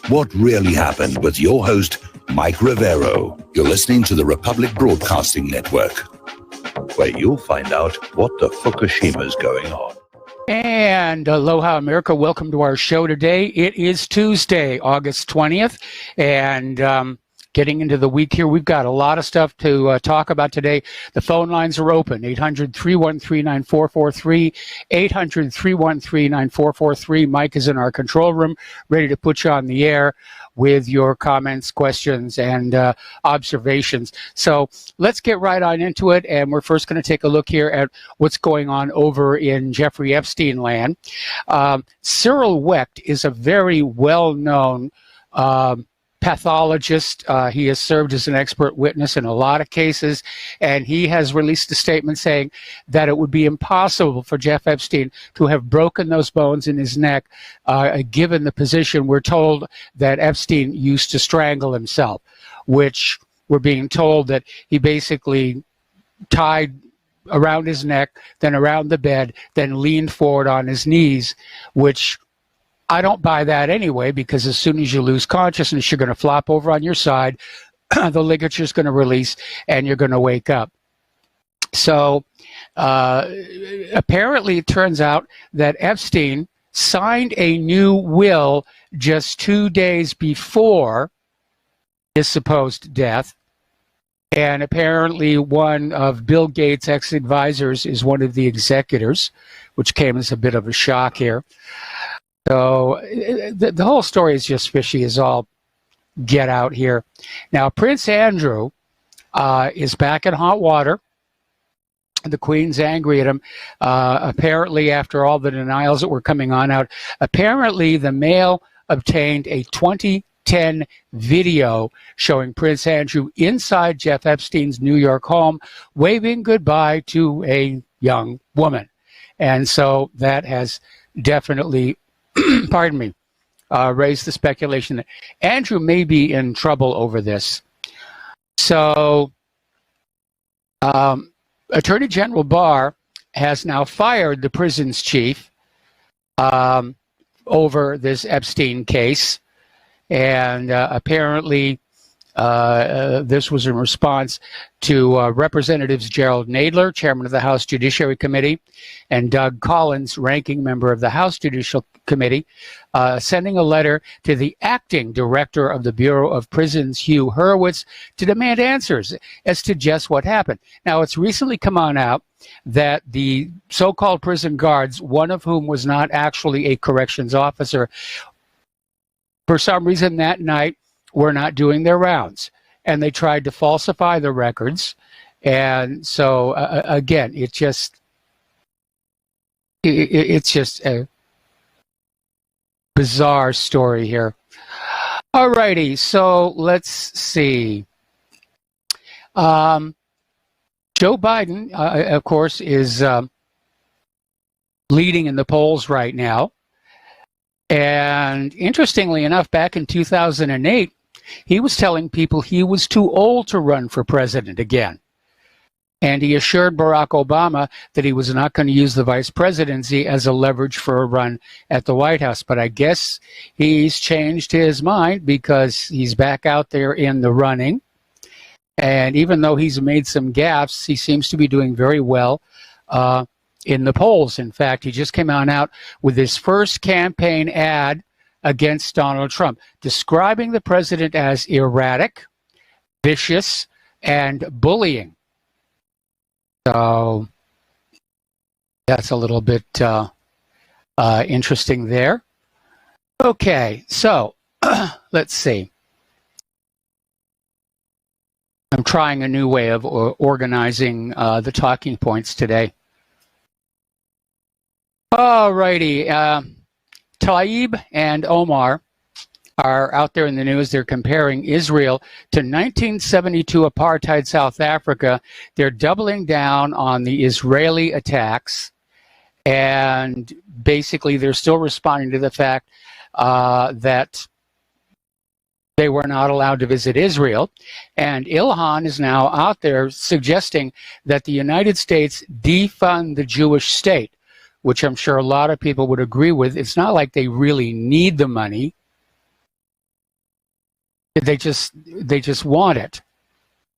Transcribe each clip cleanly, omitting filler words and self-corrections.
What really happened with your host, Mike Rivero. You're listening to the Republic Broadcasting Network, where you'll find out what the Fukushima's going on. And aloha, America. Welcome to our show today. It is Tuesday, August 20th, and getting into the week here, we've got a lot of stuff to talk about today. The phone lines are open, 800-313-9443, 800-313-9443. Mike is in our control room, ready to put you on the air with your comments, questions, and observations. So let's get right on into it, and we're first going to take a look here at what's going on over in Jeffrey Epstein land. Cyril Wecht is a very well-known pathologist. He has served as an expert witness in a lot of cases, and he has released a statement saying that it would be impossible for Jeff Epstein to have broken those bones in his neck, given the position we're told that Epstein used to strangle himself, which we're being told that he basically tied around his neck, then around the bed, then leaned forward on his knees, which I don't buy that anyway, because as soon as you lose consciousness, you're going to flop over on your side, the ligature's going to release, and you're going to wake up. So apparently it turns out that Epstein signed a new will just 2 days before his supposed death. And apparently one of Bill Gates' ex-advisors is one of the executors, which came as a bit of a shock here. So the whole story is just fishy as all get out here. Now, Prince Andrew is back in hot water. The Queen's angry at him, apparently after all the denials that were coming on out. Apparently, the Mail obtained a 2010 video showing Prince Andrew inside Jeff Epstein's New York home, waving goodbye to a young woman. And so that has definitely pardon me, raised the speculation that Andrew may be in trouble over this. So Attorney General Barr has now fired the prison's chief over this Epstein case. And apparently this was in response to Representatives Gerald Nadler, chairman of the House Judiciary Committee, and Doug Collins, ranking member of the House Judicial Committee, sending a letter to the acting director of the Bureau of Prisons, Hugh Hurwitz, to demand answers as to just what happened. Now, it's recently come on out that the so-called prison guards, one of whom was not actually a corrections officer, for some reason that night were not doing their rounds, and they tried to falsify the records. And so again, it's just a bizarre story here. Alrighty, so let's see. Joe Biden, of course, is leading in the polls right now. And interestingly enough, back in 2008, he was telling people he was too old to run for president again. And he assured Barack Obama that he was not going to use the vice presidency as a leverage for a run at the White House. But I guess he's changed his mind, because he's back out there in the running. And even though he's made some gaffes, he seems to be doing very well in the polls. In fact, he just came on out with his first campaign ad against Donald Trump, describing the president as erratic, vicious, and bullying. So that's a little bit interesting there. Okay, so let's see. I'm trying a new way of organizing the talking points today. All righty. Tlaib and Omar are out there in the news. They're comparing Israel to 1972 apartheid South Africa. They're doubling down on the Israeli attacks, and basically they're still responding to the fact that they were not allowed to visit Israel. And Ilhan is now out there suggesting that the United States defund the Jewish state, which I'm sure a lot of people would agree with. It's not like they really need the money. They just want it.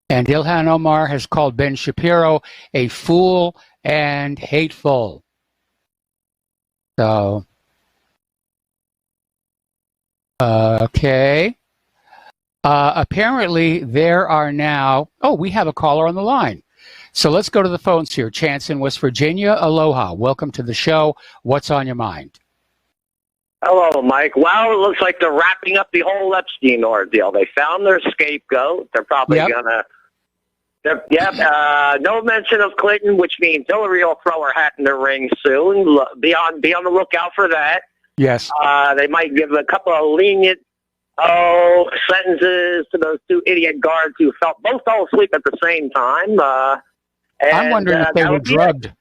And Ilhan Omar has called Ben Shapiro a fool and hateful. So, okay. Apparently, there are now... Oh, we have a caller on the line. So let's go to the phones here. Chance in West Virginia. Aloha. Welcome to the show. What's on your mind? Hello, Mike. Well, it looks like they're wrapping up the whole Epstein ordeal. They found their scapegoat. They're probably going to... no mention of Clinton, which means Hillary will throw her hat in the ring soon. Be on the lookout for that. Yes. They might give a couple of lenient sentences to those two idiot guards who both fell asleep at the same time. I'm wondering if they were drugged.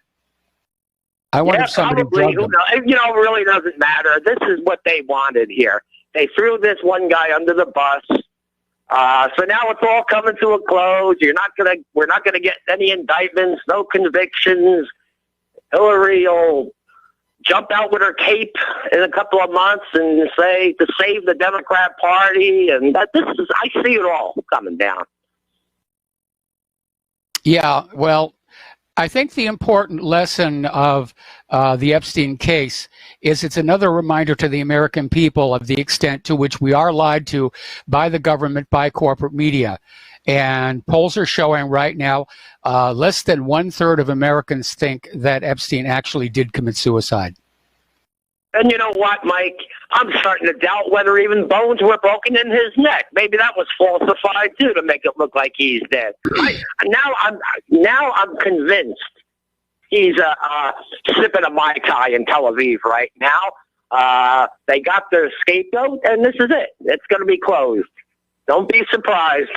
I wonder if somebody drugged them. It really doesn't matter. This is what they wanted here. They threw this one guy under the bus. So now it's all coming to a close. We're not gonna get any indictments, no convictions. Hillary will jump out with her cape in a couple of months and say to save the Democrat Party, and I see it all coming down. Yeah, well, I think the important lesson of the Epstein case is it's another reminder to the American people of the extent to which we are lied to by the government, by corporate media. And polls are showing right now less than 1/3 of Americans think that Epstein actually did commit suicide. And you know what, Mike? I'm starting to doubt whether even bones were broken in his neck. Maybe that was falsified too to make it look like he's dead. Now I'm convinced he's sipping a Mai Tai in Tel Aviv right now. They got their scapegoat, and this is it. It's going to be closed. Don't be surprised.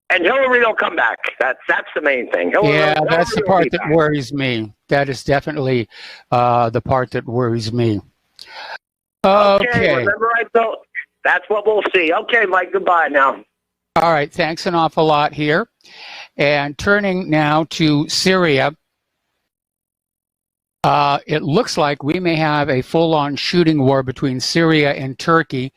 And Hillary will come back. That's the main thing. Hillary that's the part that worries me. That is definitely the part that worries me. Okay. Remember I thought that's what we'll see. Okay, Mike, goodbye now. All right, thanks an awful lot here. And turning now to Syria, it looks like we may have a full-on shooting war between Syria and Turkey.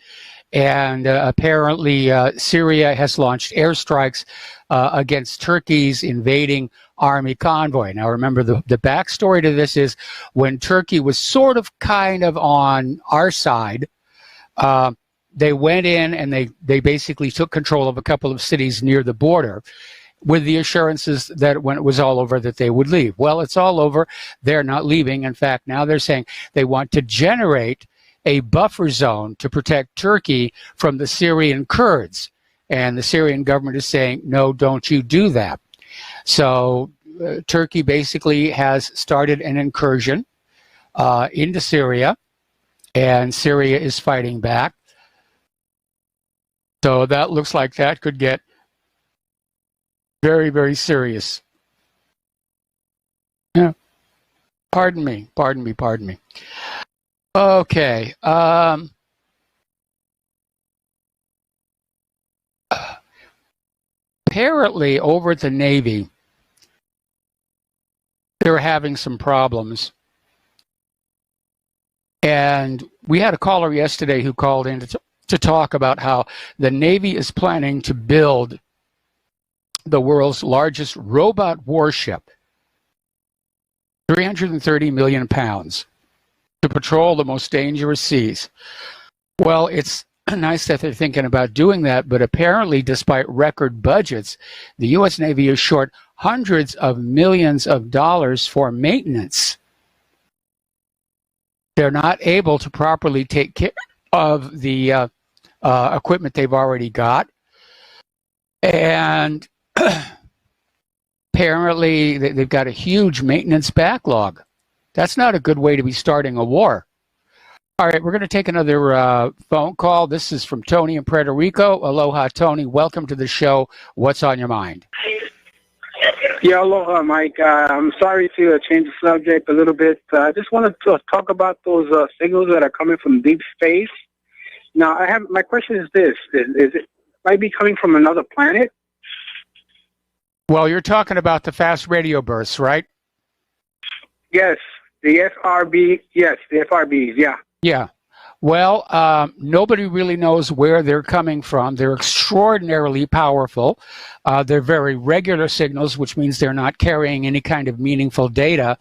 And apparently Syria has launched airstrikes against Turkey's invading army convoy. Now, remember, the backstory to this is when Turkey was kind of on our side, they went in and they basically took control of a couple of cities near the border with the assurances that when it was all over that they would leave. Well, it's all over. They're not leaving. In fact, now they're saying they want to generate a buffer zone to protect Turkey from the Syrian Kurds. And the Syrian government is saying, no, don't you do that. So Turkey basically has started an incursion into Syria, and Syria is fighting back. So that looks like that could get very, very serious. Yeah. Pardon me. Okay. Apparently, over at the Navy, they're having some problems. And we had a caller yesterday who called in to talk about how the Navy is planning to build the world's largest robot warship, 330 million pounds. To patrol the most dangerous seas. Well, it's nice that they're thinking about doing that, but apparently, despite record budgets, the U.S. Navy is short hundreds of millions of dollars for maintenance. They're not able to properly take care of the equipment they've already got. And apparently, they've got a huge maintenance backlog. That's not a good way to be starting a war. All right, we're going to take another phone call. This is from Tony in Puerto Rico. Aloha, Tony. Welcome to the show. What's on your mind? Yeah, aloha, Mike. I'm sorry to change the subject a little bit. I just wanted to talk about those signals that are coming from deep space. Now, my question is this: is it might be coming from another planet? Well, you're talking about the fast radio bursts, right? Yes. The FRBs, yeah. Yeah. Well, nobody really knows where they're coming from. They're extraordinarily powerful. They're very regular signals, which means they're not carrying any kind of meaningful data.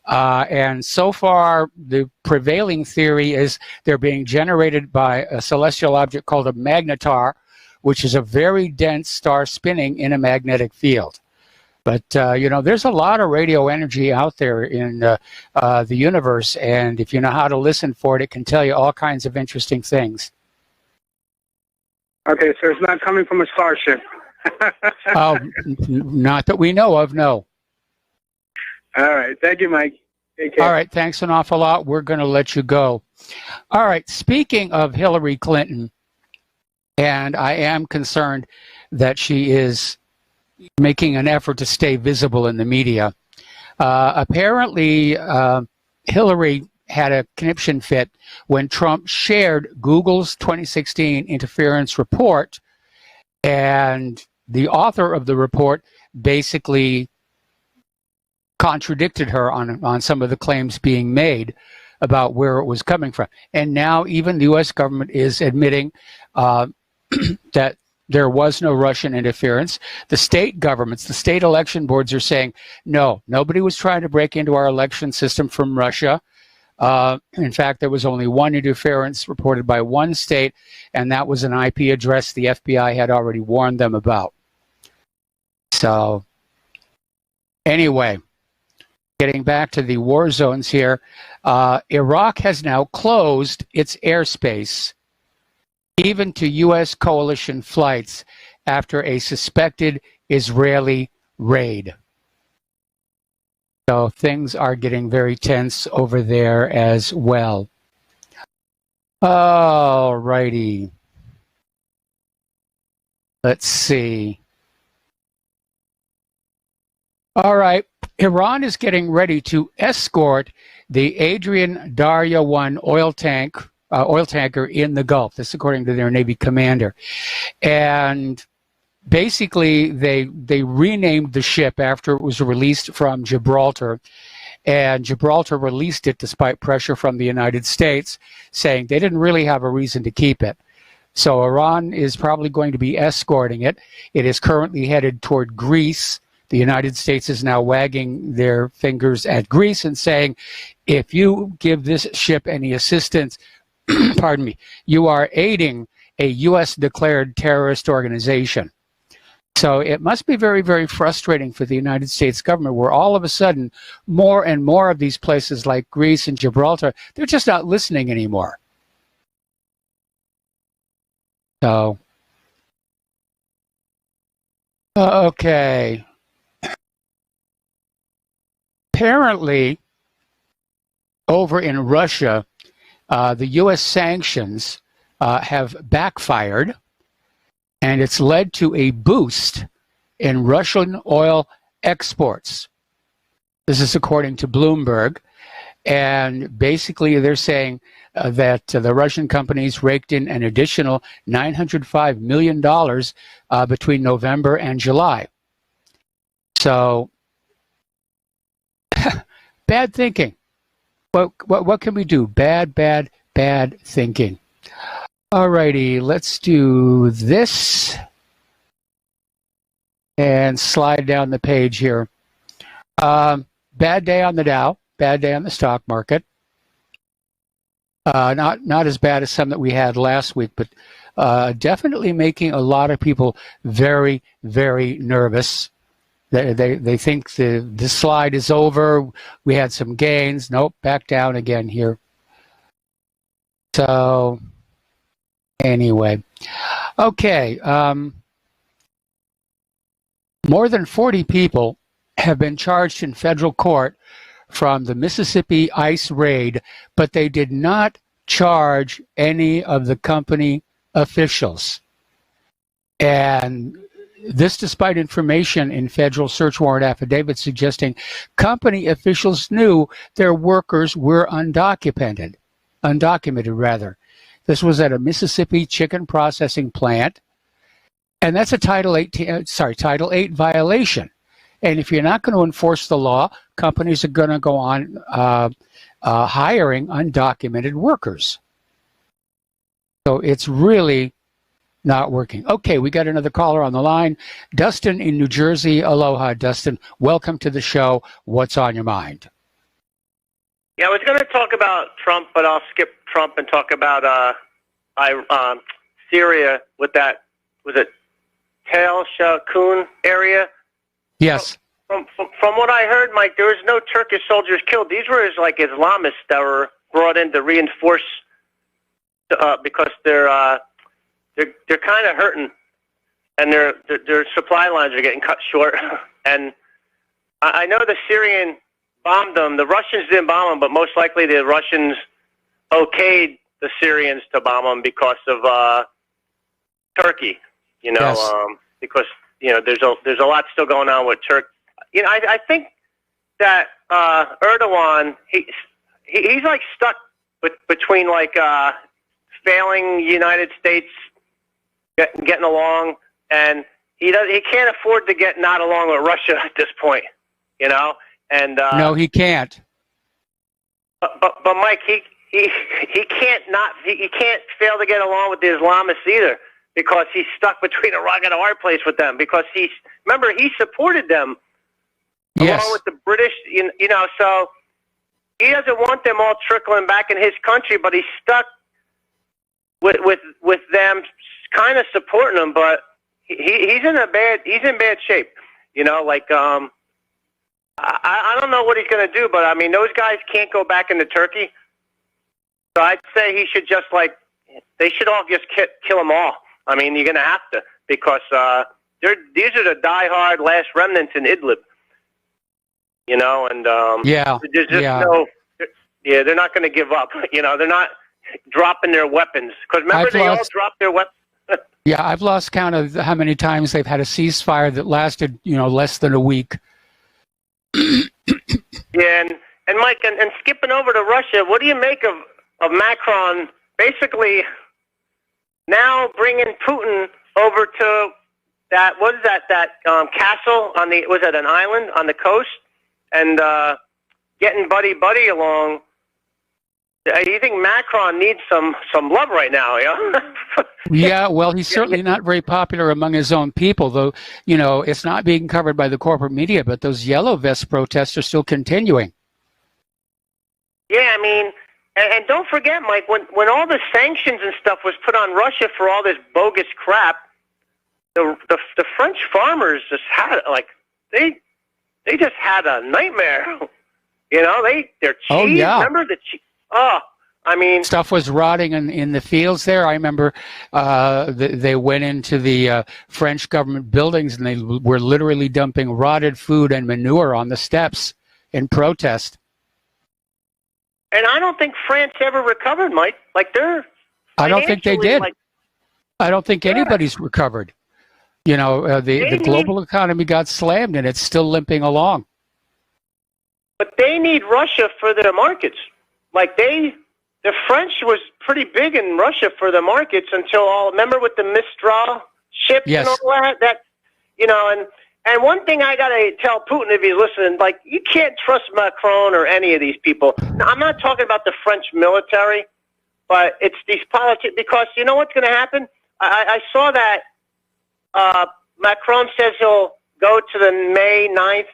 And so far, the prevailing theory is they're being generated by a celestial object called a magnetar, which is a very dense star spinning in a magnetic field. But, you know, there's a lot of radio energy out there in the universe, and if you know how to listen for it, it can tell you all kinds of interesting things. Okay, so it's not coming from a starship. Not that we know of, no. All right. Thank you, Mike. Take care. All right, thanks an awful lot. We're going to let you go. All right, speaking of Hillary Clinton, and I am concerned that she is making an effort to stay visible in the media. Apparently, Hillary had a conniption fit when Trump shared Google's 2016 interference report, and the author of the report basically contradicted her on some of the claims being made about where it was coming from. And now even the U.S. government is admitting that there was no Russian interference. The state governments, the state election boards are saying, no, nobody was trying to break into our election system from Russia. In fact, there was only one interference reported by one state, and that was an IP address the FBI had already warned them about. So, anyway, getting back to the war zones here, Iraq has now closed its airspace even to U.S. coalition flights after a suspected Israeli raid. So things are getting very tense over there as well. All righty. Let's see. All right. Iran is getting ready to escort the Adrian Darya 1 oil tanker in the Gulf. This according to their Navy commander. And basically, they renamed the ship after it was released from Gibraltar. And Gibraltar released it despite pressure from the United States, saying they didn't really have a reason to keep it. So Iran is probably going to be escorting it. It is currently headed toward Greece. The United States is now wagging their fingers at Greece and saying, if you give this ship any assistance, pardon me, you are aiding a U.S. declared terrorist organization. So it must be very, very frustrating for the United States government where all of a sudden more and more of these places like Greece and Gibraltar, they're just not listening anymore. So, okay. Apparently, over in Russia, the U.S. sanctions have backfired, and it's led to a boost in Russian oil exports. This is according to Bloomberg. And basically, they're saying that the Russian companies raked in an additional $905 million between November and July. So, bad thinking. What can we do? Bad thinking. Alrighty, let's do this and slide down the page here. Bad day on the Dow, bad day on the stock market. Not as bad as some that we had last week, but definitely making a lot of people very, very nervous. They think the slide is over. We had some gains. Nope, back down again here. So anyway, okay. More than 40 people have been charged in federal court from the Mississippi ICE raid, but they did not charge any of the company officials. And this despite information in federal search warrant affidavits suggesting company officials knew their workers were undocumented rather. This was at a Mississippi chicken processing plant, and that's a Title 8 violation. And if you're not going to enforce the law, companies are going to go on hiring undocumented workers. So it's really not working. Okay, we got another caller on the line. Dustin in New Jersey. Aloha, Dustin. Welcome to the show. What's on your mind? Yeah, I was going to talk about Trump, but I'll skip Trump and talk about Syria with that, was it Tel Shakun area? Yes. From what I heard, Mike, there was no Turkish soldiers killed. These were like Islamists that were brought in to reinforce because they're kind of hurting, and their supply lines are getting cut short. And I know the Syrian bombed them. The Russians didn't bomb them, but most likely the Russians okayed the Syrians to bomb them because of Turkey. You know, Yes. Because there's a lot still going on with Turkey. You know, I think that Erdogan he's like stuck between like failing United States getting along, and he can't afford to get not along with Russia at this point. You know, and No, he can't. But Mike, he can't fail to get along with the Islamists either, because he's stuck between a rock and a hard place with them, because he supported them Yes. along with the British, you know, so he doesn't want them all trickling back in his country, but he's stuck with them kind of supporting him, but he's in bad shape, you know, like I don't know what he's going to do, but I mean, those guys can't go back into Turkey. So I'd say he should just they should all just kill them all. I mean, you're going to have to, because these are the diehard last remnants in Idlib, you know, and there's just they're not going to give up. You know, they're not dropping their weapons, because remember they all dropped their weapons. Yeah, I've lost count of how many times they've had a ceasefire that lasted, less than a week. Yeah, and Mike, and skipping over to Russia, what do you make of Macron basically now bringing Putin over to that, what is that castle on was that an island on the coast, and getting buddy along? You think Macron needs some love right now, yeah? Yeah, well, he's certainly not very popular among his own people, though, it's not being covered by the corporate media, but those yellow vest protests are still continuing. Yeah, I mean, and don't forget, Mike, when all the sanctions and stuff was put on Russia for all this bogus crap, the French farmers just had, they just had a nightmare. Their cheese, oh, yeah. Remember the cheese? Oh, I mean, stuff was rotting in the fields there. I remember they went into the French government buildings, and they were literally dumping rotted food and manure on the steps in protest. And I don't think France ever recovered, Mike. I don't think they did. I don't think anybody's recovered. The global economy got slammed, and it's still limping along. But they need Russia for their markets. The French was pretty big in Russia for the markets until remember with the Mistral ships Yes. and all that, and one thing I got to tell Putin, if he's listening, you can't trust Macron or any of these people. Now, I'm not talking about the French military, but it's these politics, because you know what's going to happen? I saw that Macron says he'll go to the May 9th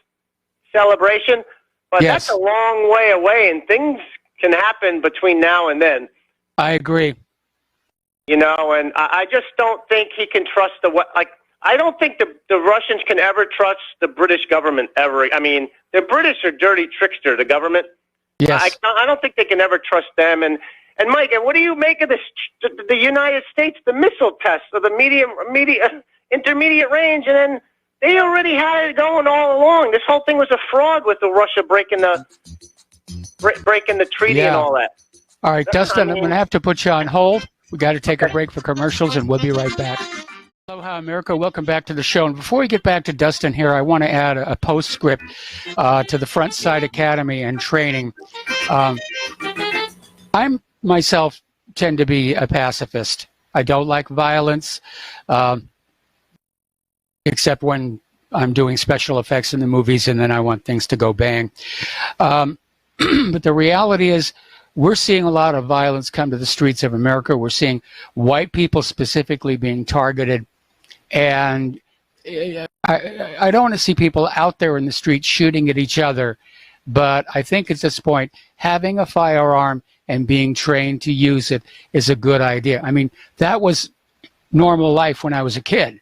celebration, but Yes. that's a long way away, and things can happen between now and then. I agree. And I just don't think he can trust I don't think the Russians can ever trust the British government ever. I mean, the British are dirty trickster, the government. Yes. I don't think they can ever trust them. And Mike, and what do you make of the United States, the missile tests of the intermediate range, and then they already had it going all along. This whole thing was a fraud with the Russia breaking the treaty and all that. All right, Dustin, I'm going to have to put you on hold. We got to take a break for commercials, and we'll be right back. Aloha, America. Welcome back to the show. And before we get back to Dustin here, I want to add a postscript to the Front Side Academy and training. I myself tend to be a pacifist. I don't like violence, except when I'm doing special effects in the movies, and then I want things to go bang. But the reality is, we're seeing a lot of violence come to the streets of America. We're seeing white people specifically being targeted. And I don't want to see people out there in the streets shooting at each other. But I think at this point, having a firearm and being trained to use it is a good idea. I mean, that was normal life when I was a kid.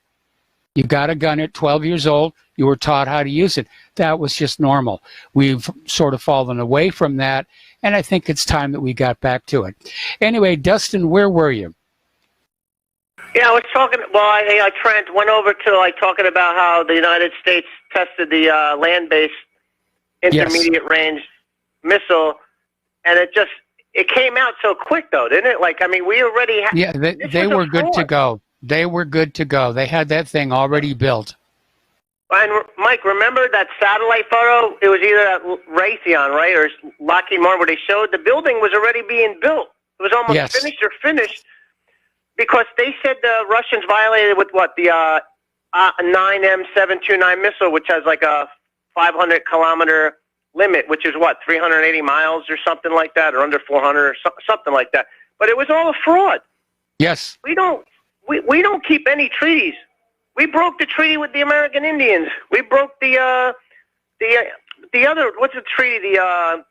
You got a gun at 12 years old. You were taught how to use it. That was just normal. We've sort of fallen away from that, and I think it's time that we got back to it. Anyway, Dustin, where were you? Yeah, I was talking. Well, I Trent went over to talking about how the United States tested the land-based intermediate range missile, and it came out so quick, though, didn't it? I mean, we already had. Yeah, they were good to go. They were good to go. They had that thing already built. And Mike, remember that satellite photo? It was either at Raytheon, right, or Lockheed Martin, where they showed the building was already being built. It was almost finished because they said the Russians violated with the 9M729 missile, which has a 500-kilometer limit, which is 380 miles or something like that, or under 400 or something like that. But it was all a fraud. Yes. We don't keep any treaties. We broke the treaty with the American Indians. We broke the other, what's the treaty? The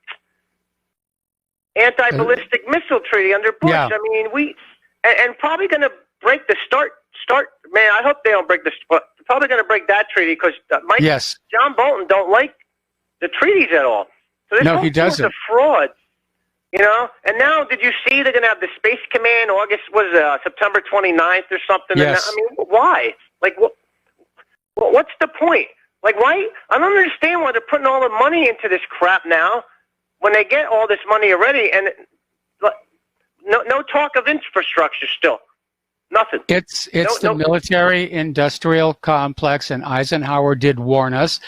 anti-ballistic missile treaty under Bush. Yeah. I mean, and probably going to break the start. Man, I hope they don't break they're probably going to break that treaty because John Bolton don't like the treaties at all. So this he doesn't. It's a fraud. And now, did you see they're going to have the Space Command September 29th or something? Yes. I mean, why? What's the point? Why? I don't understand why they're putting all the money into this crap now when they get all this money already, and no talk of infrastructure still. Nothing. It's the military-industrial complex, and Eisenhower did warn us.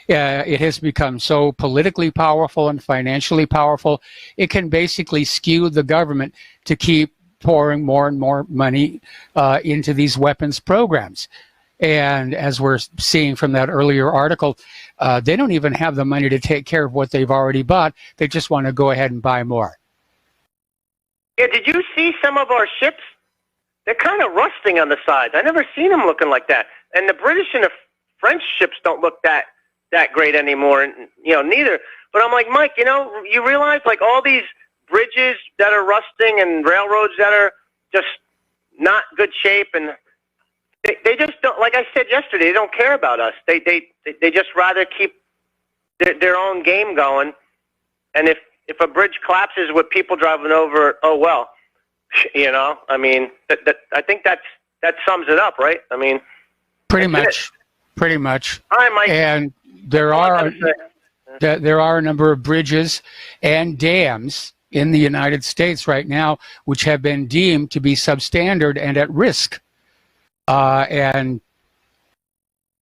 It has become so politically powerful and financially powerful, it can basically skew the government to keep pouring more and more money into these weapons programs. And as we're seeing from that earlier article, they don't even have the money to take care of what they've already bought. They just want to go ahead and buy more. Yeah, did you see some of our ships? They're kind of rusting on the sides. I never seen them looking like that. And the British and the French ships don't look that great anymore. And, neither. But I'm like, Mike, you realize all these bridges that are rusting and railroads that are just not good shape, and they just don't. Like I said yesterday, they don't care about us. They just rather keep their own game going. And if a bridge collapses with people driving over, oh well. I mean, I think that sums it up, right? I mean, pretty much. All right, Mike. And there are a number of bridges and dams in the United States right now which have been deemed to be substandard and at risk. And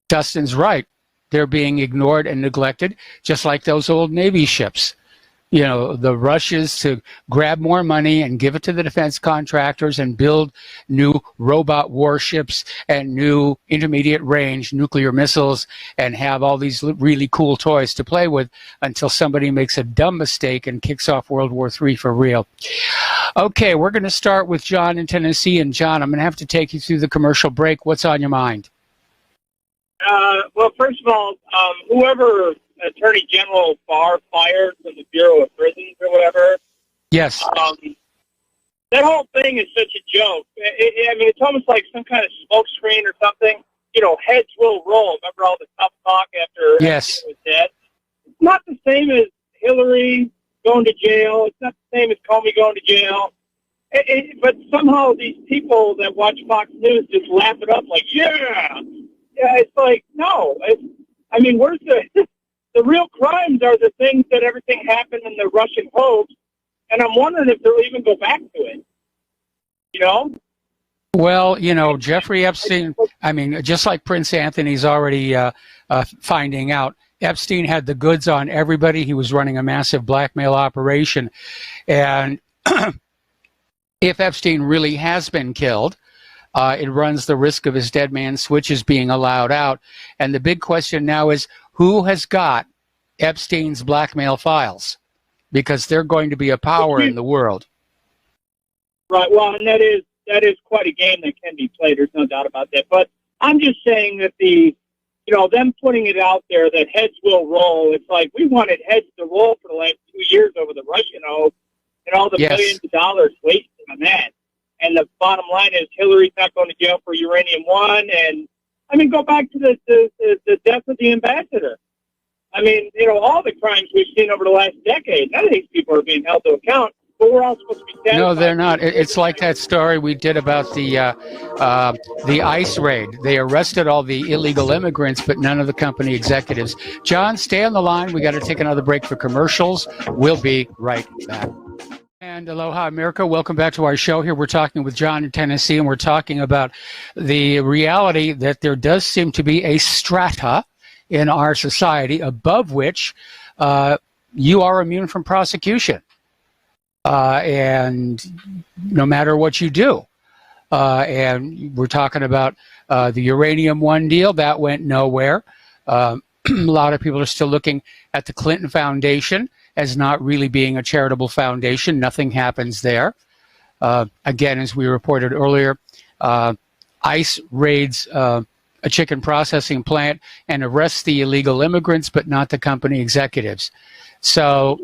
Dustin's right; they're being ignored and neglected, just like those old Navy ships. The rushes to grab more money and give it to the defense contractors and build new robot warships and new intermediate range nuclear missiles and have all these really cool toys to play with until somebody makes a dumb mistake and kicks off World War III for real. Okay, we're going to start with John in Tennessee. And John, I'm going to have to take you through the commercial break. What's on your mind? Well, first of all, whoever Attorney General Barr fired from the Bureau of Prisons or whatever. Yes. That whole thing is such a joke. I mean, it's almost like some kind of smokescreen or something. Heads will roll. Remember all the tough talk after he was dead? It's not the same as Hillary going to jail. It's not the same as Comey going to jail. But somehow these people that watch Fox News just laugh it up like, yeah. It's like, no. I mean, where's the real crimes are the things that everything happened in the Russian hoax, and I'm wondering if they'll even go back to it. Well, Jeffrey Epstein, I mean, just like Prince Anthony's already finding out, Epstein had the goods on everybody. He was running a massive blackmail operation. And if Epstein really has been killed, it runs the risk of his dead man switches being allowed out. And the big question now is, who has got Epstein's blackmail files? because they're going to be a power in the world. Right. Well, and that is quite a game that can be played. There's no doubt about that. But I'm just saying that them putting it out there that heads will roll. It's like we wanted heads to roll for the last 2 years over the Russian oath and all the billions of dollars wasted on that. And the bottom line is Hillary's not going to jail for uranium one. And I mean, go back to the death of the ambassador. I mean, all the crimes we've seen over the last decade. None of these people are being held to account. But we're all supposed to be satisfied. No, they're not. It's like that story we did about the ICE raid. They arrested all the illegal immigrants, but none of the company executives. John, stay on the line. We got to take another break for commercials. We'll be right back. And aloha, America. Welcome back to our show. Here we're talking with John in Tennessee, and we're talking about the reality that there does seem to be a strata in our society above which you are immune from prosecution. And no matter what you do. And we're talking about the Uranium One deal. That went nowhere. A lot of people are still looking at the Clinton Foundation as not really being a charitable foundation. Nothing happens there. Again, as we reported earlier, ICE raids a chicken processing plant and arrests the illegal immigrants, but not the company executives. So,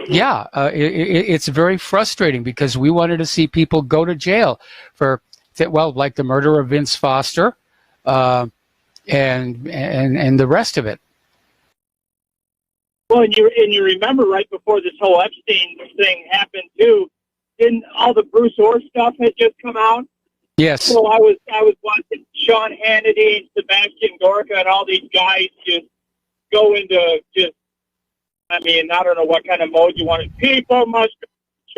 yeah, it's very frustrating because we wanted to see people go to jail for, like the murder of Vince Foster and the rest of it. Well, and you remember right before this whole Epstein thing happened too, didn't all the Bruce Orr stuff had just come out? Yes. So I was watching Sean Hannity, Sebastian Gorka, and all these guys just go into just. I mean, I don't know what kind of mode you wanted. People must go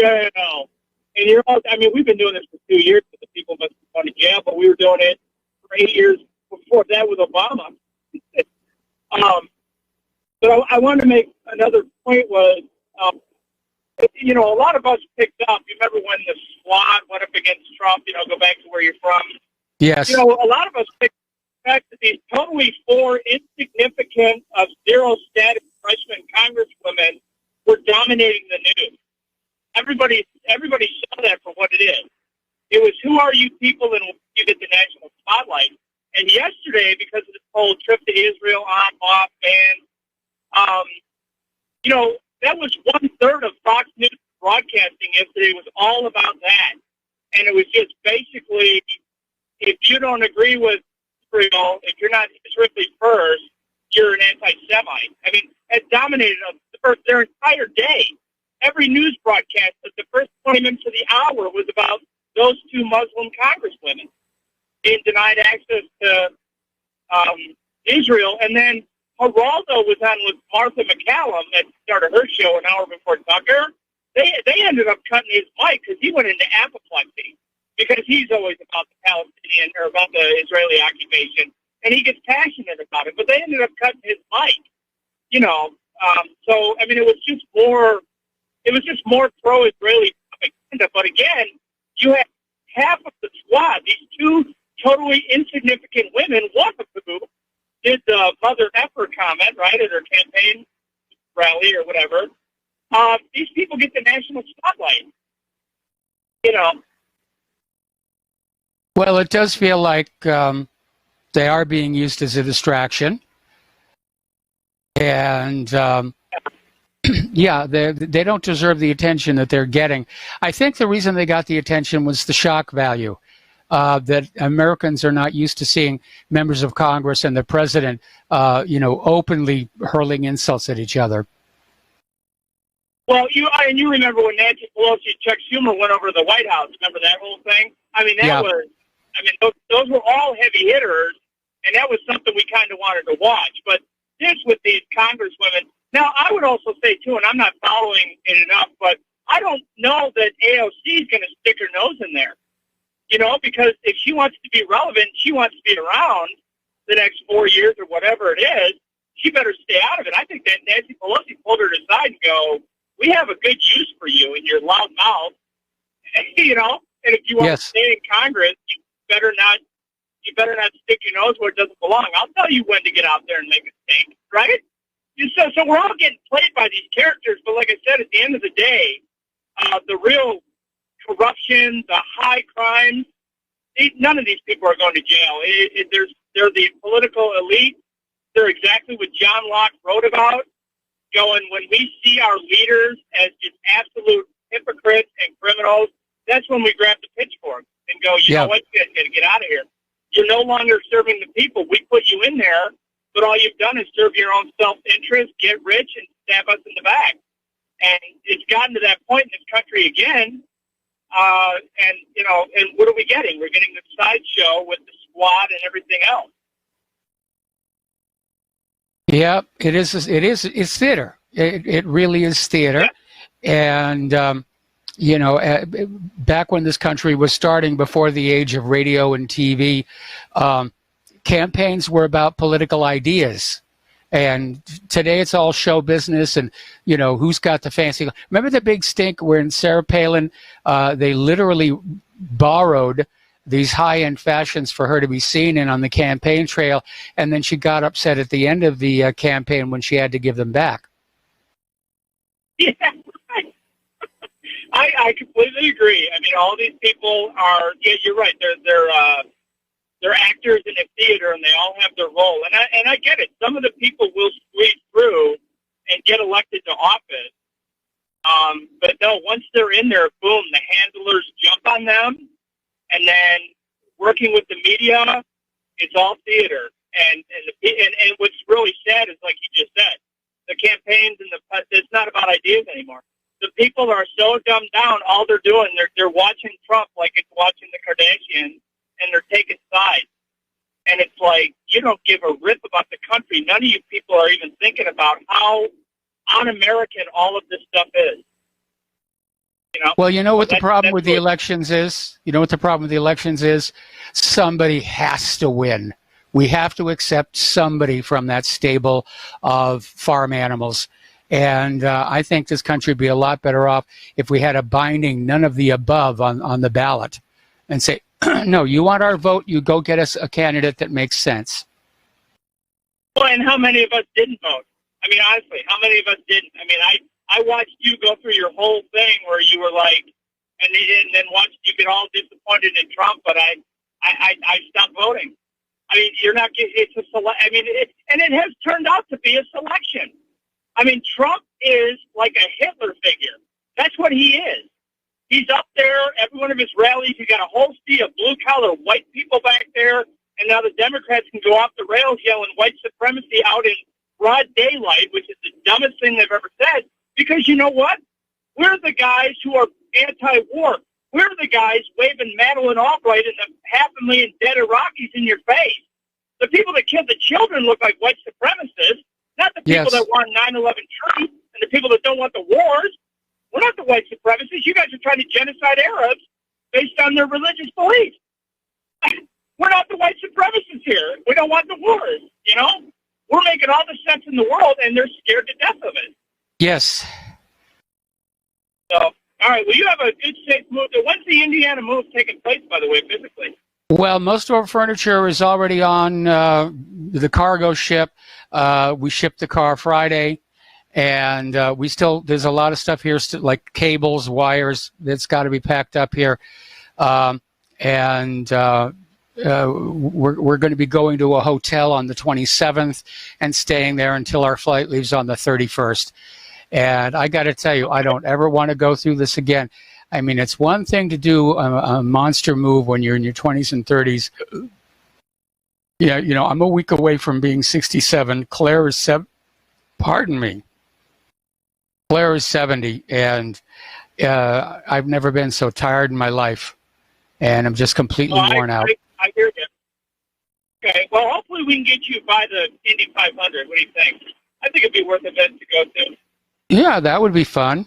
to jail. And we've been doing this for 2 years, but the people must go to jail, but we were doing it for 8 years before that with Obama. But I wanted to make another point was, a lot of us picked up. You remember when the squad went up against Trump, go back to where you're from? Yes. A lot of us picked up the fact that these totally four insignificant of zero status freshman congresswomen were dominating the news. Everybody saw that for what it is. It was who are you people and you get the national spotlight. And yesterday, because of this whole trip to Israel, on, off, and that was 1/3 of Fox News broadcasting yesterday was all about that. And it was just basically, if you don't agree with Israel, if you're not Israeli first, you're an anti-Semite. I mean, it dominated their entire day. Every news broadcast, the first 20 minutes of the hour was about those two Muslim congresswomen being denied access to Israel. And then Geraldo was on with Martha McCallum that started her show an hour before Tucker. They ended up cutting his mic because he went into apoplexy because he's always about the Palestinian or about the Israeli occupation, and he gets passionate about it. But they ended up cutting his mic, So I mean, it was just more pro-Israeli propaganda. But again, you had half of the squad, these two totally insignificant women, one of whom did the mother effer comment, right, at her campaign rally or whatever. These people get the national spotlight, Well, it does feel like they are being used as a distraction. And, yeah, they don't deserve the attention that they're getting. I think the reason they got the attention was the shock value. That Americans are not used to seeing members of Congress and the president, openly hurling insults at each other. Well, you remember when Nancy Pelosi and Chuck Schumer went over to the White House? Remember that whole thing? I mean, those were all heavy hitters, and that was something we kind of wanted to watch. But this with these congresswomen. Now, I would also say, too, and I'm not following it enough, but I don't know that AOC is going to stick her nose in there. Because if she wants to be relevant, she wants to be around the next 4 years or whatever it is, she better stay out of it. I think that Nancy Pelosi pulled her aside and go, we have a good use for you in your loud mouth, and if you want to stay in Congress, you better not stick your nose where it doesn't belong. I'll tell you when to get out there and make a stink, right? So we're all getting played by these characters, but like I said, at the end of the day, the real corruption, the high crimes, none of these people are going to jail. They're the political elite. They're exactly what John Locke wrote about, going, when we see our leaders as just absolute hypocrites and criminals, that's when we grab the pitchfork and go, you know what, you got to get out of here. You're no longer serving the people. We put you in there, but all you've done is serve your own self-interest, get rich, and stab us in the back. And it's gotten to that point in this country again. And what are we getting? We're getting the sideshow with the squad and everything else. Yeah, it is. It's theater. It really is theater. Yeah. And, back when this country was starting, before the age of radio and TV, campaigns were about political ideas. And today it's all show business and, who's got the fancy. Remember the big stink when Sarah Palin, they literally borrowed these high-end fashions for her to be seen in on the campaign trail, and then she got upset at the end of the campaign when she had to give them back. Yeah, right. I completely agree. I mean, all these people are. Yeah, you're right. They're actors in a theater, and they all have their role. And I get it. Some of the people will squeeze through and get elected to office. But no, once they're in there, boom, the handlers jump on them. And then working with the media, it's all theater. And what's really sad is, like you just said, the campaigns and it's not about ideas anymore. The people are so dumbed down. All they're doing, they're watching Trump like it's watching the Kardashians, and they're taking sides. And it's like, you don't give a rip about the country. None of you people are even thinking about how un-American all of this stuff is. Well, you know what the problem with the elections is? You know what the problem with the elections is? Somebody has to win. We have to accept somebody from that stable of farm animals. And I think this country would be a lot better off if we had a binding none of the above on the ballot and say, no, you want our vote, you go get us a candidate that makes sense. Well, and how many of us didn't vote? I mean, honestly, how many of us didn't? I mean, I watched you go through your whole thing where you were like, and then watched you get all disappointed in Trump, but I stopped voting. I mean, you're not getting, it's a select, I mean, and it has turned out to be a selection. I mean, Trump is like a Hitler figure. That's what he is. He's up there, every one of his rallies, he's got a whole sea of blue-collar white people back there, and now the Democrats can go off the rails yelling white supremacy out in broad daylight, which is the dumbest thing they've ever said, because you know what? We're the guys who are anti-war. We're the guys waving Madeleine Albright and the 500,000 dead Iraqis in your face. The people that killed the children look like white supremacists, not the people that want 9/11 truth and the people that don't want the wars. We're not the white supremacists. You guys are trying to genocide Arabs based on their religious beliefs. We're not the white supremacists here. We don't want the wars, We're making all the sense in the world, and they're scared to death of it. Yes. So, all right, well, you have a good, safe move. When's the Indiana move taking place, by the way, physically? Well, most of our furniture is already on the cargo ship. We shipped the car Friday. And there's a lot of stuff here, like cables, wires, that's got to be packed up here. We're going to be going to a hotel on the 27th and staying there until our flight leaves on the 31st. And I got to tell you, I don't ever want to go through this again. I mean, it's one thing to do a monster move when you're in your 20s and 30s. Yeah, I'm a week away from being 67. Claire is pardon me. Claire is 70, and I've never been so tired in my life, and I'm just completely worn out. I hear you. Okay, well, hopefully we can get you by the Indy 500. What do you think? I think it'd be worth a bit to go to. Yeah, that would be fun,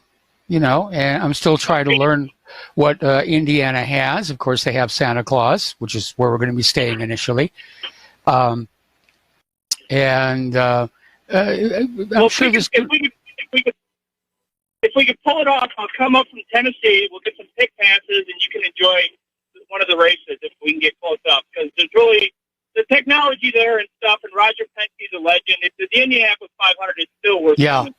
and I'm still trying to learn what Indiana has. Of course, they have Santa Claus, which is where we're going to be staying initially. I'm sure this If we could pull it off, I'll come up from Tennessee. We'll get some pick passes, and you can enjoy one of the races if we can get close up. Because there's really the technology there and stuff, and Roger Penske's a legend. If the Indianapolis 500 is still worth it.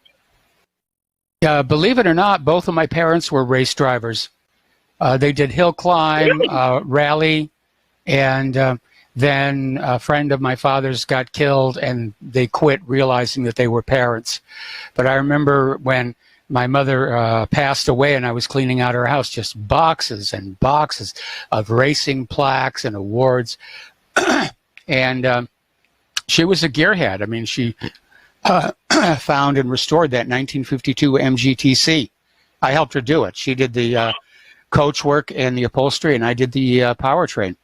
Yeah. Believe it or not, both of my parents were race drivers. They did hill climb, rally, and then a friend of my father's got killed, and they quit realizing that they were parents. But I remember when my mother passed away and I was cleaning out her house, just boxes and boxes of racing plaques and awards. And she was a gearhead. I mean, she found and restored that 1952 MGTC. I helped her do it. She did the coach work and the upholstery, and I did the powertrain.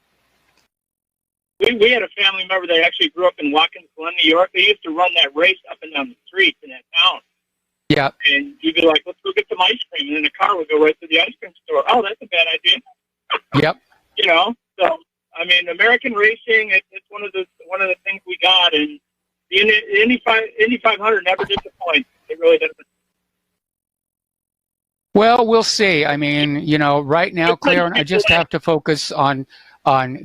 We had a family member that actually grew up in Watkins Glen, New York. They used to run that race up and down the streets in that town. Yeah. And you'd be like, let's go get some ice cream. And then the car would go right to the ice cream store. Oh, that's a bad idea. Yep. You know, so, I mean, American racing, it's one of the things we got. And the Indy 500 never disappoints. It really doesn't. Well, we'll see. I mean, you know, right now, Claire, I just have to focus on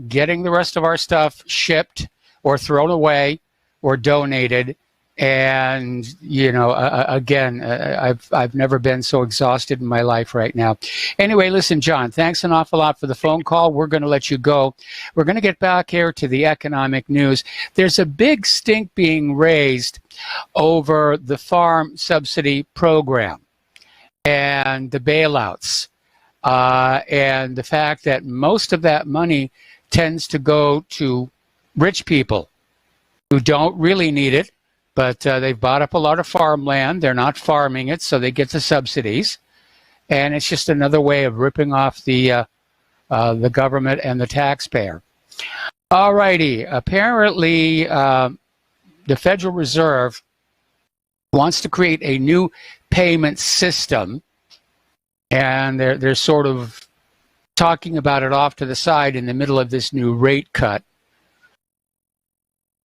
getting the rest of our stuff shipped or thrown away or donated. And, you know, again, I've never been so exhausted in my life right now. Anyway, listen, John, thanks an awful lot for the phone call. We're going to let you go. We're going to get back here to the economic news. There's a big stink being raised over the farm subsidy program and the bailouts, and the fact that most of that money tends to go to rich people who don't really need it, but they've bought up a lot of farmland. They're not farming it, so they get the subsidies. And it's just another way of ripping off the government and the taxpayer. All righty. Apparently, the Federal Reserve wants to create a new payment system, and they're sort of talking about it off to the side in the middle of this new rate cut.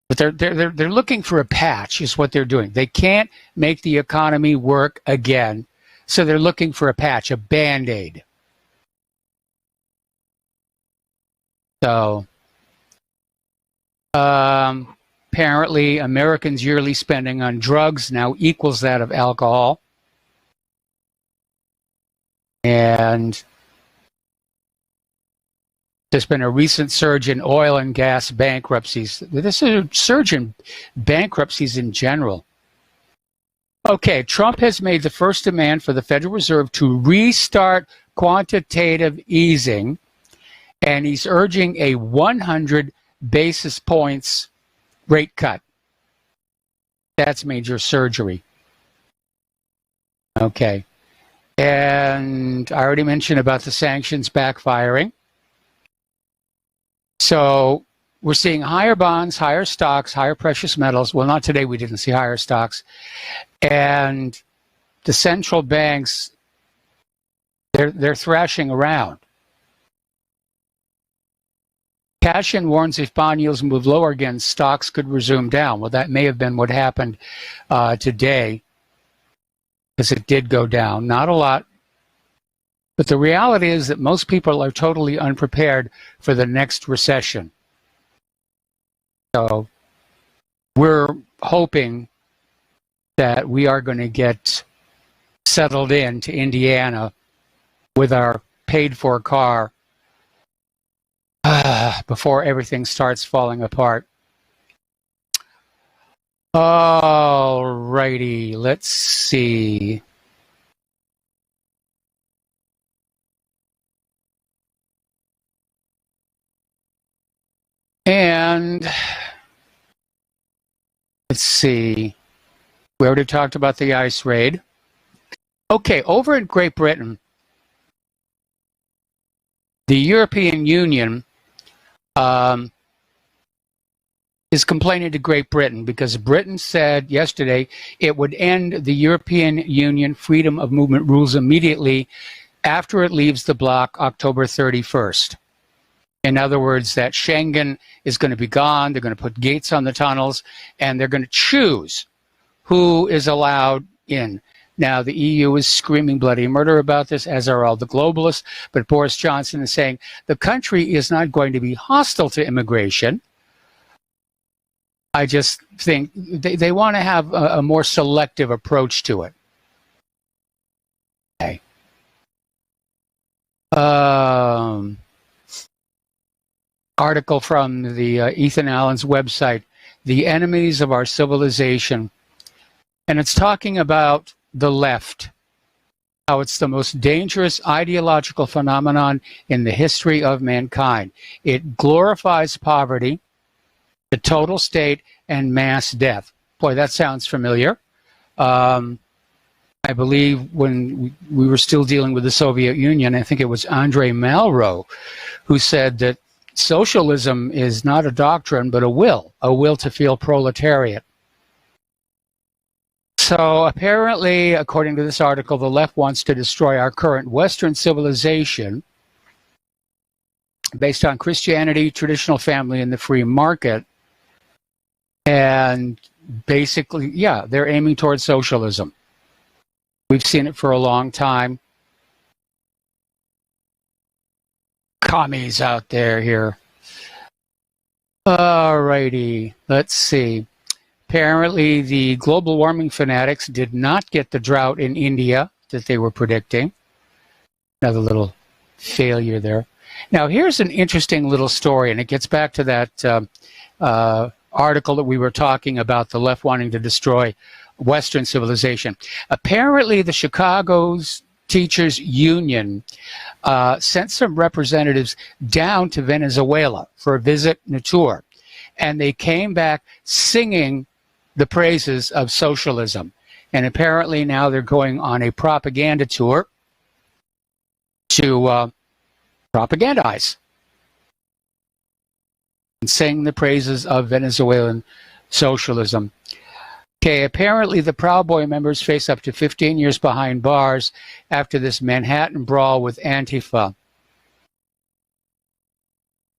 But they're looking for a patch, is what they're doing. They can't make the economy work again, so they're looking for a patch, a Band-Aid. So, apparently, Americans' yearly spending on drugs now equals that of alcohol. And there's been a recent surge in oil and gas bankruptcies. There's a surge in bankruptcies in general. Okay, Trump has made the first demand for the Federal Reserve to restart quantitative easing, and he's urging a 100 basis points rate cut. That's major surgery. Okay. And I already mentioned about the sanctions backfiring. So we're seeing higher bonds, higher stocks, higher precious metals. Well, not today, we didn't see higher stocks. And the central banks, they're thrashing around. Cashin warns if bond yields move lower again, stocks could resume down. Well, that may have been what happened today, because it did go down. Not a lot. But the reality is that most people are totally unprepared for the next recession. So we're hoping that we are going to get settled in to Indiana with our paid-for car before everything starts falling apart. All righty, let's see. And let's see. We already talked about the ICE raid. Okay, over in Great Britain, the European Union is complaining to Great Britain because Britain said yesterday it would end the European Union freedom of movement rules immediately after it leaves the bloc October 31st. In other words, that Schengen is going to be gone. They're going to put gates on the tunnels, and they're going to choose who is allowed in. Now, the EU is screaming bloody murder about this, as are all the globalists. But Boris Johnson is saying the country is not going to be hostile to immigration, I just think they want to have a more selective approach to it. Okay. Article from the Ethan Allen's website, The Enemies of Our Civilization. And it's talking about the left, how it's the most dangerous ideological phenomenon in the history of mankind. It glorifies poverty, the total state, and mass death. Boy, that sounds familiar. I believe when we were still dealing with the Soviet Union, I think it was Andrei Malraux who said that socialism is not a doctrine, but a will to feel proletariat. So apparently, according to this article, the left wants to destroy our current Western civilization based on Christianity, traditional family, and the free market. And basically, yeah, they're aiming towards socialism. We've seen it for a long time. Commies out there here. All righty, let's see. Apparently, the global warming fanatics did not get the drought in India that they were predicting. Another little failure there. Now, here's an interesting little story, and it gets back to that article that we were talking about, the left wanting to destroy Western civilization. Apparently, the Chicago's Teachers Union sent some representatives down to Venezuela for a visit and a tour, and they came back singing the praises of socialism. And apparently now they're going on a propaganda tour to propagandize and sing the praises of Venezuelan socialism. Okay, apparently the Proud Boy members face up to 15 years behind bars after this Manhattan brawl with Antifa.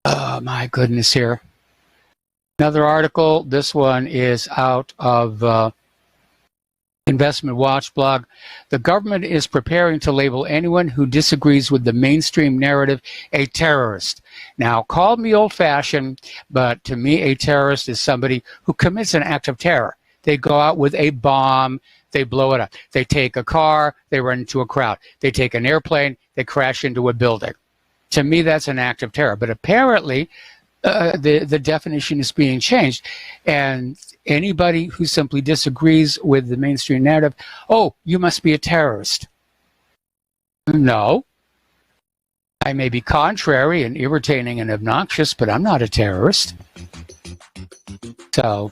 Oh, my goodness here. Another article, this one is out of Investment Watch blog. The government is preparing to label anyone who disagrees with the mainstream narrative a terrorist. Now, call me old-fashioned, but to me a terrorist is somebody who commits an act of terror. They go out with a bomb, they blow it up. They take a car, they run into a crowd. They take an airplane, they crash into a building. To me, that's an act of terror. But apparently, the definition is being changed. And anybody who simply disagrees with the mainstream narrative, oh, you must be a terrorist. No. I may be contrary and irritating and obnoxious, but I'm not a terrorist. So,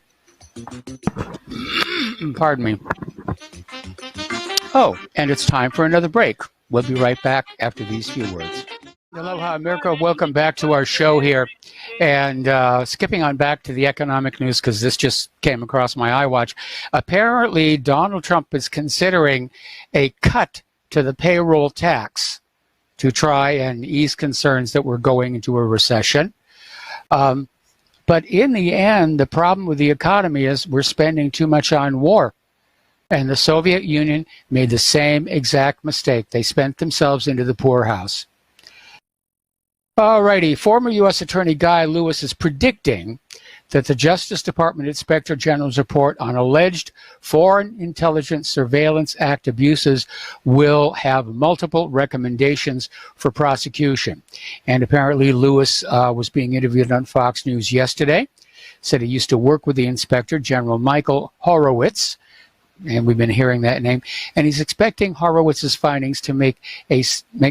pardon me. Oh, and it's time for another break. We'll be right back after these few words. Aloha America, welcome back to our show here. And skipping on back to the economic news, because this just came across my iWatch. Apparently, Donald Trump is considering a cut to the payroll tax to try and ease concerns that we're going into a recession. But in the end, the problem with the economy is we're spending too much on war. And the Soviet Union made the same exact mistake. They spent themselves into the poorhouse. Alrighty, former U.S. Attorney Guy Lewis is predicting that the Justice Department Inspector General's report on alleged Foreign Intelligence Surveillance Act abuses will have multiple recommendations for prosecution. And apparently Lewis was being interviewed on Fox News yesterday. Said he used to work with the Inspector General Michael Horowitz, and we've been hearing that name, and he's expecting Horowitz's findings to make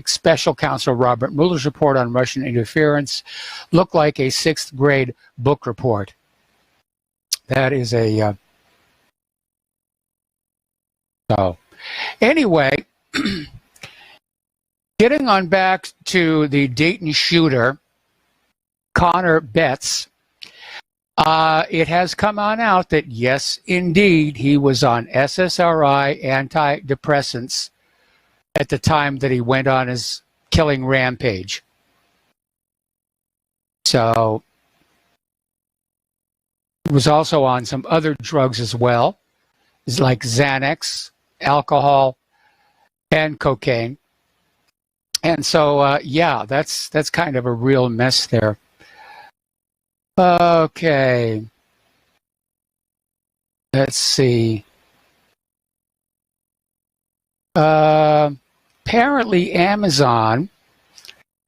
Special Counsel Robert Mueller's report on Russian interference look like a 6th grade book report. That is a... So, anyway, getting on back to the Dayton shooter, Connor Betts, it has come on out that, yes, indeed, he was on SSRI antidepressants at the time that he went on his killing rampage. So, he was also on some other drugs as well, like Xanax, alcohol, and cocaine. And so, yeah, that's kind of a real mess there. Okay. Let's see. Apparently, Amazon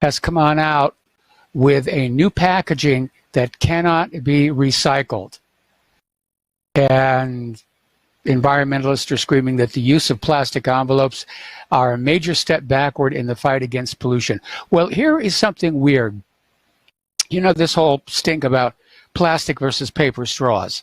has come on out with a new packaging that cannot be recycled. And environmentalists are screaming that the use of plastic envelopes are a major step backward in the fight against pollution. Well, here is something weird. You know, this whole stink about plastic versus paper straws.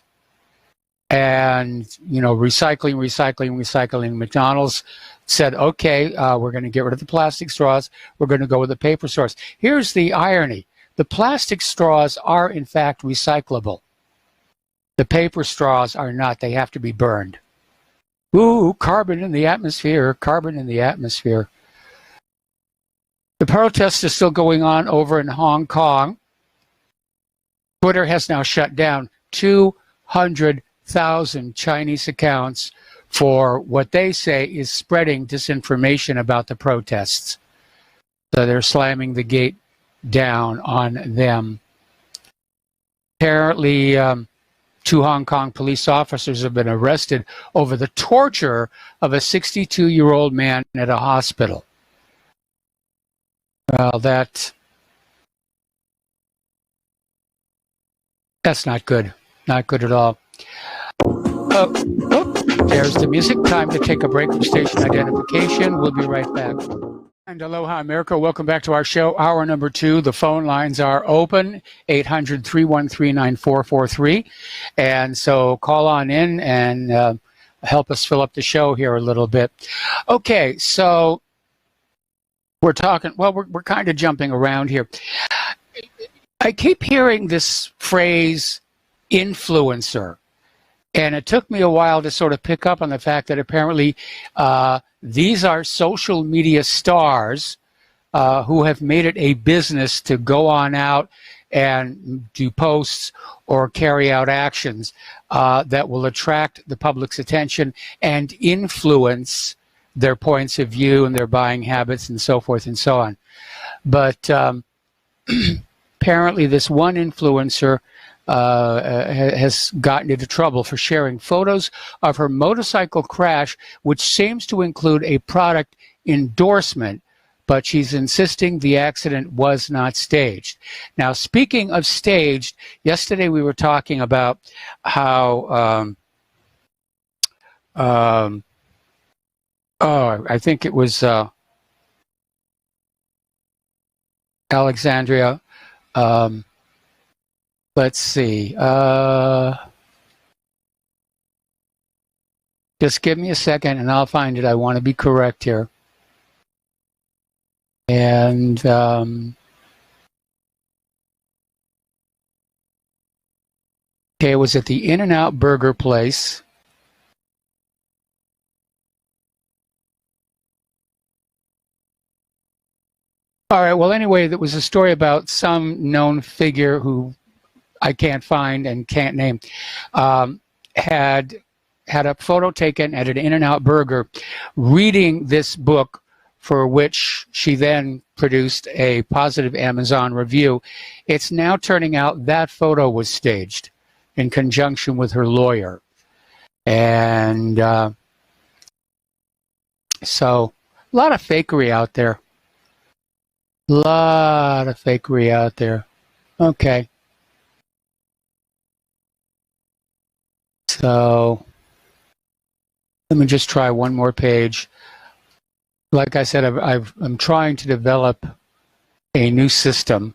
And, you know, recycling. McDonald's said, okay, we're going to get rid of the plastic straws. We're going to go with the paper straws. Here's the irony. The plastic straws are, in fact, recyclable. The paper straws are not. They have to be burned. Ooh, carbon in the atmosphere, carbon in the atmosphere. The protests are still going on over in Hong Kong. Twitter has now shut down 200,000 Chinese accounts for what they say is spreading disinformation about the protests. So they're slamming the gate down on them. Apparently, 2 Hong Kong police officers have been arrested over the torture of a 62-year-old man at a hospital. Well, that's not good. Not good at all. There's the music. Time to take a break from station identification. We'll be right back. And aloha, America. Welcome back to our show, hour number 2. The phone lines are open, 800-313-9443. And so call on in and help us fill up the show here a little bit. Okay, so we're talking, well, we're kind of jumping around here. I keep hearing this phrase, influencer. And it took me a while to sort of pick up on the fact that apparently these are social media stars who have made it a business to go on out and do posts or carry out actions that will attract the public's attention and influence their points of view and their buying habits and so forth and so on. But apparently this one influencer has gotten into trouble for sharing photos of her motorcycle crash, which seems to include a product endorsement, but she's insisting the accident was not staged. Now, speaking of staged, yesterday we were talking about how, I think it was Alexandria, let's see. Just give me a second and I'll find it. I want to be correct here. And okay, it was at the In-N-Out Burger place. All right, well, anyway, there was a story about some known figure who I can't find and can't name, had a photo taken at an In-N-Out Burger reading this book, for which she then produced a positive Amazon review. It's now turning out that photo was staged in conjunction with her lawyer. And so a lot of fakery out there. Lot of fakery out there. Okay. So let me just try one more page. Like I said, I'm trying to develop a new system.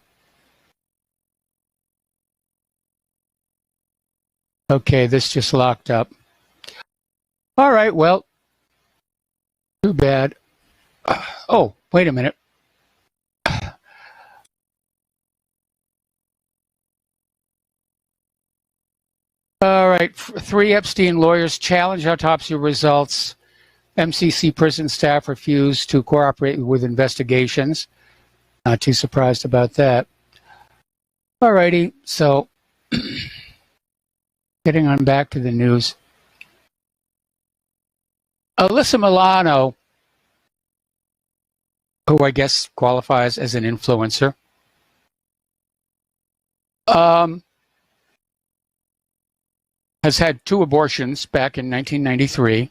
Okay, this just locked up. All right, well, too bad. Oh, wait a minute. All right, 3 Epstein lawyers challenge autopsy results. MCC prison staff refuse to cooperate with investigations. Not too surprised about that. All righty, so getting on back to the news. Alyssa Milano, who I guess qualifies as an influencer, has had 2 abortions back in 1993,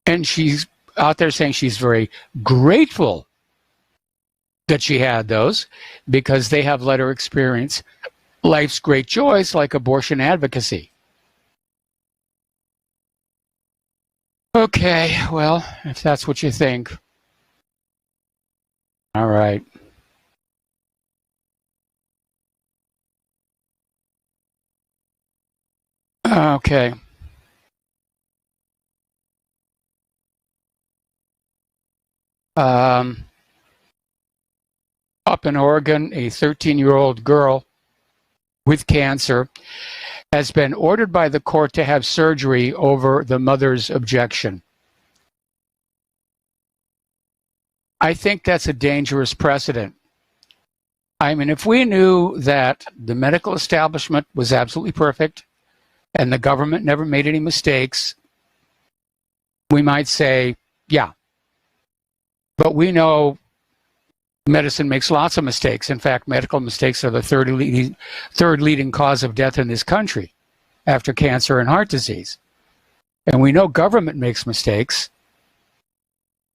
and she's out there saying she's very grateful that she had those because they have let her experience life's great joys like abortion advocacy. Okay, well, if that's what you think. All right. Okay. Up in Oregon, a 13-year-old girl with cancer has been ordered by the court to have surgery over the mother's objection. I think that's a dangerous precedent. I mean, if we knew that the medical establishment was absolutely perfect and the government never made any mistakes, we might say, yeah. But we know medicine makes lots of mistakes. In fact, medical mistakes are the third leading cause of death in this country after cancer and heart disease. And we know government makes mistakes.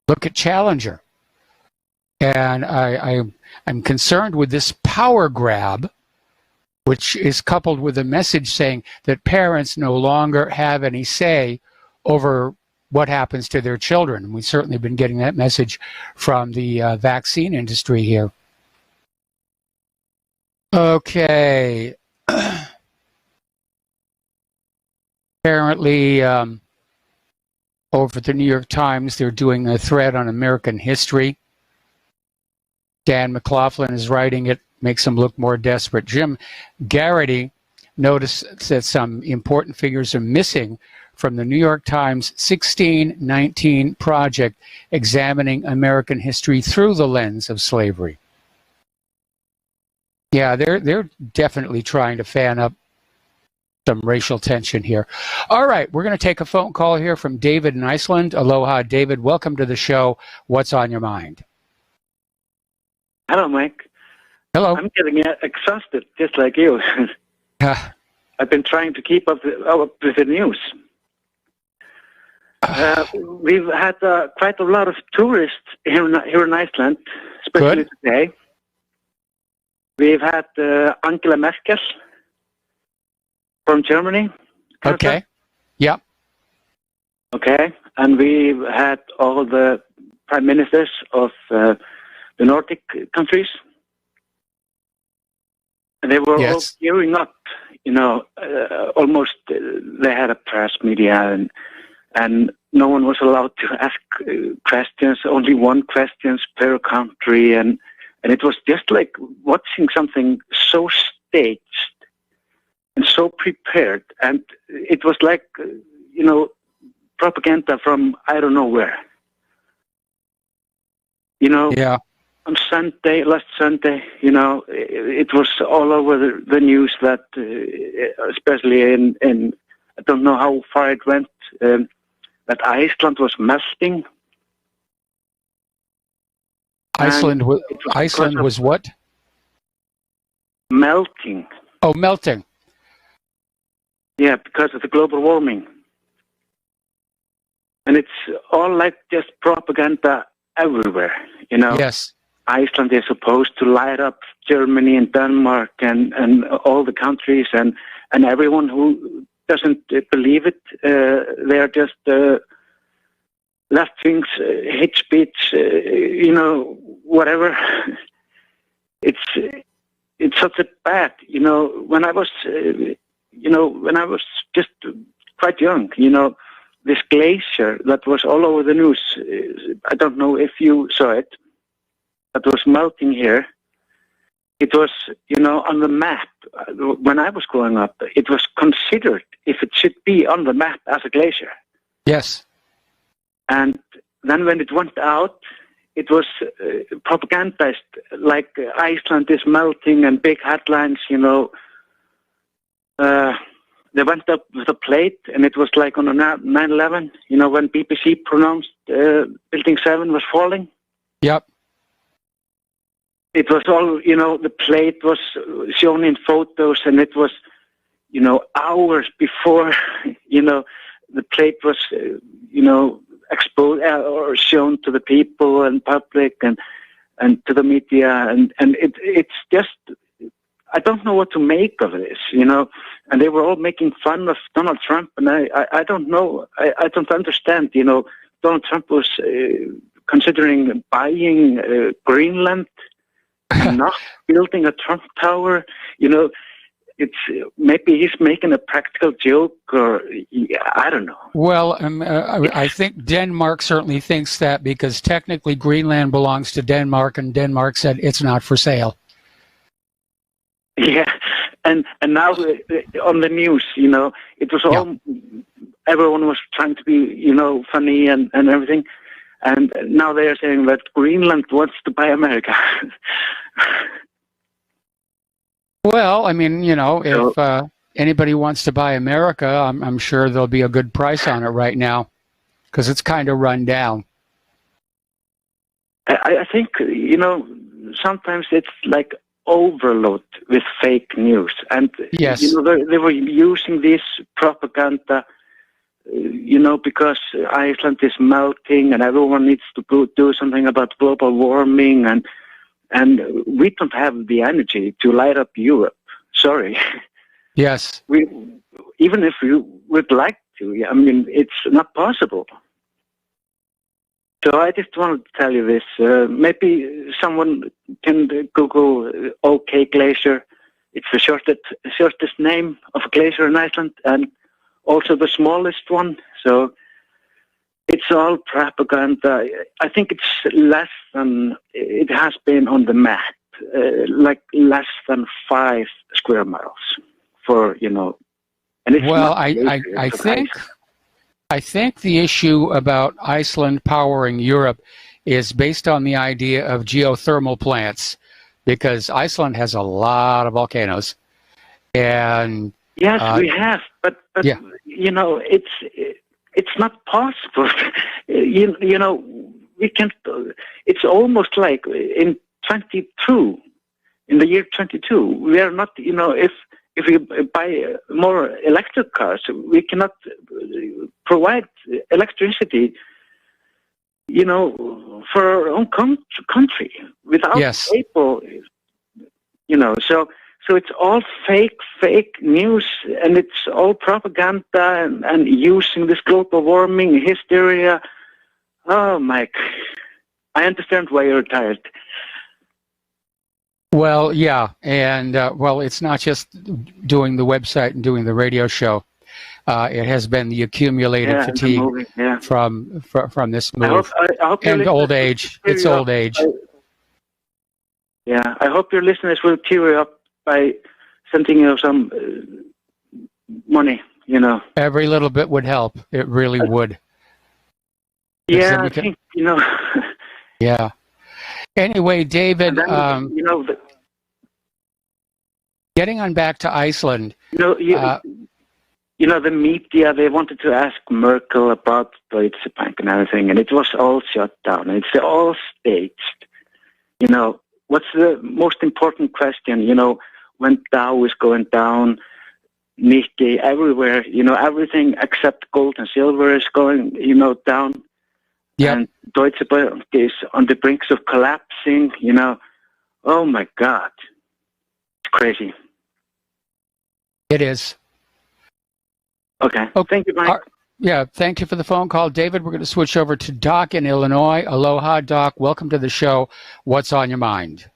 Look at Challenger. And I'm concerned with this power grab, which is coupled with a message saying that parents no longer have any say over what happens to their children. And we've certainly been getting that message from the vaccine industry here. Okay. Apparently, over at the New York Times, they're doing a thread on American history. Dan McLaughlin is writing it, makes him look more desperate. Jim Garrity noticed that some important figures are missing from the New York Times 1619 project examining American history through the lens of slavery. Yeah, they're definitely trying to fan up some racial tension here. All right, we're going to take a phone call here from David in Iceland. Aloha, David. Welcome to the show. What's on your mind? Hello, Mike. Hello. I'm getting exhausted, just like you. I've been trying to keep up with the news. We've had quite a lot of tourists here in Iceland, especially today. We've had Angela Merkel from Germany. Okay. Yep. Okay. And we've had all the prime ministers of the Nordic countries. And they were all gearing up, almost they had a press media and no one was allowed to ask questions, only one questions per country. And it was just like watching something so staged and so prepared. And it was like, propaganda from I don't know where. Yeah. On last Sunday, it was all over the news that, especially in I don't know how far it went, that Iceland was melting. Iceland was what? Melting. Oh, melting. Yeah, because of the global warming. And it's all like just propaganda everywhere, Yes. Iceland is supposed to light up Germany and Denmark and all the countries and everyone who doesn't believe it, they are just left wings, hate speech, whatever. It's such a bad, when I was just quite young, this glacier that was all over the news. I don't know if you saw it. That was melting here. It was, on the map. When I was growing up, it was considered if it should be on the map as a glacier. Yes. And then when it went out, it was propagandized like Iceland is melting and big headlines, They went up with a plate, and it was like on a 9/11, when BBC pronounced Building 7 was falling. Yep. It was all, the plate was shown in photos, and it was hours before, the plate was, exposed or shown to the people and public and to the media. And it's just, I don't know what to make of this, and they were all making fun of Donald Trump. And I don't know, I don't understand, Donald Trump was considering buying Greenland, not building a Trump Tower, It's maybe he's making a practical joke, or I don't know. Well, I think Denmark certainly thinks that, because technically Greenland belongs to Denmark, and Denmark said it's not for sale. Yeah, and now on the news, it was all everyone was trying to be funny and everything, and now they are saying that Greenland wants to buy America. Well, I mean, if anybody wants to buy America, I'm sure there'll be a good price on it right now, because it's kind of run down. I think, sometimes it's like overload with fake news. And, yes. They were using this propaganda, because Iceland is melting and everyone needs to do something about global warming, and we don't have the energy to light up Europe. Sorry. Yes. Even if we would like to, it's not possible. So I just wanted to tell you this. Maybe someone can Google OK Glacier. It's the shortest name of a glacier in Iceland, and also the smallest one. So it's all propaganda. I think it's less than, it has been on the map, like less than 5 square miles for, and it's well, I think the issue about Iceland powering Europe is based on the idea of geothermal plants, because Iceland has a lot of volcanoes. And yes, we have, but yeah. It's not possible. We can't. It's almost like in the year 22, we are not. If we buy more electric cars, we cannot provide electricity. For our own country without people. So it's all fake news, and it's all propaganda and using this global warming hysteria. Oh, Mike, I understand why you're tired. Well, yeah, and it's not just doing the website and doing the radio show. It has been the accumulated fatigue from this move. I hope and old age. It's old age. I hope your listeners will cheer you up by sending you some money, Every little bit would help. It really would. Yeah, I think, Yeah. Anyway, David, then, getting on back to Iceland. The media, they wanted to ask Merkel about Deutsche Bank and everything, and it was all shut down. It's all staged. What's the most important question? When Dow is going down, Nikkei, everywhere, everything except gold and silver is going, down. Yep. And Deutsche Bank is on the brink of collapsing, Oh, my God. It's crazy. It is. Okay. Thank you, Mike. Thank you for the phone call. David, we're going to switch over to Doc in Illinois. Aloha, Doc. Welcome to the show. What's on your mind?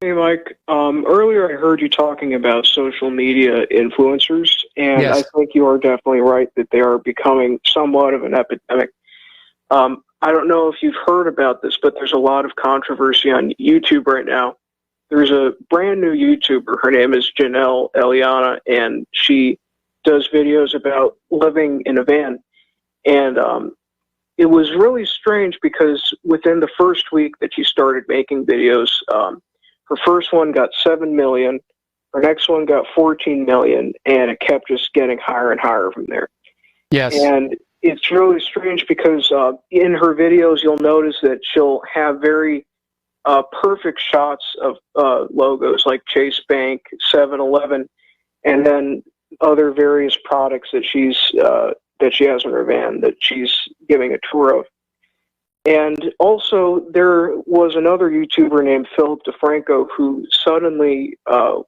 Hey, Mike. Earlier I heard you talking about social media influencers, and I think you are definitely right that they are becoming somewhat of an epidemic. I don't know if you've heard about this, but there's a lot of controversy on YouTube right now. There's a brand new YouTuber. Her name is Janelle Eliana, and she does videos about living in a van. And it was really strange because within the first week that she started making videos, her first one got 7 million, her next one got 14 million, and it kept just getting higher and higher from there. Yes. And it's really strange because in her videos, you'll notice that she'll have very perfect shots of logos like Chase Bank, 7-Eleven, and then other various products that she has in her van that she's giving a tour of. And also, there was another YouTuber named Philip DeFranco who suddenly,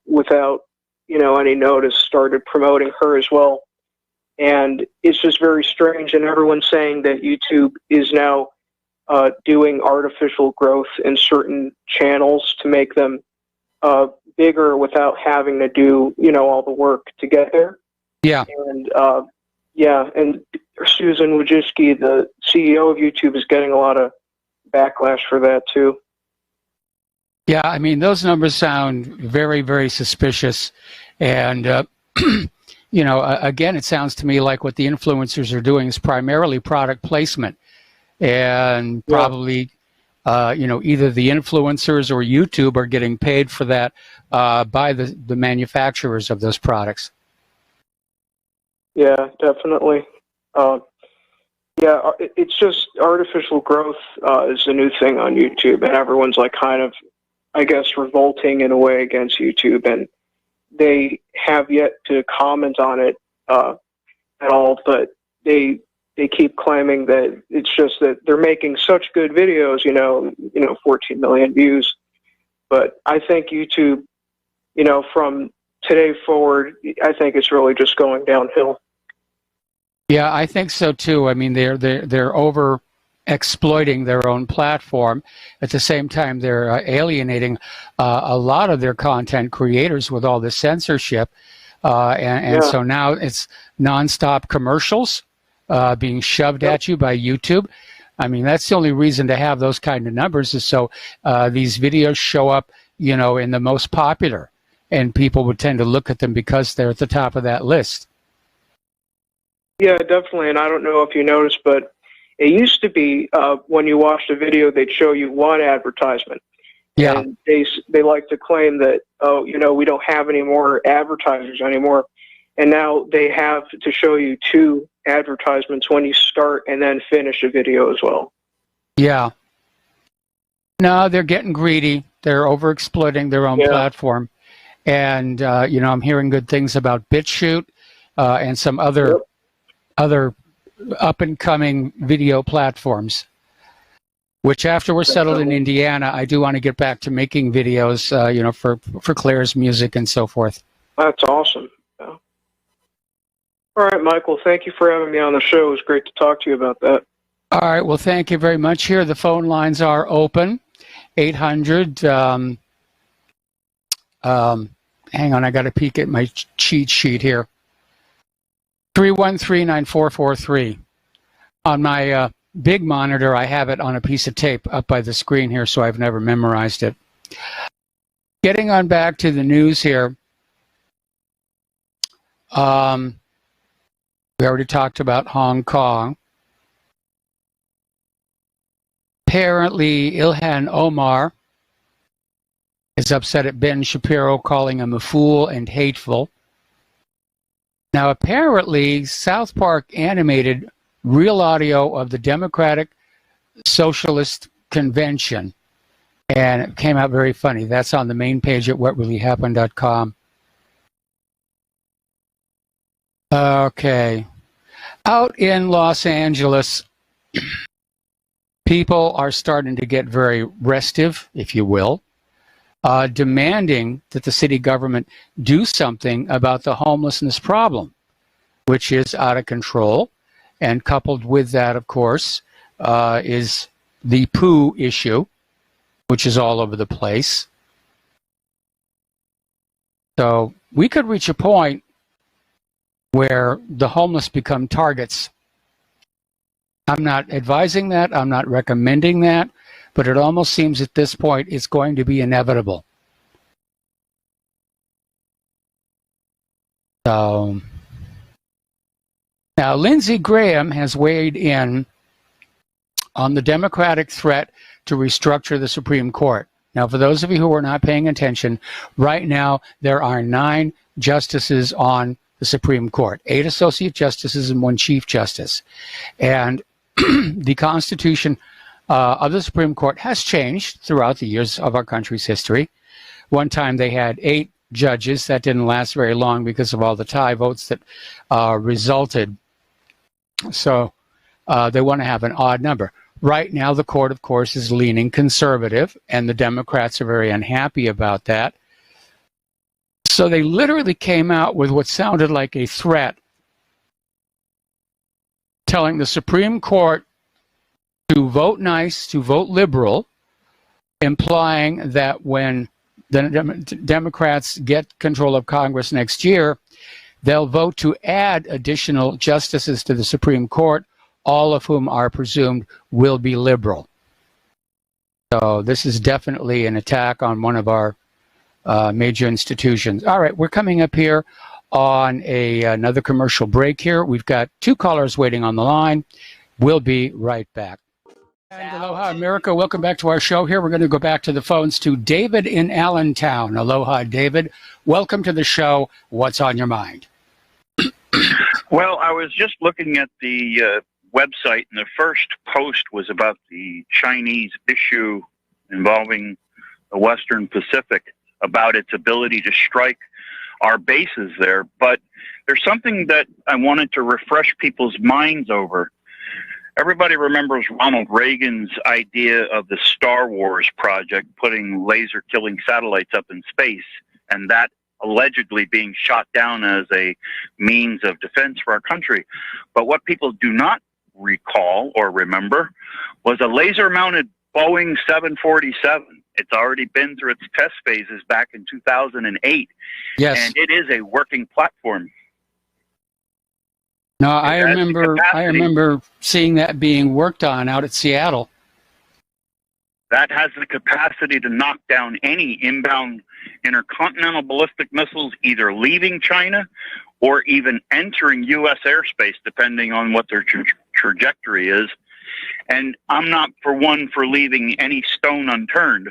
without any notice, started promoting her as well. And it's just very strange. And everyone's saying that YouTube is now doing artificial growth in certain channels to make them bigger without having to do all the work to get there. Yeah. And and Susan Wojcicki, the CEO of YouTube, is getting a lot of backlash for that too. Yeah, I mean, those numbers sound very, very suspicious. And, again, it sounds to me like what the influencers are doing is primarily product placement. And probably, either the influencers or YouTube are getting paid for that by the manufacturers of those products. Yeah, definitely. It's just artificial growth is the new thing on YouTube, and everyone's like kind of, I guess, revolting in a way against YouTube, and they have yet to comment on it at all, but they keep claiming that it's just that they're making such good videos, 14 million views. But I think YouTube, from today forward, I think it's really just going downhill. Yeah, I think so too. I mean, they're over exploiting their own platform. At the same time, they're alienating a lot of their content creators with all this censorship, so now it's nonstop commercials being shoved at you by YouTube. I mean, that's the only reason to have those kind of numbers is so these videos show up, in the most popular, and people would tend to look at them because they're at the top of that list. Yeah, definitely. And I don't know if you noticed, but it used to be when you watched a video, they'd show you one advertisement. Yeah. And they like to claim that, we don't have any more advertisers anymore. And now they have to show you two advertisements when you start and then finish a video as well. Yeah. No, they're getting greedy. They're overexploiting their own platform. And, I'm hearing good things about BitChute and some other up-and-coming video platforms, which after we're settled in Indiana, I do want to get back to making videos, for Claire's music and so forth. That's awesome. Yeah. All right, Michael, thank you for having me on the show. It was great to talk to you about that. All right, well, thank you very much. Here, the phone lines are open. 800, hang on, I got to peek at my cheat sheet here. 313-9443. On my big monitor, I have it on a piece of tape up by the screen here, so I've never memorized it. Getting on back to the news here. We already talked about Hong Kong. Apparently, Ilhan Omar is upset at Ben Shapiro, calling him a fool and hateful. Now, apparently, South Park animated real audio of the Democratic Socialist Convention, and it came out very funny. That's on the main page at whatreallyhappened.com. Okay. Out in Los Angeles, people are starting to get very restive, if you will, demanding that the city government do something about the homelessness problem, which is out of control. And coupled with that, of course, is the poo issue, which is all over the place. So we could reach a point where the homeless become targets. I'm not advising that. I'm not recommending that. But it almost seems at this point it's going to be inevitable. So now Lindsey Graham has weighed in on the Democratic threat to restructure the Supreme Court. Now, for those of you who are not paying attention, right now there are 9 justices on the Supreme Court, 8 associate justices and 1 chief justice. And the Constitution of the Supreme Court has changed throughout the years of our country's history. One time they had 8 judges. That didn't last very long because of all the tie votes that resulted. So they want to have an odd number. Right now, the court, of course, is leaning conservative, and the Democrats are very unhappy about that. So they literally came out with what sounded like a threat, telling the Supreme Court to vote nice, to vote liberal, implying that when the Democrats get control of Congress next year, they'll vote to add additional justices to the Supreme Court, all of whom are presumed will be liberal. So this is definitely an attack on one of our major institutions. All right, we're coming up here on another commercial break here. We've got 2 callers waiting on the line. We'll be right back. And aloha, America. Welcome back to our show here. We're going to go back to the phones to David in Allentown. Aloha, David. Welcome to the show. What's on your mind? Well, I was just looking at the website, and the first post was about the Chinese issue involving the Western Pacific, about its ability to strike our bases there. But there's something that I wanted to refresh people's minds over. Everybody remembers Ronald Reagan's idea of the Star Wars project, putting laser-killing satellites up in space, and that allegedly being shot down as a means of defense for our country. But what people do not recall or remember was a laser-mounted Boeing 747. It's already been through its test phases back in 2008. Yes. And it is a working platform. No, I remember seeing that being worked on out at Seattle. That has the capacity to knock down any inbound intercontinental ballistic missiles, either leaving China or even entering U.S. airspace, depending on what their trajectory is. And I'm not for leaving any stone unturned.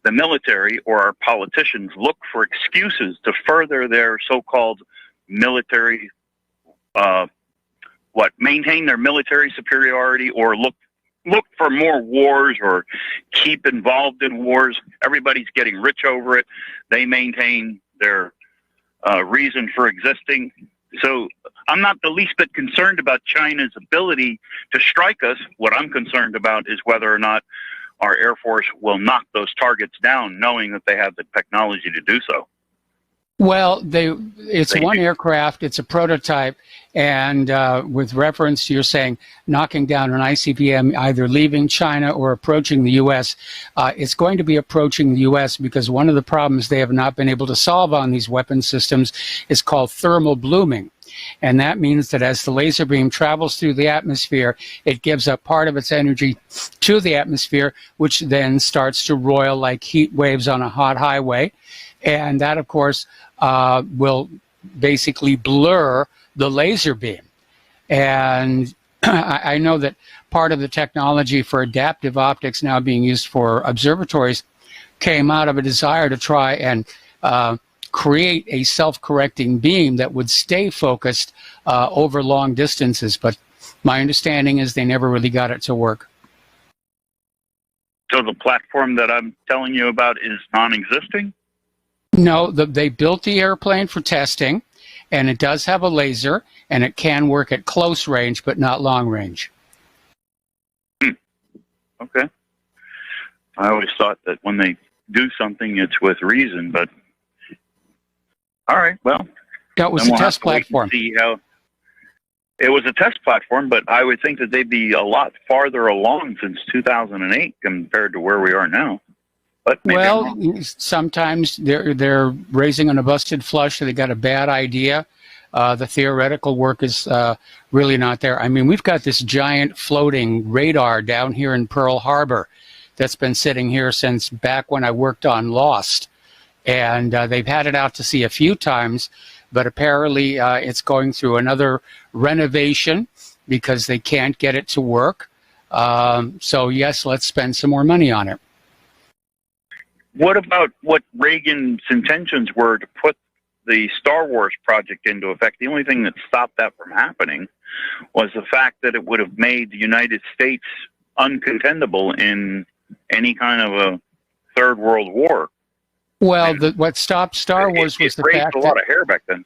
The military or our politicians look for excuses to further their so-called military, maintain their military superiority, or look for more wars or keep involved in wars. Everybody's getting rich over it. They maintain their reason for existing. So I'm not the least bit concerned about China's ability to strike us. What I'm concerned about is whether or not our Air Force will knock those targets down, knowing that they have the technology to do so. Well, it's one aircraft, it's a prototype, and with reference, you're saying knocking down an ICBM either leaving China or approaching the U.S. It's going to be approaching the U.S. because one of the problems they have not been able to solve on these weapon systems is called thermal blooming. And that means that as the laser beam travels through the atmosphere, it gives up part of its energy to the atmosphere, which then starts to roil like heat waves on a hot highway. And that, of course, will basically blur the laser beam. And I know that part of the technology for adaptive optics now being used for observatories came out of a desire to try and create a self-correcting beam that would stay focused over long distances. But my understanding is they never really got it to work. So the platform that I'm telling you about is non-existing? No, they built the airplane for testing, and it does have a laser, and it can work at close range, but not long range. Okay. I always thought that when they do something, it's with reason, but all right, well. That was a test platform. See how it was a test platform, but I would think that they'd be a lot farther along since 2008 compared to where we are now. But well, sometimes they're raising on a busted flush, so they got a bad idea. The theoretical work is really not there. I mean, we've got this giant floating radar down here in Pearl Harbor that's been sitting here since back when I worked on Lost. And they've had it out to sea a few times, but apparently it's going through another renovation because they can't get it to work. So, yes, let's spend some more money on it. What about what Reagan's intentions were to put the Star Wars project into effect? The only thing that stopped that from happening was the fact that it would have made the United States uncontendable in any kind of a third world war. Well, what stopped Star Wars was the fact that it raised a lot of hair back then.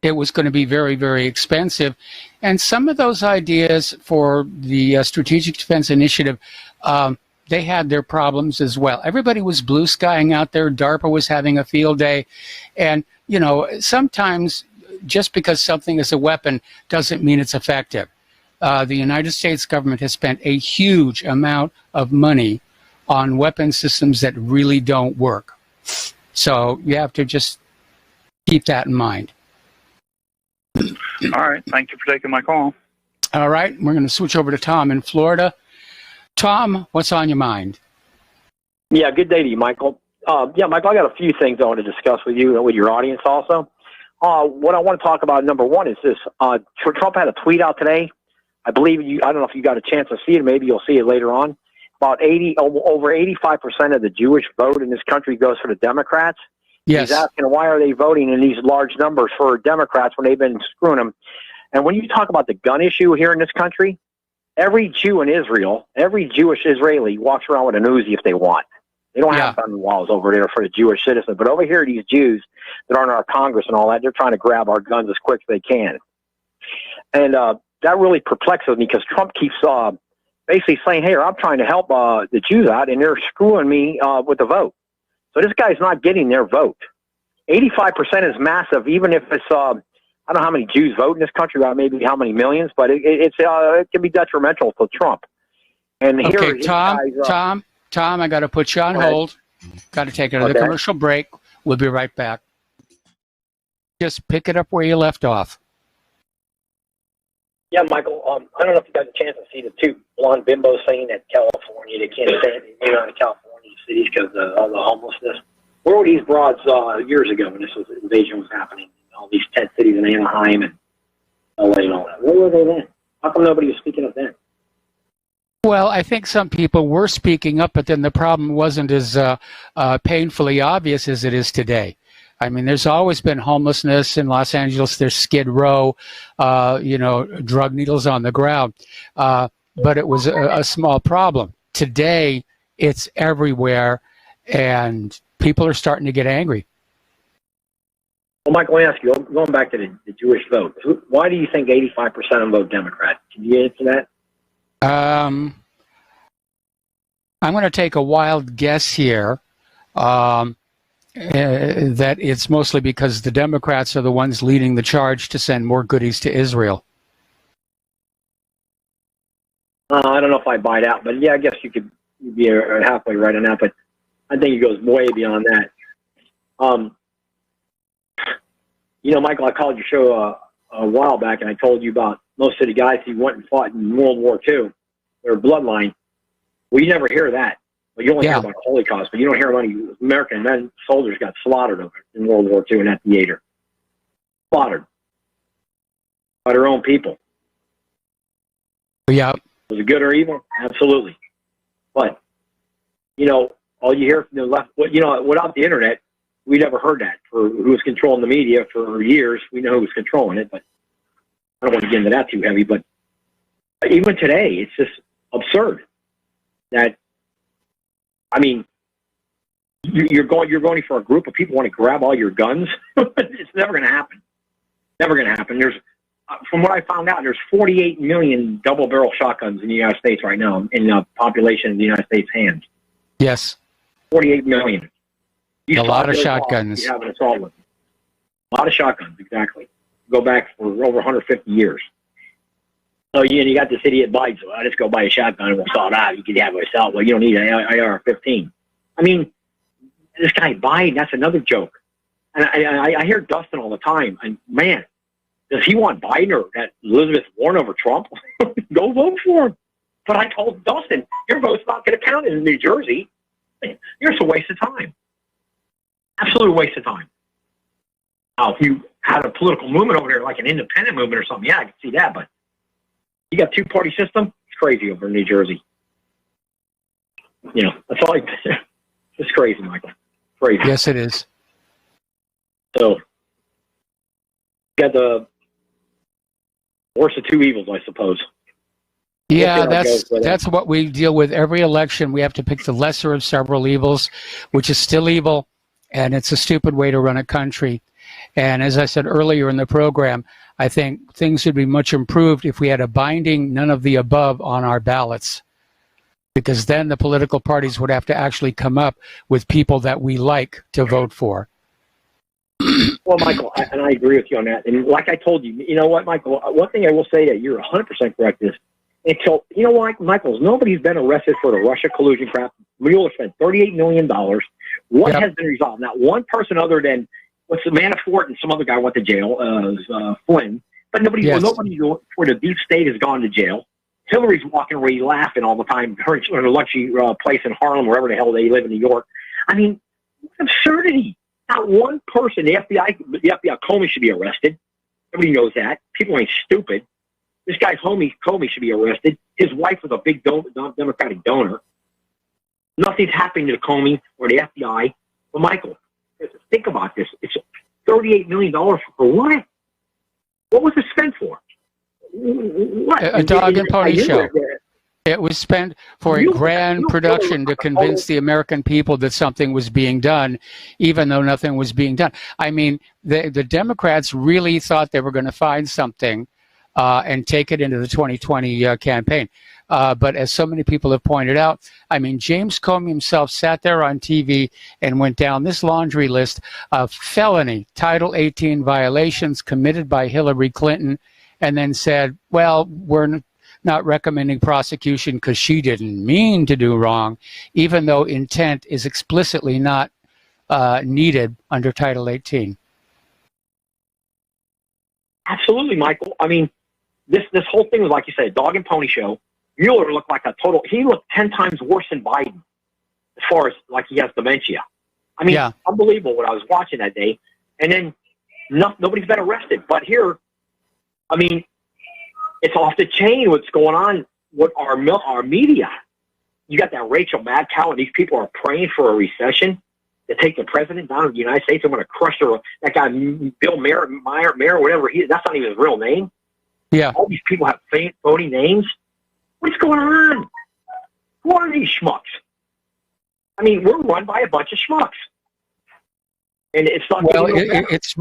It was going to be very, very expensive. And some of those ideas for the Strategic Defense Initiative, they had their problems as well. Everybody was blue skying out there. DARPA was having a field day. And, you know, sometimes just because something is a weapon doesn't mean it's effective. The United States government has spent a huge amount of money on weapon systems that really don't work. So you have to just keep that in mind. All right. Thank you for taking my call. All right. We're going to switch over to Tom in Florida. Tom, what's on your mind? Yeah, good day to you, Michael. Michael, I got a few things I want to discuss with you and with your audience also. What I want to talk about, number one, is this. Trump had a tweet out today. I believe I don't know if you got a chance to see it. Maybe you'll see it later on. About over 85% of the Jewish vote in this country goes for the Democrats. Yes. He's asking why are they voting in these large numbers for Democrats when they've been screwing them. And when you talk about the gun issue here in this country, every Jew in Israel, every Jewish Israeli walks around with an Uzi if they want. They don't have gun walls over there for the Jewish citizen. But over here, these Jews that aren't in our Congress and all that, they're trying to grab our guns as quick as they can. And that really perplexes me because Trump keeps basically saying, hey, I'm trying to help the Jews out, and they're screwing me with the vote. So this guy's not getting their vote. 85% is massive, even if it's, I don't know how many Jews vote in this country, about maybe how many millions, but it can be detrimental to Trump. And okay, Tom, I got to put you on hold. Got to take another commercial break. We'll be right back. Just pick it up where you left off. Yeah, Michael, I don't know if you got a chance to see the two blonde bimbos saying that California, they can't stand anywhere in California cities because of the homelessness. Where were these broads years ago when this invasion was happening? All these tent cities in Anaheim and LA and all that. Where were they then? How come nobody was speaking up then? Well, I think some people were speaking up, but then the problem wasn't as painfully obvious as it is today. I mean, there's always been homelessness in Los Angeles. There's Skid Row, drug needles on the ground. But it was a small problem. Today, it's everywhere, and people are starting to get angry. Well, Michael, let me ask you, going back to the Jewish vote, why do you think 85% of them vote Democrat? Can you answer that? I'm going to take a wild guess here. That it's mostly because the Democrats are the ones leading the charge to send more goodies to Israel. I don't know if I buy that, but yeah, I guess you'd be halfway right on that, but I think it goes way beyond that. Michael, I called your show a while back, and I told you about most of the guys who went and fought in World War II, their bloodline. Well, you never hear that. Well, you only hear about the Holocaust, but you don't hear about any American men, soldiers got slaughtered over in World War II in that theater. Slaughtered. By their own people. Yeah. Was it good or evil? Absolutely. But, all you hear from the left, without the internet, we never heard that. For who was controlling the media for years, we know who was controlling it, but I don't want to get into that too heavy, but even today, it's just absurd that, I mean, you're going for a group of people who want to grab all your guns. It's never going to happen. Never going to happen. There's, from what I found out, there's 48 million double-barrel shotguns in the United States right now in the population of the United States hands. Yes. 48 million. A lot of shotguns. You have an assault weapon. A lot of shotguns, exactly. Go back for over 150 years. So you got this idiot Biden, so I'll just go buy a shotgun and we'll saw it out. You can have it yourself. Well, you don't need an AR-15. I mean, this guy Biden, that's another joke. And I hear Dustin all the time. And man, does he want Biden or that Elizabeth Warren over Trump? Go vote for him. But I told Dustin, your vote's not going to count in New Jersey. You're just a waste of time. Absolute waste of time. Now, if you had a political movement over there, like an independent movement or something, yeah, I could see that. But you got two-party system? It's crazy over in New Jersey. That's all it's crazy, Michael. Crazy. Yes, it is. So, you got the worst of two evils, I suppose. Yeah, that's what we deal with every election. We have to pick the lesser of several evils, which is still evil, and it's a stupid way to run a country. And as I said earlier in the program, I think things would be much improved if we had a binding none of the above on our ballots, because then the political parties would have to actually come up with people that we like to vote for. Well, Michael, and I agree with you on that. And like I told you, you know what, Michael, one thing I will say that you're 100% correct is, until, you know what, Michael, nobody's been arrested for the Russia collusion crap. Mueller spent $38 million. What has been resolved? Not one person other than, what's the Manafort and some other guy went to jail, Flynn. But nobody for the deep state has gone to jail. Hillary's walking around laughing all the time. Her in a luxury place in Harlem, wherever the hell they live in New York. I mean, absurdity. Not one person. The FBI Comey should be arrested. Everybody knows that. People ain't stupid. This guy Comey should be arrested. His wife was a big Democratic donor. Nothing's happening to Comey or the FBI. But Michael, think about this. It's $38 million for what? What was it spent for? What? A dog and pony show. It was spent for a grand production to convince the American people that something was being done, even though nothing was being done. I mean, the Democrats really thought they were going to find something and take it into the 2020 campaign. But as so many people have pointed out, I mean, James Comey himself sat there on TV and went down this laundry list of felony Title 18 violations committed by Hillary Clinton, and then said, well, we're not recommending prosecution because she didn't mean to do wrong, even though intent is explicitly not needed under Title 18. Absolutely, Michael. I mean, this whole thing was, like you said, a dog and pony show. Mueller looked like he looked 10 times worse than Biden as far as like he has dementia. I mean, unbelievable what I was watching that day. And then nobody's been arrested. But here, I mean, it's off the chain what's going on with our media. You got that Rachel Madcow, and these people are praying for a recession to take the president down of the United States. They're going to crush that guy, Bill Mayer, whatever that's not even his real name. Yeah. All these people have phony names. What's going on? Who are these schmucks? I mean, we're run by a bunch of schmucks. And it's not. Well, it's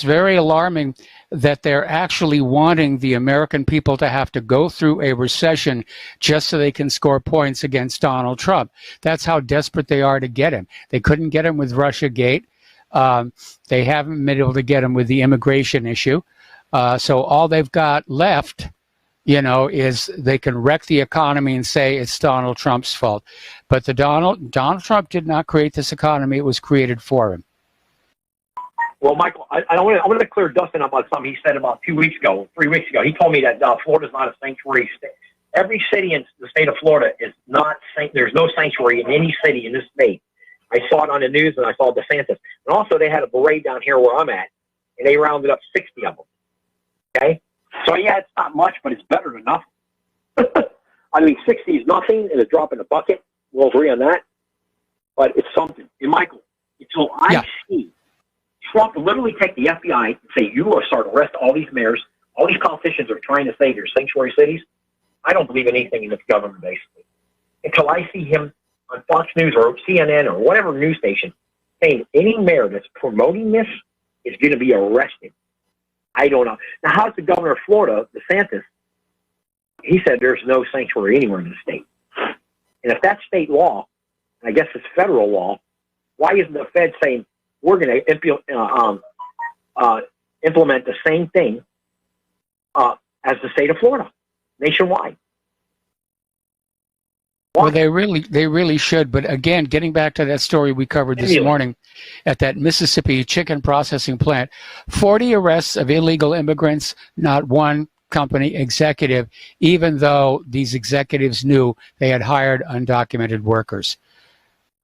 very alarming that they're actually wanting the American people to have to go through a recession just so they can score points against Donald Trump. That's how desperate they are to get him. They couldn't get him with Russiagate. They haven't been able to get him with the immigration issue. So all they've got left, is they can wreck the economy and say it's Donald Trump's fault. But Donald Trump did not create this economy. It was created for him. Well, Michael, I want to clear Dustin up on something he said about 3 weeks ago. He told me that Florida's not a sanctuary state. Every city in the state of Florida is not there's no sanctuary in any city in this state. I saw it on the news, and I saw DeSantis. And also, they had a parade down here where I'm at, and they rounded up 60 of them. Okay? So, yeah, it's not much, but it's better than nothing. I mean, 60 is nothing, and a drop in the bucket. We'll agree on that. But it's something. And, Michael, until I see Trump literally take the FBI and say, you are start to arrest all these mayors, all these politicians are trying to say they're sanctuary cities, I don't believe in anything in this government, basically. Until I see him on Fox News or CNN or whatever news station saying any mayor that's promoting this is going to be arrested. I don't know. Now, how's the governor of Florida, DeSantis? He said there's no sanctuary anywhere in the state. And if that's state law, and I guess it's federal law, why isn't the Fed saying we're going to implement the same thing as the state of Florida, nationwide? Why? Well, they really should. But again, getting back to that story we covered this morning at that Mississippi chicken processing plant, 40 arrests of illegal immigrants, not one company executive, even though these executives knew they had hired undocumented workers.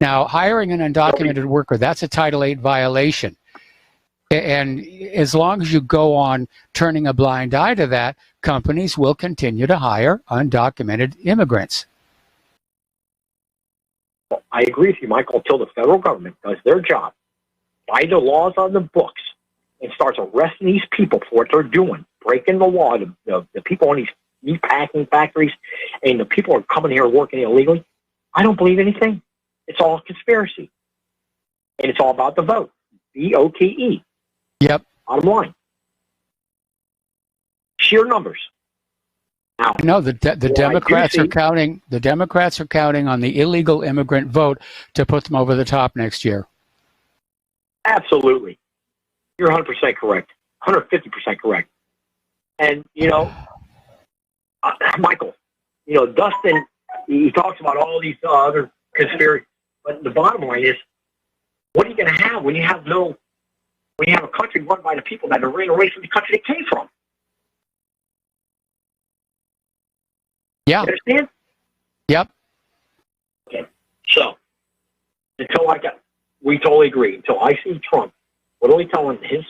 Now, hiring an undocumented worker, that's a Title VIII violation. And as long as you go on turning a blind eye to that, companies will continue to hire undocumented immigrants. I agree with you, Michael, until the federal government does their job by the laws on the books and starts arresting these people for what they're doing, breaking the law, the people in these meat packing factories, and the people are coming here working illegally. I don't believe anything. It's all a conspiracy. And it's all about the vote. V-O-T-E. Yep. Bottom line. Sheer numbers. Now, no, the Democrats are counting. The Democrats are counting on the illegal immigrant vote to put them over the top next year. Absolutely, you're 100% correct, 150% correct. And Michael, Dustin, he talks about all these other conspiracies, but the bottom line is, what are you going to have when you have a country run by the people that are ran away from the country they came from? Yeah. You understand? Yep. Okay. So, we totally agree. Until I see Trump literally telling his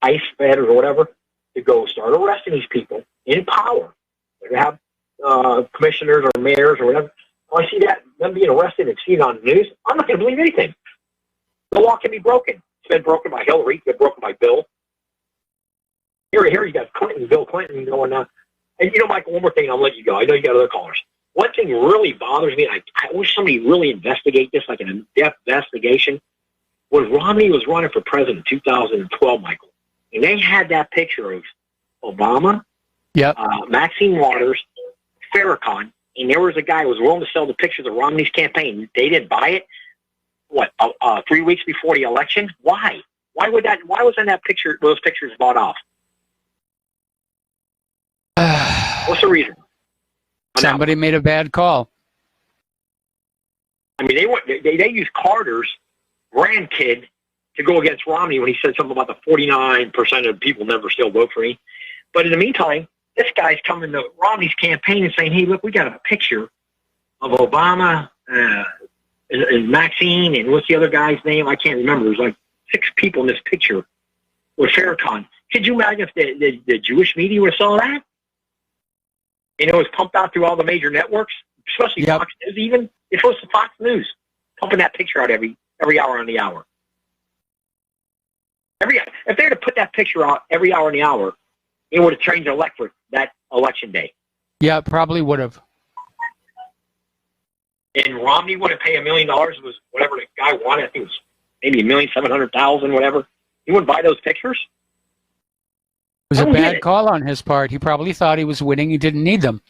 ICE fed or whatever to go start arresting these people in power. They have commissioners or mayors or whatever. When I see them being arrested and see it on the news, I'm not going to believe anything. The law can be broken. It's been broken by Hillary. It's been broken by Bill. Here you got Bill Clinton going on. And Michael, one more thing, and I'll let you go. I know you got other callers. One thing really bothers me, and I wish somebody really investigate this, like an in-depth investigation, was Romney was running for president in 2012, Michael. And they had that picture of Obama, Maxine Waters, Farrakhan, and there was a guy who was willing to sell the pictures of Romney's campaign. They didn't buy it. 3 weeks before the election? Why? Why wasn't those pictures bought off? What's the reason? Somebody made a bad call. I mean, they used Carter's grandkid to go against Romney when he said something about the 49% of people never still vote for me. But in the meantime, this guy's coming to Romney's campaign and saying, hey, look, we got a picture of Obama and Maxine and what's the other guy's name? I can't remember. There's like 6 people in this picture with Farrakhan. Could you imagine if the Jewish media would have saw that? And it was pumped out through all the major networks, especially Fox News even. It was the Fox News pumping that picture out every hour on the hour. If they had to put that picture out every hour on the hour, it would have changed the electorate that election day. Yeah, it probably would have. And Romney wouldn't pay $1 million. It was whatever the guy wanted. I think it was maybe $1,700,000, whatever. He wouldn't buy those pictures. It was a bad call on his part. He probably thought he was winning. He didn't need them.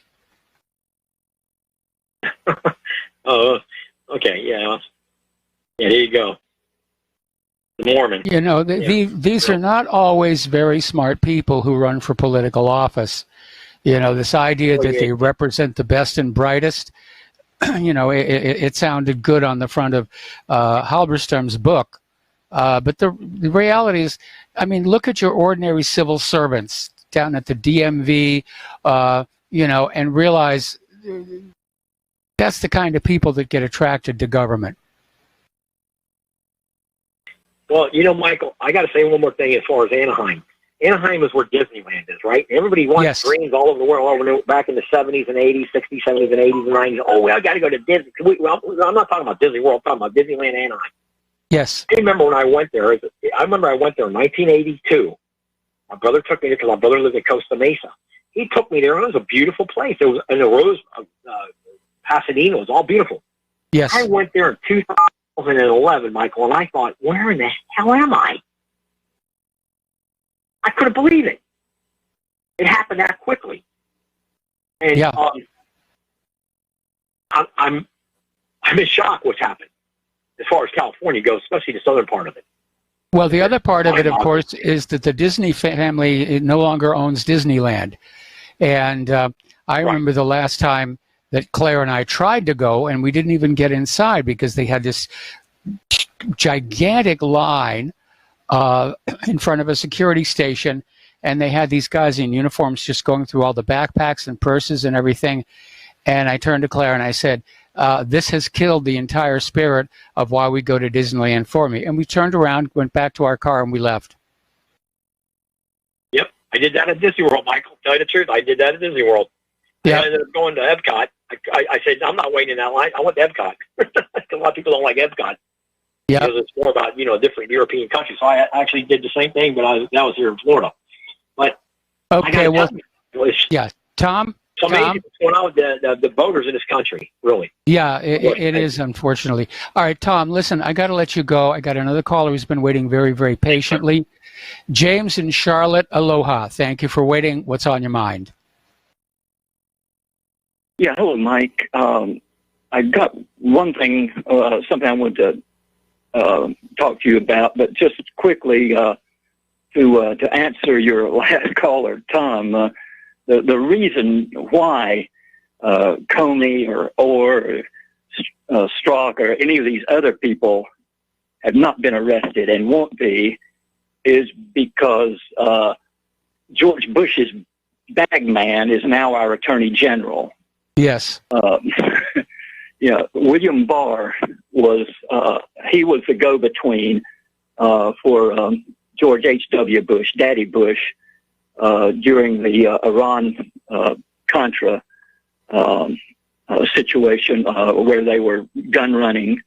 Oh, okay. Yeah. Yeah, there you go. The Mormon. These are not always very smart people who run for political office. This idea that they represent the best and brightest, it sounded good on the front of Halberstam's book. But the reality is, look at your ordinary civil servants down at the DMV, and realize that's the kind of people that get attracted to government. Well, Michael, I got to say one more thing as far as Anaheim. Anaheim is where Disneyland is, right? Everybody wants dreams all over the world, back in the 70s and 80s, 60s, 70s, and 80s and 90s. Oh, I got to go to Disney. I'm not talking about Disney World. I'm talking about Disneyland Anaheim. Yes. I remember when I went there. I remember I went there in 1982. My brother took me there because my brother lived in Costa Mesa. He took me there. It was a beautiful place. It was in the Rose, Pasadena. It was all beautiful. Yes. I went there in 2011, Michael, and I thought, where in the hell am I? I couldn't believe it. It happened that quickly. And I'm in shock what's happened as far as California goes, especially the southern part of it. Well, the other part of it, of course, is that the Disney family no longer owns Disneyland. And I remember the last time that Claire and I tried to go, and we didn't even get inside because they had this gigantic line in front of a security station, and they had these guys in uniforms just going through all the backpacks and purses and everything. And I turned to Claire and I said, this has killed the entire spirit of why we go to Disneyland for me. And we turned around, went back to our car, and we left. Yep, I did that at Disney World, Michael. Tell you the truth, I did that at Disney World. Yeah. I ended up going to Epcot. I said, I'm not waiting in that line. I went to Epcot. A lot of people don't like Epcot. Yeah. Because it's more about, different European countries. So I actually did the same thing, but that was here in Florida. But okay, well, yeah, Tom, So amazing what's going on with the voters in this country, really. Yeah, it is, unfortunately. All right, Tom, listen, I got to let you go. I got another caller who's been waiting very, very patiently. James in Charlotte, aloha. Thank you for waiting. What's on your mind? Yeah, hello, Mike. I got one thing, something I wanted to talk to you about, but just quickly to answer your last caller, Tom. The reason why Comey or Strzok or any of these other people have not been arrested and won't be is because George Bush's bag man is now our Attorney General. Yes. Yeah, William Barr was he was the go-between for George H.W. Bush, Daddy Bush, during the Iran-Contra situation where they were gun running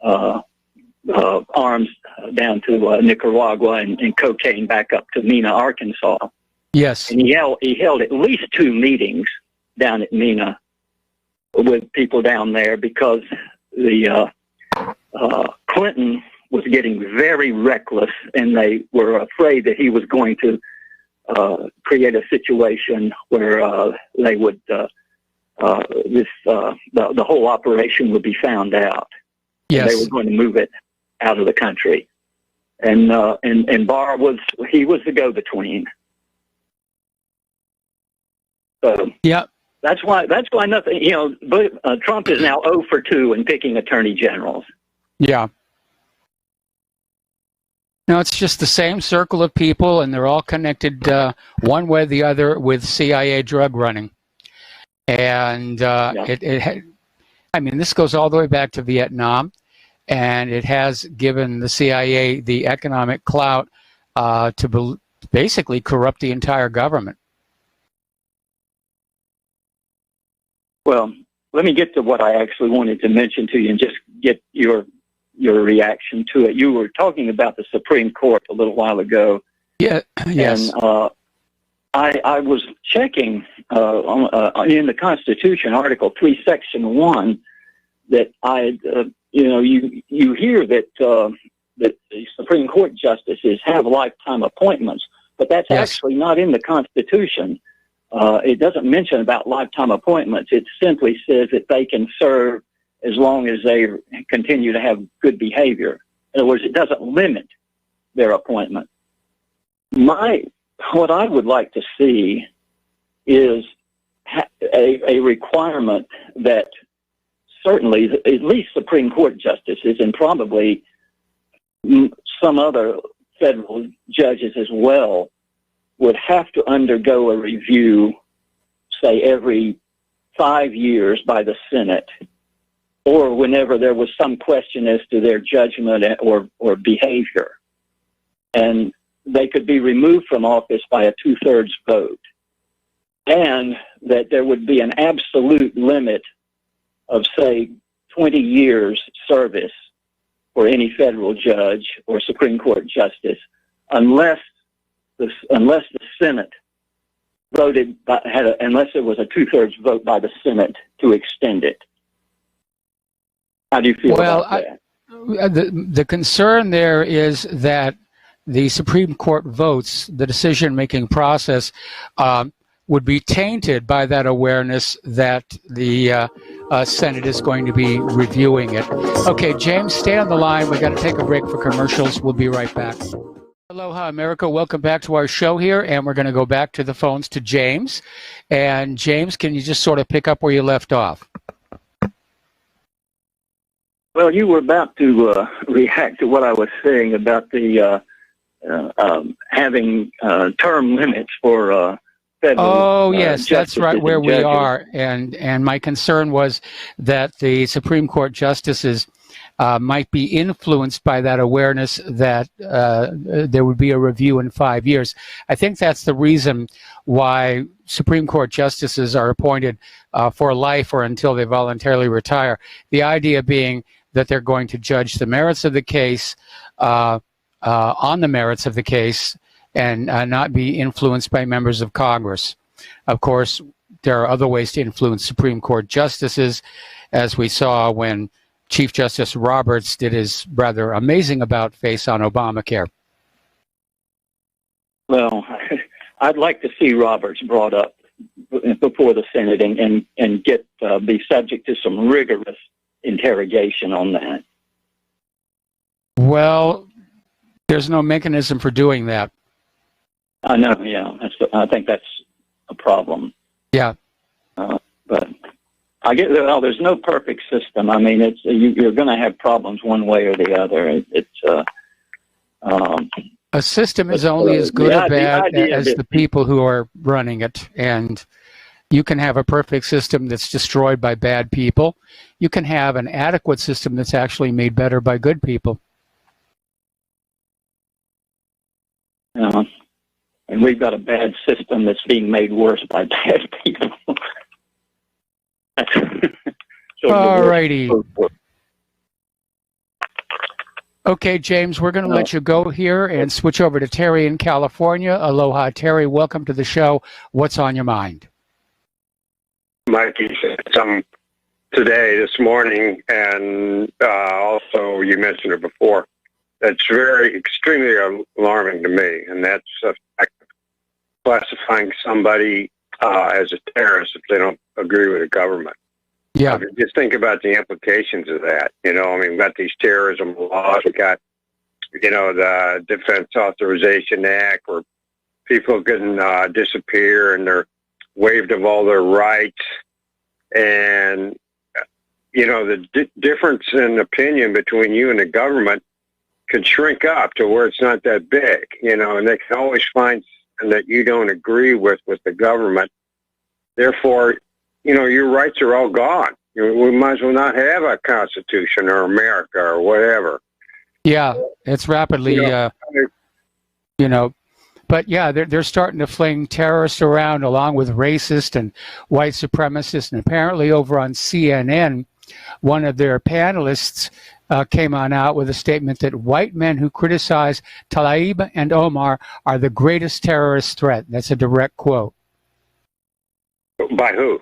arms down to Nicaragua and cocaine back up to Mena, Arkansas. Yes. And he held at least 2 meetings down at Mena with people down there because the Clinton was getting very reckless, and they were afraid that he was going to create a situation where they would the whole operation would be found out. Yes. And they were going to move it out of the country, and Barr was the go-between. So yeah, that's why nothing. Trump is now 0 for 2 in picking attorney generals. Yeah. No, it's just the same circle of people, and they're all connected one way or the other with CIA drug running. And I mean, this goes all the way back to Vietnam, and it has given the CIA the economic clout to basically corrupt the entire government. Well, let me get to what I actually wanted to mention to you and just get your reaction to it. You were talking about the Supreme Court a little while ago. Yeah. Yes. And I was checking in the Constitution, Article 3, Section 1, that you hear that the Supreme Court justices have lifetime appointments, but that's actually not in the Constitution. It doesn't mention about lifetime appointments. It simply says that they can serve as long as they continue to have good behavior. In other words, it doesn't limit their appointment. What I would like to see is a requirement that certainly at least Supreme Court justices and probably some other federal judges as well would have to undergo a review, say, every 5 years by the Senate, or whenever there was some question as to their judgment or behavior. And they could be removed from office by a 2/3 vote. And that there would be an absolute limit of, say, 20 years service for any federal judge or Supreme Court justice, unless the Senate voted, unless there was a 2/3 vote by the Senate to extend it. How do you feel about that? The concern there is that the Supreme Court votes, the decision-making process, would be tainted by that awareness that the Senate is going to be reviewing it. Okay, James, stay on the line. We've got to take a break for commercials. We'll be right back. Aloha, America. Welcome back to our show here, and we're going to go back to the phones to James. And James, can you just sort of pick up where you left off? Well, you were about to react to what I was saying about the having term limits for federal. Oh, yes, that's right, where we judges. are. And my concern was that the Supreme Court justices might be influenced by that awareness that there would be a review in 5 years. I think that's the reason why Supreme Court justices are appointed for life or until they voluntarily retire. The idea being that they're going to judge the merits of the case on the merits of the case and not be influenced by members of Congress. Of course, there are other ways to influence Supreme Court justices, as we saw when Chief Justice Roberts did his rather amazing about-face on Obamacare. Well, I'd like to see Roberts brought up before the Senate and get be subject to some rigorous interrogation on that. Well, there's no mechanism for doing that. I know, yeah. I think that's a problem. Yeah. But I get that. Well, there's no perfect system. I mean, you're going to have problems one way or the other. A system is only as good or bad as the people who are running it. And you can have a perfect system that's destroyed by bad people. You can have an adequate system that's actually made better by good people. And we've got a bad system that's being made worse by bad people. All righty. Okay, James, we're going to let you go here and switch over to Terry in California. Aloha, Terry. Welcome to the show. What's on your mind? Mike, you said something today, this morning, and also you mentioned it before. That's extremely alarming to me, and that's the fact of classifying somebody as a terrorist if they don't agree with the government. Yeah. I mean, just think about the implications of that. You know, I mean, we've got these terrorism laws. We got, the Defense Authorization Act, where people can disappear and they're waived of all their rights. And, the difference in opinion between you and the government could shrink up to where it's not that big, and they can always find that you don't agree with the government. Therefore, your rights are all gone. We might as well not have a constitution or America or whatever. Yeah, it's rapidly, but yeah, they're starting to fling terrorists around along with racist and white supremacists. And apparently over on CNN, one of their panelists came out with a statement that white men who criticize Tlaib and Omar are the greatest terrorist threat. That's a direct quote. By who?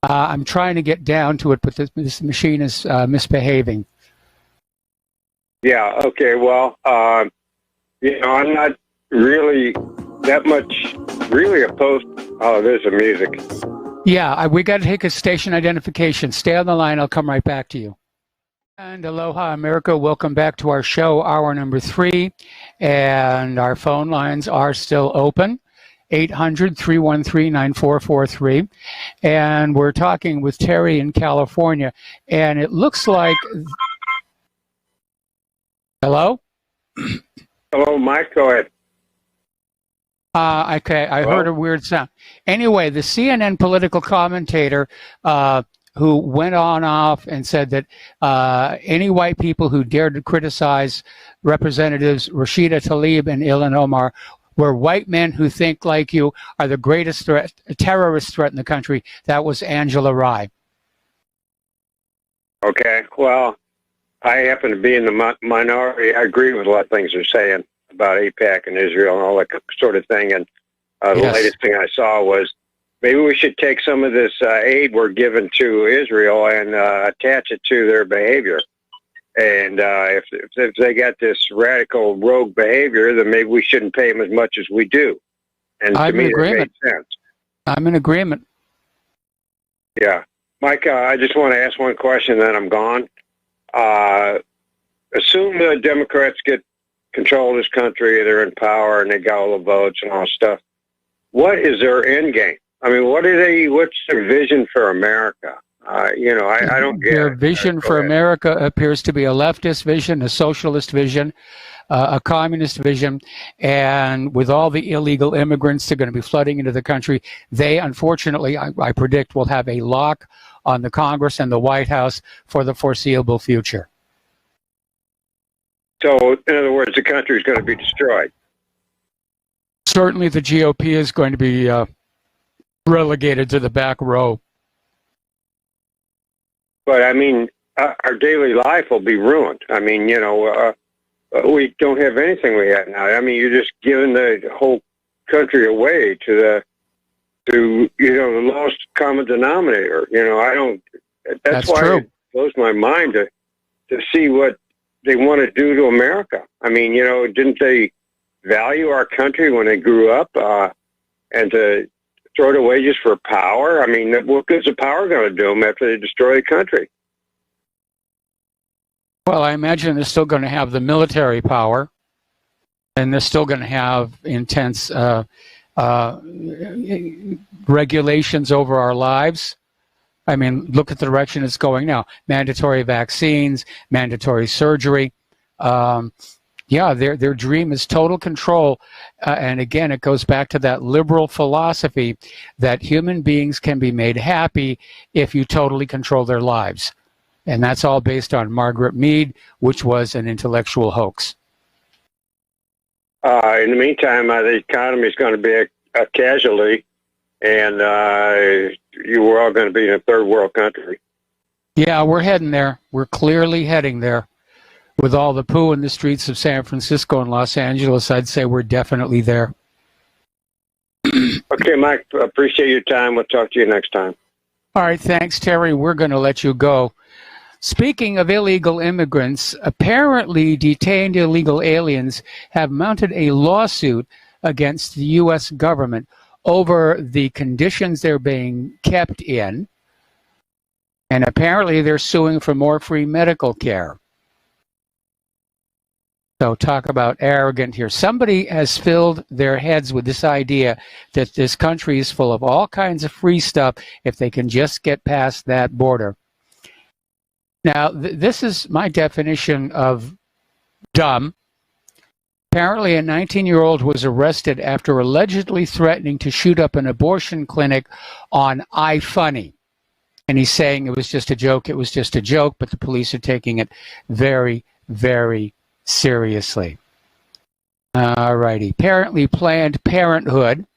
I'm trying to get down to it, but this machine is misbehaving. Yeah, okay, well, I'm not really that much really opposed. Oh, there's the music. Yeah, we got to take a station identification. Stay on the line. I'll come right back to you. And aloha, America. Welcome back to our show, hour number 3. And our phone lines are still open. 800-313-9443. And we're talking with Terry in California. And it looks like... Hello? Hello, Mike. Go ahead. Okay, I heard a weird sound. Anyway, the CNN political commentator who went off and said that any white people who dared to criticize Representatives Rashida Tlaib and Ilhan Omar were white men who think like you are the greatest terrorist threat in the country. That was Angela Rye. Okay, well, I happen to be in the minority. I agree with a lot of things they're saying about AIPAC and Israel and all that sort of thing. And the latest thing I saw was maybe we should take some of this aid we're giving to Israel and attach it to their behavior. And if they got this radical rogue behavior, then maybe we shouldn't pay them as much as we do. And to me, that makes sense. I'm in agreement. Yeah. Mike, I just want to ask one question, then I'm gone. Assume the Democrats get control of this country, they're in power, and they got all the votes and all that stuff. What is their end game? I mean, what's their vision for America? I don't get Their vision for America appears to be a leftist vision, a socialist vision, a communist vision, and with all the illegal immigrants that are going to be flooding into the country, they, unfortunately, I predict, will have a lock on the Congress and the White House for the foreseeable future. So, in other words, the country is going to be destroyed. Certainly the GOP is going to be relegated to the back row. But, I mean, our daily life will be ruined. I mean, we don't have anything we have now. I mean, you're just giving the whole country away to to, the lowest common denominator. I don't. That's why true. It blows my mind to see what they want to do to America. I mean, didn't they value our country when they grew up, and to throw it away just for power? I mean, what good's the power going to do them after they destroy the country? Well, I imagine they're still going to have the military power, and they're still going to have intense regulations over our lives. I mean, look at the direction it's going now. Mandatory vaccines, mandatory surgery. Their dream is total control. And again, it goes back to that liberal philosophy that human beings can be made happy if you totally control their lives. And that's all based on Margaret Mead, which was an intellectual hoax. In the meantime, the economy is going to be a casualty, and we're all going to be in a third world country. Yeah, we're heading there. We're clearly heading there. With all the poo in the streets of San Francisco and Los Angeles, I'd say we're definitely there. Okay, Mike, appreciate your time. We'll talk to you next time. All right, thanks, Terry. We're going to let you go. Speaking of illegal immigrants, apparently detained illegal aliens have mounted a lawsuit against the U.S. government over the conditions they're being kept in, and apparently they're suing for more free medical care. So talk about arrogant here. Somebody has filled their heads with this idea that this country is full of all kinds of free stuff if they can just get past that border. Now, this is my definition of dumb. Apparently, a 19-year-old was arrested after allegedly threatening to shoot up an abortion clinic on iFunny. And he's saying it was just a joke, but the police are taking it very, very seriously. All righty. Apparently, Planned Parenthood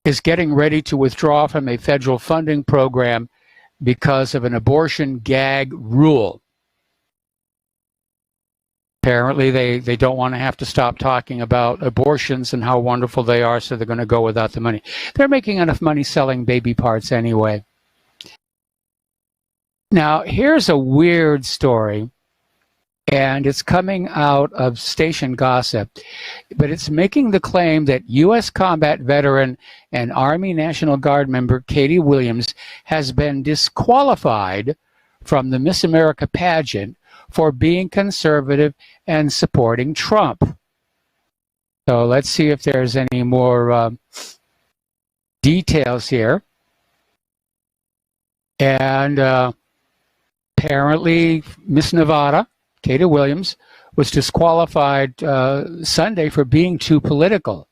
is getting ready to withdraw from a federal funding program because of an abortion gag rule. Apparently, they don't want to have to stop talking about abortions and how wonderful they are, so they're going to go without the money. They're making enough money selling baby parts anyway. Now, here's a weird story, and it's coming out of station gossip, but it's making the claim that U.S. combat veteran and Army National Guard member Katie Williams has been disqualified from the Miss America pageant for being conservative and supporting Trump. So let's see if there's any more details here. And apparently Miss Nevada, Katie Williams, was disqualified Sunday for being too political.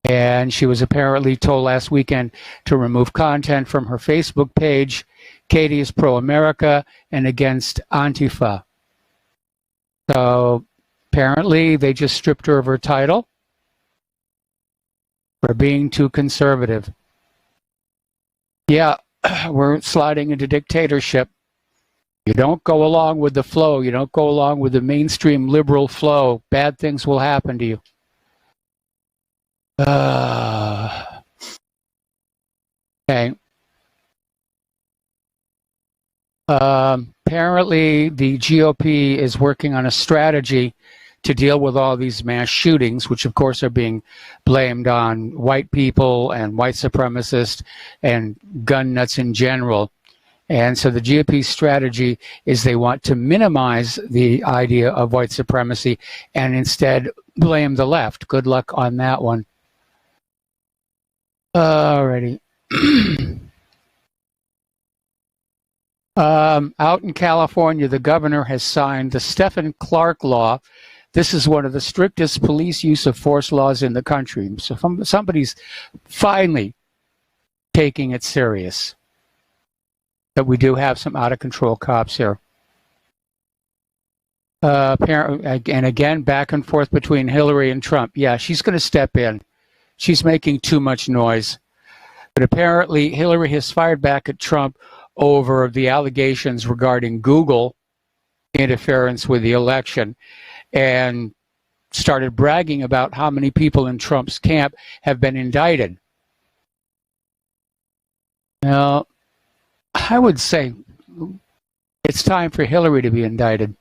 And she was apparently told last weekend to remove content from her Facebook page. Katie is pro-America and against Antifa. So apparently they just stripped her of her title for being too conservative. Yeah, we're sliding into dictatorship. You don't go along with the flow. You don't go along with the mainstream liberal flow. Bad things will happen to you. Okay. Apparently, the GOP is working on a strategy to deal with all these mass shootings, which of course are being blamed on white people and white supremacists and gun nuts in general. And so the GOP strategy is they want to minimize the idea of white supremacy and instead blame the left. Good luck on that one. Alrighty. Out in California, the governor has signed the Stephen Clark Law. This is one of the strictest police use of force laws in the country. So somebody's finally taking it serious. But we do have some out-of-control cops here. Apparently, and again, back and forth between Hillary and Trump. Yeah, she's going to step in. She's making too much noise. But apparently, Hillary has fired back at Trump over the allegations regarding Google interference with the election. And started bragging about how many people in Trump's camp have been indicted. Now, I would say it's time for Hillary to be indicted.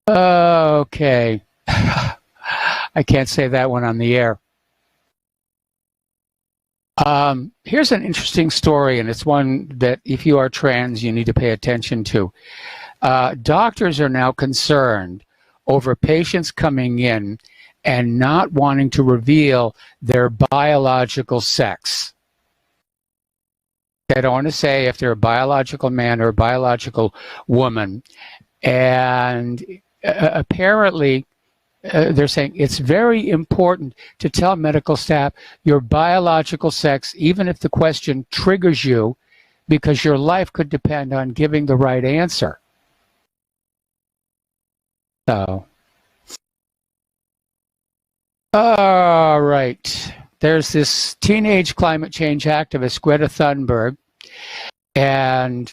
Okay. I can't say that one on the air. Here's an interesting story, and it's one that if you are trans, you need to pay attention to. Doctors are now concerned over patients coming in and not wanting to reveal their biological sex. They don't want to say if they're a biological man or a biological woman. And apparently, they're saying it's very important to tell medical staff your biological sex, even if the question triggers you, because your life could depend on giving the right answer. So, all right. There's this teenage climate change activist, Greta Thunberg, and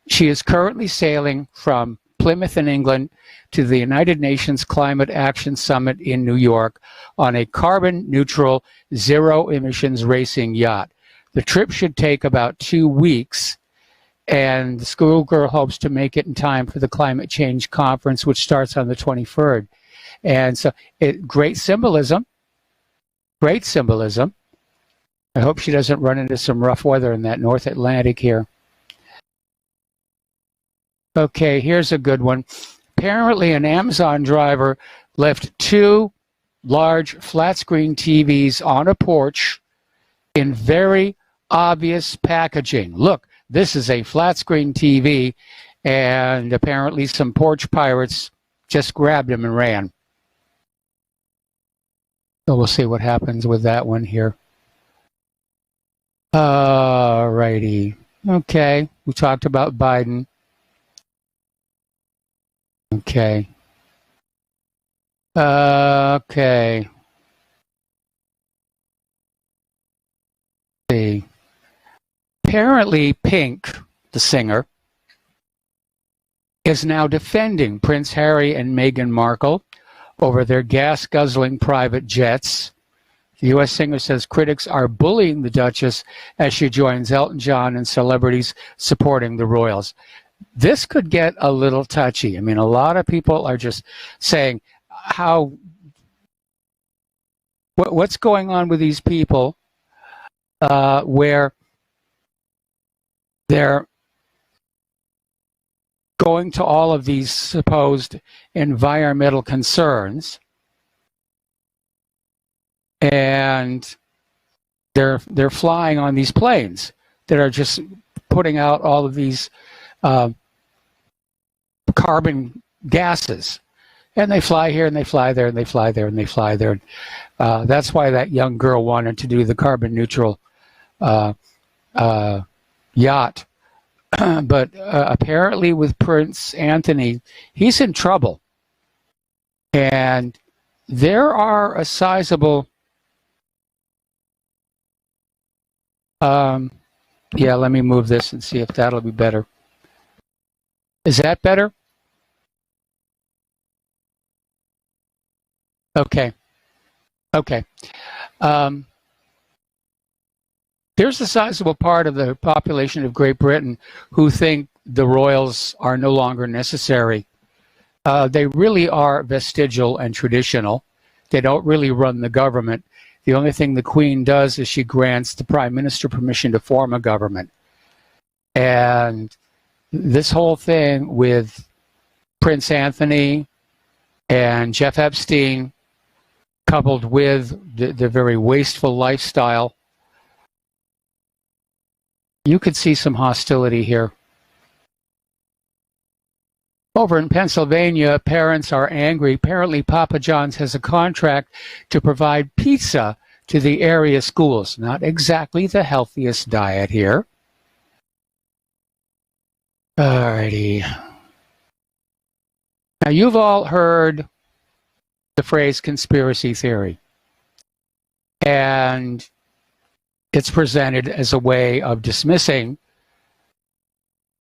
she is currently sailing from Plymouth in England to the United Nations Climate Action Summit in New York on a carbon-neutral, zero-emissions racing yacht. The trip should take about 2 weeks, and the schoolgirl hopes to make it in time for the climate change conference, which starts on the 23rd. And so, great symbolism. Great symbolism. I hope she doesn't run into some rough weather in that North Atlantic here. Okay, here's a good one. Apparently, an Amazon driver left 2 large flat-screen TVs on a porch in very obvious packaging. Look, this is a flat-screen TV, and apparently some porch pirates just grabbed him and ran. So we'll see what happens with that one here. All righty. Okay, we talked about Biden. Okay. Okay. Let's see. Apparently, Pink, the singer, is now defending Prince Harry and Meghan Markle over their gas-guzzling private jets. The U.S. singer says critics are bullying the Duchess as she joins Elton John and celebrities supporting the royals. This could get a little touchy. I mean, a lot of people are just saying what's going on with these people where they're going to all of these supposed environmental concerns, and they're flying on these planes that are just putting out all of these carbon gases, and they fly here and they fly there and they fly there and they fly there. That's why that young girl wanted to do the carbon neutral yacht. But apparently with Prince Anthony, he's in trouble. And there are a sizable... yeah, let me move this and see if that'll be better. Is that better? Okay. Okay. There's a sizable part of the population of Great Britain who think the royals are no longer necessary. They really are vestigial and traditional. They don't really run the government. The only thing the Queen does is she grants the Prime Minister permission to form a government. And this whole thing with Prince Anthony and Jeff Epstein, coupled with the very wasteful lifestyle, you could see some hostility here. Over in Pennsylvania, parents are angry. Apparently, Papa John's has a contract to provide pizza to the area schools. Not exactly the healthiest diet here. Alrighty. Now, you've all heard the phrase conspiracy theory. And it's presented as a way of dismissing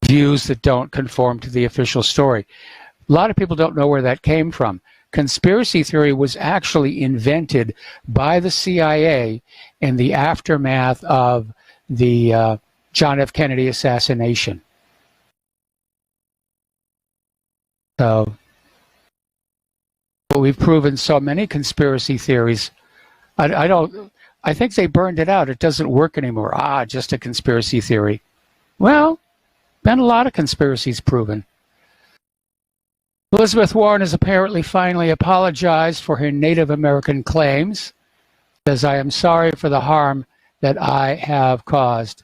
views that don't conform to the official story. A lot of people don't know where that came from. Conspiracy theory was actually invented by the CIA in the aftermath of the John F. Kennedy assassination. So, but we've proven so many conspiracy theories. I think they burned it out. It doesn't work anymore. Just a conspiracy theory. Well, been a lot of conspiracies proven. Elizabeth Warren has apparently finally apologized for her Native American claims. Says, I am sorry for the harm that I have caused.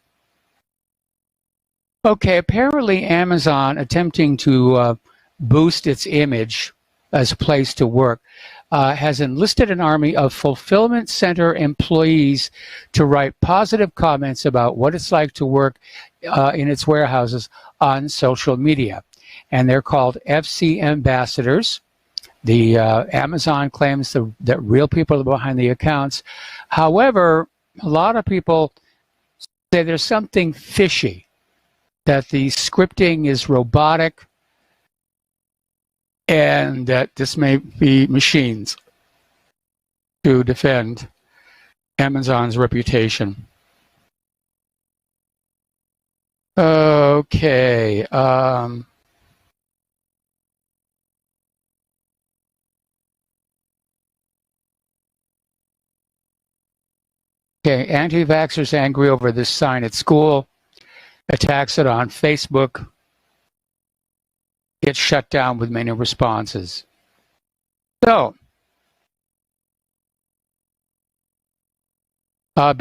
Okay, apparently Amazon, attempting to boost its image as a place to work, has enlisted an army of fulfillment center employees to write positive comments about what it's like to work in its warehouses on social media. And they're called FC ambassadors. The Amazon claims that real people are behind the accounts. However, a lot of people say there's something fishy, that the scripting is robotic, and that this may be machines to defend Amazon's reputation. Okay. Okay, anti-vaxxers angry over this sign at school, attacks it on Facebook, gets shut down with many responses. So,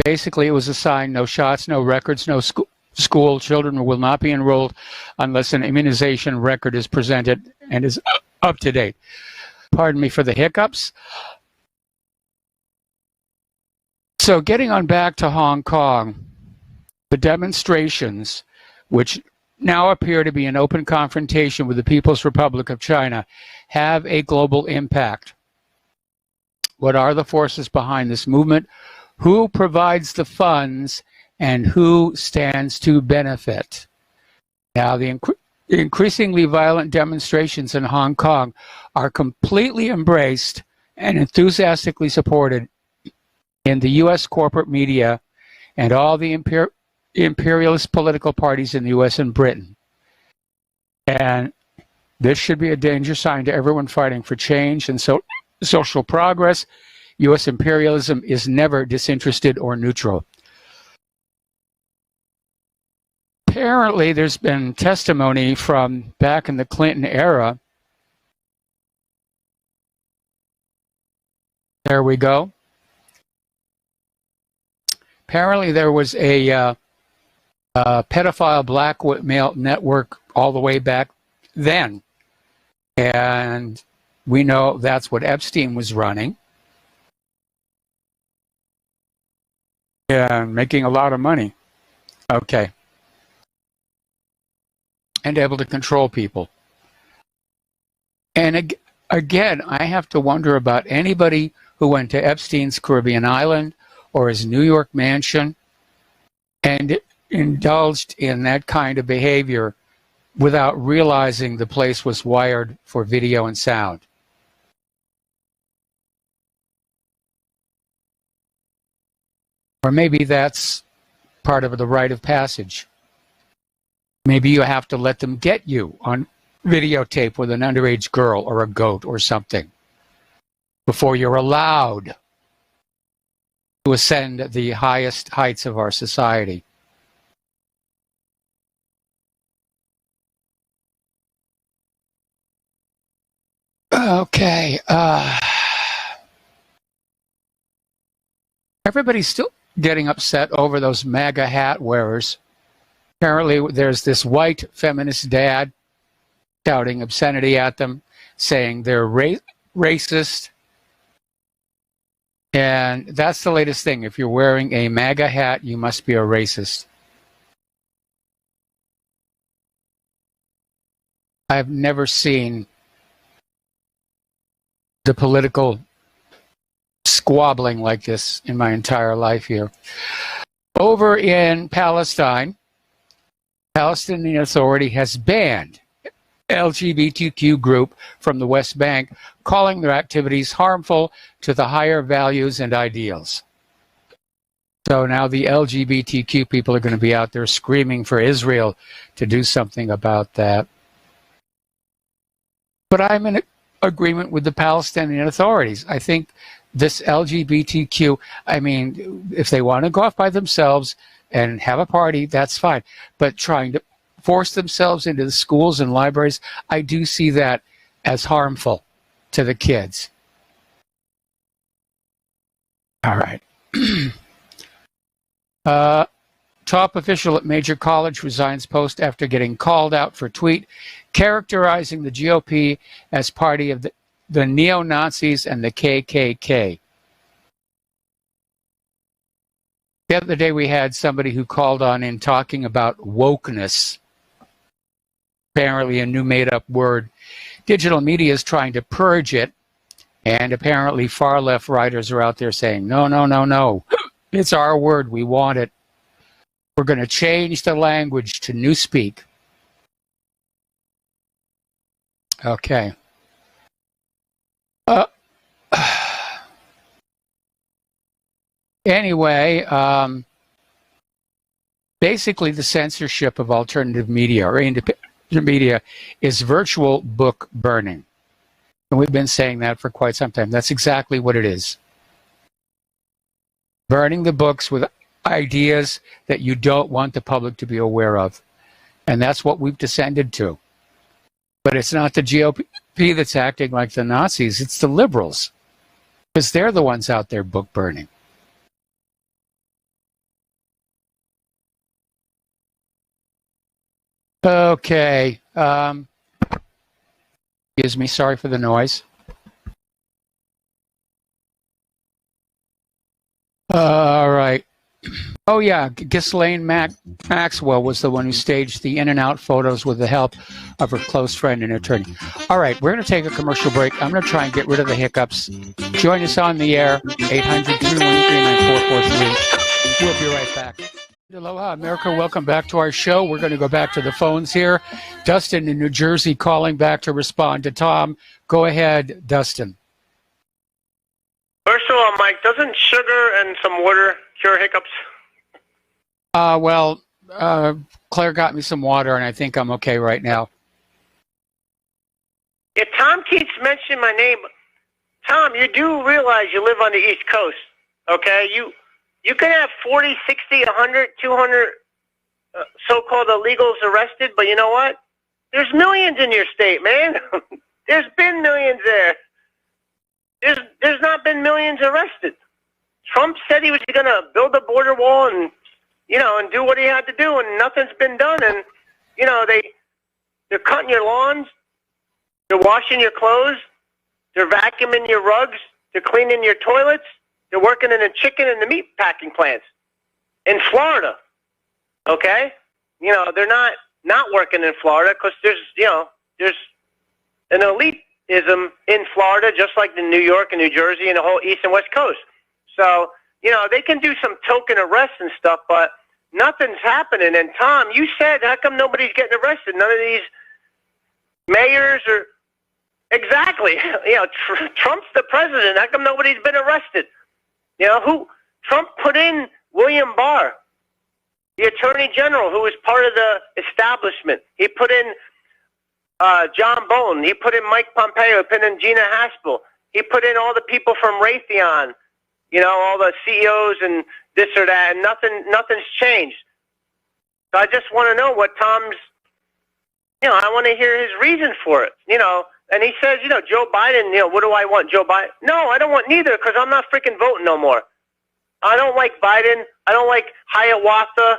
basically it was a sign, no shots, no records, no school. Children will not be enrolled unless an immunization record is presented and is up to date. Pardon me for the hiccups. So getting on back to Hong Kong, the demonstrations, which now appear to be an open confrontation with the People's Republic of China, have a global impact. What are the forces behind this movement? Who provides the funds and who stands to benefit? Now, the increasingly violent demonstrations in Hong Kong are completely embraced and enthusiastically supported in the U.S. corporate media and all the imperialist political parties in the U.S. and Britain. And this should be a danger sign to everyone fighting for change and social progress. U.S. imperialism is never disinterested or neutral. Apparently, there's been testimony from back in the Clinton era. There we go. Apparently, there was a pedophile blackmail network all the way back then. And we know that's what Epstein was running. And making a lot of money. Okay. And able to control people. And again, I have to wonder about anybody who went to Epstein's Caribbean island or his New York mansion and indulged in that kind of behavior without realizing the place was wired for video and sound. Or maybe that's part of the rite of passage. Maybe you have to let them get you on videotape with an underage girl or a goat or something before you're allowed to ascend the highest heights of our society. Okay. Everybody's still getting upset over those MAGA hat wearers. Apparently, there's this white feminist dad shouting obscenity at them, saying they're racist. And that's the latest thing. If you're wearing a MAGA hat, you must be a racist. I've never seen the political squabbling like this in my entire life here. Over in Palestine, Palestinian Authority has banned LGBTQ group from the West Bank, calling their activities harmful to the higher values and ideals. So now the LGBTQ people are going to be out there screaming for Israel to do something about that. But I'm in agreement with the Palestinian authorities. I think this LGBTQ, I mean, if they want to go off by themselves and have a party, that's fine. But trying to force themselves into the schools and libraries, I do see that as harmful to the kids. All right. Top official at major college resigns post after getting called out for tweet characterizing the GOP as party of the neo-Nazis and the KKK. The other day we had somebody who called on in talking about wokeness, apparently a new made-up word. Digital media is trying to purge it, and apparently far-left writers are out there saying, no, no, no, no, it's our word, we want it. We're going to change the language to newspeak. Okay. Anyway, basically the censorship of alternative media or independent media is virtual book burning. And we've been saying that for quite some time. That's exactly what it is. Burning the books with ideas that you don't want the public to be aware of. And that's what we've descended to. But it's not the GOP that's acting like the Nazis, it's the liberals. Because they're the ones out there book burning. Okay. Excuse me, sorry for the noise. All right. Oh, yeah. Ghislaine Maxwell was the one who staged the in and out photos with the help of her close friend and attorney. All right. We're going to take a commercial break. I'm going to try and get rid of the hiccups. Join us on the air, 800-213-9443. We'll be right back. Aloha, America. Welcome back to our show. We're going to go back to the phones here. Dustin in New Jersey calling back to respond to Tom. Go ahead, Dustin. First of all, Mike, doesn't sugar and some water cure hiccups? Claire got me some water, and I think I'm okay right now. Yeah, Tom keeps mentioning my name. Tom, you do realize you live on the East Coast, okay? You can have 40, 60, 100, 200 so-called illegals arrested, but you know what? There's millions in your state, man. There's been millions there. There's not been millions arrested. Trump said he was going to build a border wall and, and do what he had to do, and nothing's been done. And, they're cutting your lawns, they're washing your clothes, they're vacuuming your rugs, they're cleaning your toilets, they're working in the chicken and the meat packing plants in Florida. Okay? They're not working in Florida because there's an elitism in Florida, just like in New York and New Jersey and the whole East and West Coast. So, they can do some token arrests and stuff, but nothing's happening. And Tom, you said, how come nobody's getting arrested? None of these mayors or... Exactly. Trump's the president. How come nobody's been arrested? Trump put in William Barr, the Attorney General, who was part of the establishment. He put in John Bolton. He put in Mike Pompeo. He put in Gina Haspel. He put in all the people from Raytheon, all the CEOs and this or that, and nothing's changed. So I just want to know what Tom's, I want to hear his reason for it, And he says, Joe Biden, what do I want, Joe Biden? No, I don't want neither because I'm not freaking voting no more. I don't like Biden. I don't like Hiawatha,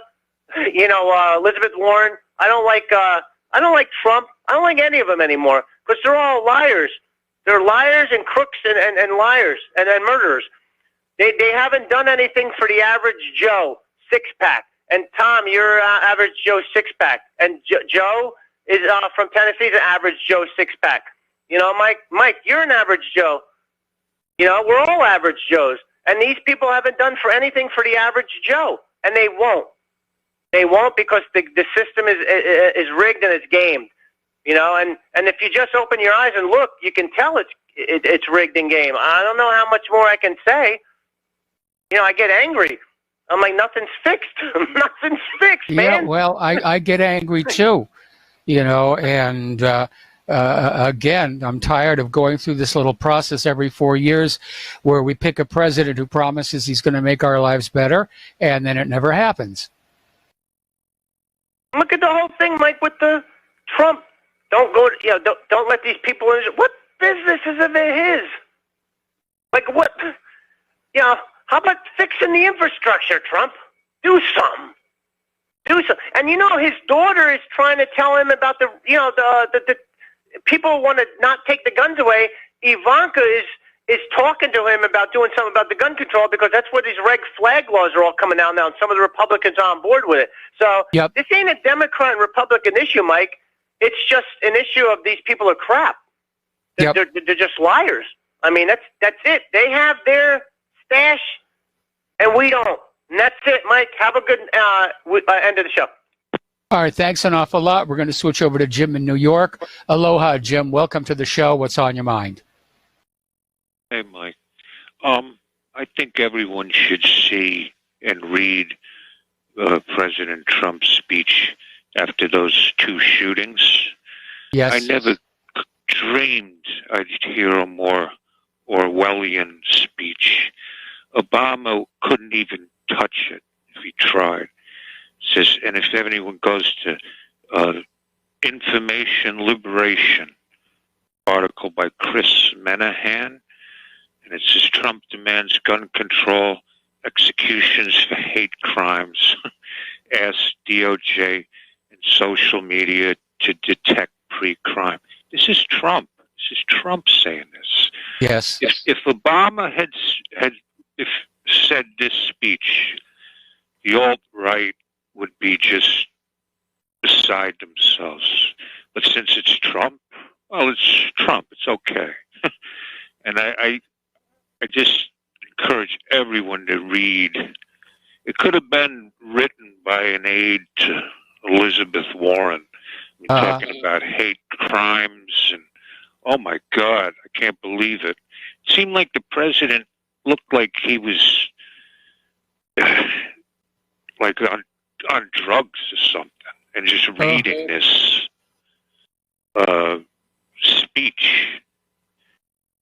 Elizabeth Warren. I don't like Trump. I don't like any of them anymore because they're all liars. They're liars and crooks and liars and murderers. They haven't done anything for the average Joe six-pack. And Tom, you're average Joe six-pack. And Joe is from Tennessee, is an average Joe six-pack. Mike, you're an average Joe. We're all average Joes. And these people haven't done for anything for the average Joe. And they won't. They won't because the system is rigged and it's gamed. You know, and if you just open your eyes and look, you can tell it's rigged in game. I don't know how much more I can say. You know, I get angry. I'm like, nothing's fixed. Nothing's fixed, man. Yeah, well, I get angry too, you know, and again, I'm tired of going through this little process every 4 years where we pick a president who promises he's going to make our lives better, and then it never happens. Look at the whole thing, Mike, with the Trump. Don't go, you know, don't let these people in. What business is it his? Like, what, you know, how about fixing the infrastructure, Trump? Do something. Do something. And, you know, his daughter is trying to tell him about the, you know, the people want to not take the guns away. Ivanka is talking to him about doing something about the gun control because that's where these red flag laws are all coming out now, and some of the Republicans are on board with it. So This ain't a Democrat and Republican issue, Mike. It's just an issue of these people are crap. They're just liars. I mean, that's it. They have their stash, and we don't. And that's it, Mike. Have a good end of the show. All right, thanks an awful lot. We're going to switch over to Jim in New York. Aloha, Jim. Welcome to the show. What's on your mind? Hey, Mike. I think everyone should see and read President Trump's speech after those 2 shootings. Yes. I never dreamed I'd hear a more Orwellian speech. Obama couldn't even touch it if he tried. Says, and if anyone goes to Information Liberation article by Chris Menahan, and it says Trump demands gun control, executions for hate crimes, asks DOJ and social media to detect pre-crime. This is Trump. This is Trump saying this. Yes. If Obama had said this speech, the alt-right would be just beside themselves. But since it's Trump, well, it's Trump. It's okay. And I just encourage everyone to read. It could have been written by an aide to Elizabeth Warren, talking about hate crimes, and oh my God, I can't believe it. It seemed like the president looked like he was like on drugs or something, and just reading this speech,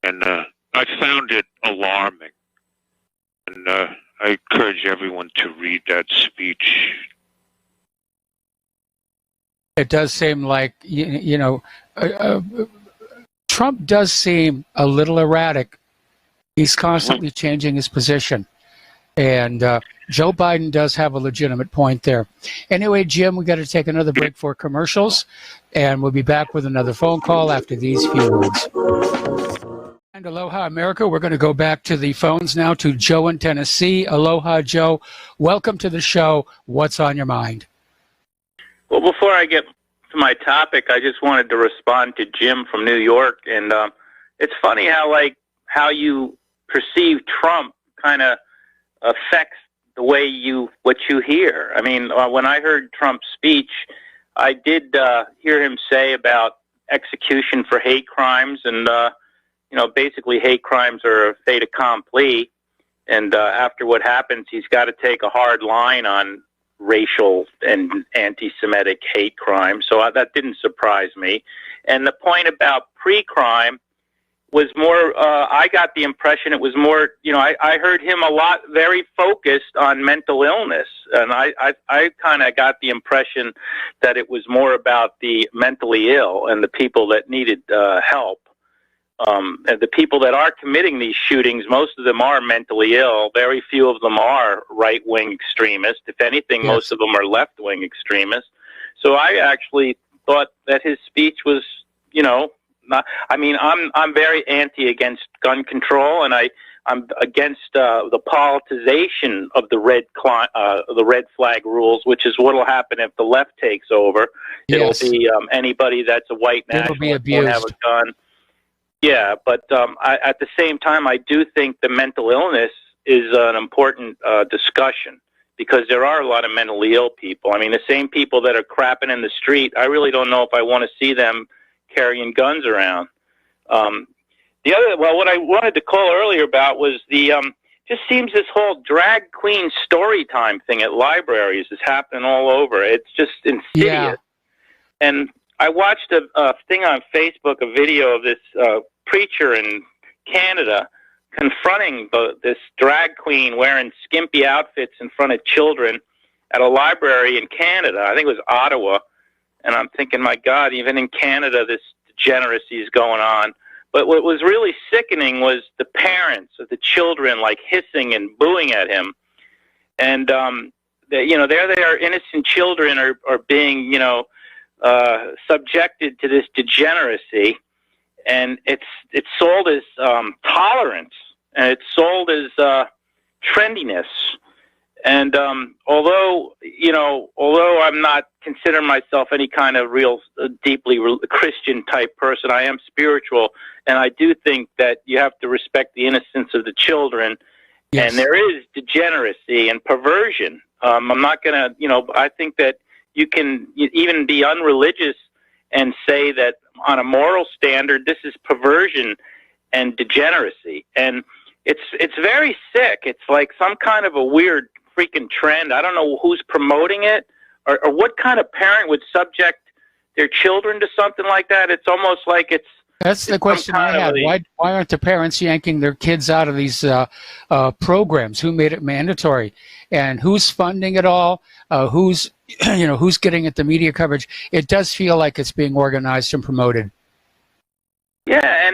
and I found it alarming, and I encourage everyone to read that speech. It does seem like, you know, Trump does seem a little erratic. He's constantly changing his position. And Joe Biden does have a legitimate point there. Anyway, Jim, we got to take another break for commercials, and we'll be back with another phone call after these few words. And aloha, America. We're going to go back to the phones now to Joe in Tennessee. Aloha, Joe. Welcome to the show. What's on your mind? Well, before I get to my topic, I just wanted to respond to Jim from New York. And it's funny how you perceive Trump kind of affects the way what you hear. I mean, when I heard Trump's speech, I did hear him say about execution for hate crimes, and basically hate crimes are a fait accompli. And after what happens, he's got to take a hard line on racial and anti-Semitic hate crimes. So that didn't surprise me. And the point about pre-crime was more, I got the impression it was more, I heard him a lot very focused on mental illness. And I kind of got the impression that it was more about the mentally ill and the people that needed help. And the people that are committing these shootings, most of them are mentally ill. Very few of them are right-wing extremists. If anything, most of them are left-wing extremists. So I actually thought that his speech was, I'm very against gun control, and I'm against the politicization of the red flag rules, which is what will happen if the left takes over. Yes. It'll be anybody that's a white nationalist won't have a gun. Yeah, but at the same time, I do think the mental illness is an important discussion, because there are a lot of mentally ill people. I mean, the same people that are crapping in the street, I really don't know if I want to see them carrying guns around. What I wanted to call earlier about was just seems this whole drag queen story time thing at libraries is happening all over. It's just insidious. Yeah. And I watched a thing on Facebook, a video of this preacher in Canada confronting this drag queen wearing skimpy outfits in front of children at a library in Canada. I think it was Ottawa. And I'm thinking, my God, even in Canada, this degeneracy is going on. But what was really sickening was the parents of the children, like, hissing and booing at him. And, there they are, innocent children are being, subjected to this degeneracy. And it's sold as tolerance, and it's sold as trendiness. And although I'm not consider myself any kind of real deeply Christian type person, I am spiritual, and I do think that you have to respect the innocence of the children. Yes. And there is degeneracy and perversion. I'm not going to, I think that you can even be unreligious and say that on a moral standard, this is perversion and degeneracy. And it's very sick. It's like some kind of a weird freaking trend. I don't know who's promoting it or what kind of parent would subject their children to something like that. It's almost like that's the question I had. Why aren't the parents yanking their kids out of these programs? Who made it mandatory? And who's funding it all? Who's getting it the media coverage? It does feel like it's being organized and promoted. Yeah,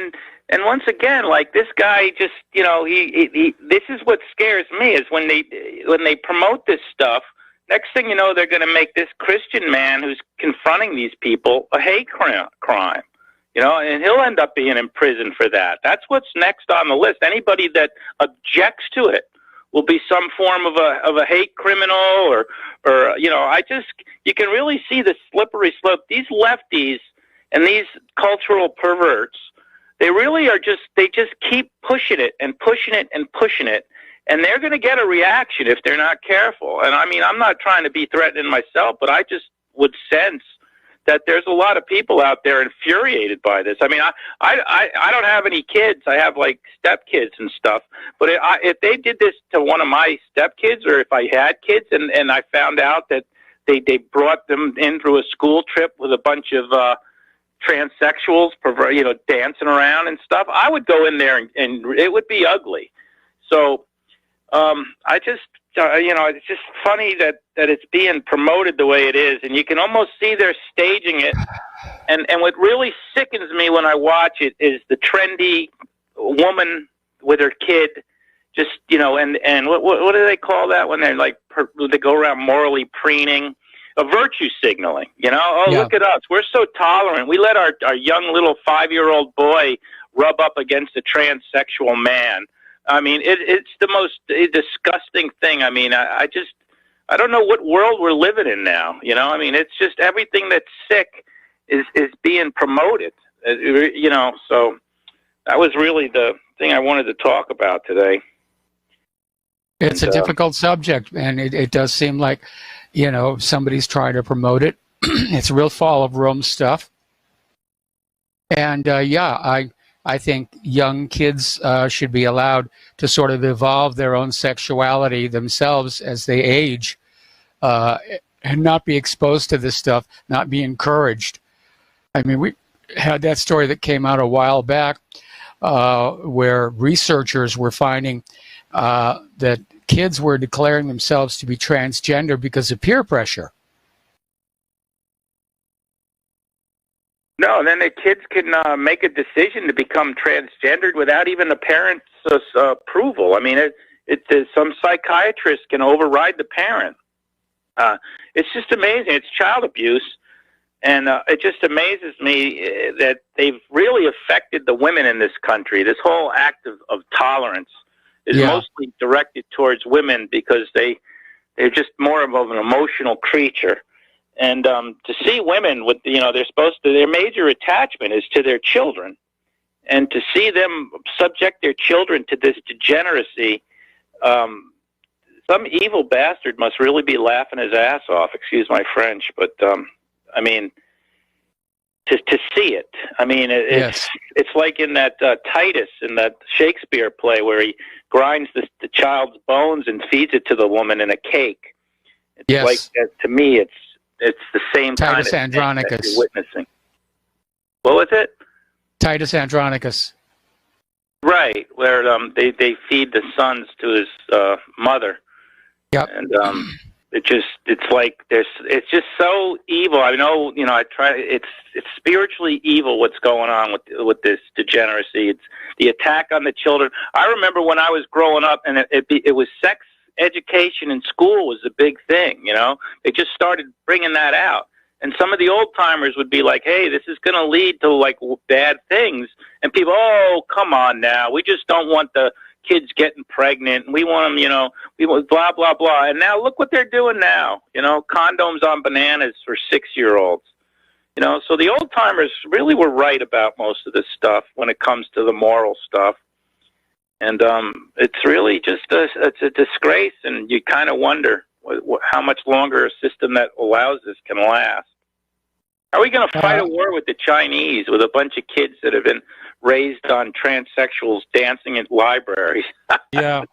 and once again, like, this guy just, he this is what scares me, is when they promote this stuff, next thing you know, they're going to make this Christian man who's confronting these people a hate crime. And he'll end up being in prison for that. That's what's next on the list. Anybody that objects to it will be some form of a hate criminal or you can really see the slippery slope. These lefties and these cultural perverts, they really are they just keep pushing it and pushing it and pushing it. And they're going to get a reaction if they're not careful. And I mean, I'm not trying to be threatening myself, but I just would sense that there's a lot of people out there infuriated by this. I mean, I don't have any kids. I have, like, stepkids and stuff. But if they did this to one of my stepkids, or if I had kids and I found out that they brought them in through a school trip with a bunch of transsexuals, dancing around and stuff, I would go in there and it would be ugly. So I just, it's just funny that it's being promoted the way it is, and you can almost see they're staging it. And what really sickens me when I watch it is the trendy woman with her kid, just, and what do they call that when they're like, they go around morally preening? A virtue signaling, Oh, yeah. Look at us. We're so tolerant. We let our young little 5-year-old boy rub up against a transsexual man. I mean, it's the most disgusting thing. I mean, I don't know what world we're living in now. I mean, it's just everything that's sick is being promoted. So that was really the thing I wanted to talk about today. It's a difficult subject, and it does seem like, somebody's trying to promote it. It's real fall of Rome stuff. And I think young kids should be allowed to sort of evolve their own sexuality themselves as they age, and not be exposed to this stuff, not be encouraged. I mean, we had that story that came out a while back where researchers were finding that kids were declaring themselves to be transgender because of peer pressure. No, then the kids can make a decision to become transgendered without even the parents' approval. I mean, some psychiatrist can override the parent. It's just amazing. It's child abuse, and it just amazes me that they've really affected the women in this country. This whole act of tolerance is mostly directed towards women because they're just more of an emotional creature. And to see women with, their major attachment is to their children. And to see them subject their children to this degeneracy, some evil bastard must really be laughing his ass off. Excuse my French, but I mean, to see it. I mean, it's like in that Titus, in that Shakespeare play, where he grinds the child's bones and feeds it to the woman in a cake. It's like to me, it's the same Titus kind of Andronicus. thing that you're witnessing. What was it? Titus Andronicus. Right, where they feed the sons to his mother. Yep. And it's like it's just so evil. I know, it's spiritually evil what's going on with this degeneracy. It's the attack on the children. I remember when I was growing up, and it was sex education in school was a big thing. They just started bringing that out. And some of the old timers would be like, "Hey, this is going to lead to like bad things," and people, "Oh, come on now, we just don't want the kids getting pregnant, and we want them, we want blah blah blah." And now look what they're doing now, condoms on bananas for 6-year-olds. So the old timers really were right about most of this stuff when it comes to the moral stuff. And it's really just it's a disgrace, and you kind of wonder how much longer a system that allows this can last. Are we going to fight a war with the Chinese, with a bunch of kids that have been raised on transsexuals dancing in libraries? Yeah.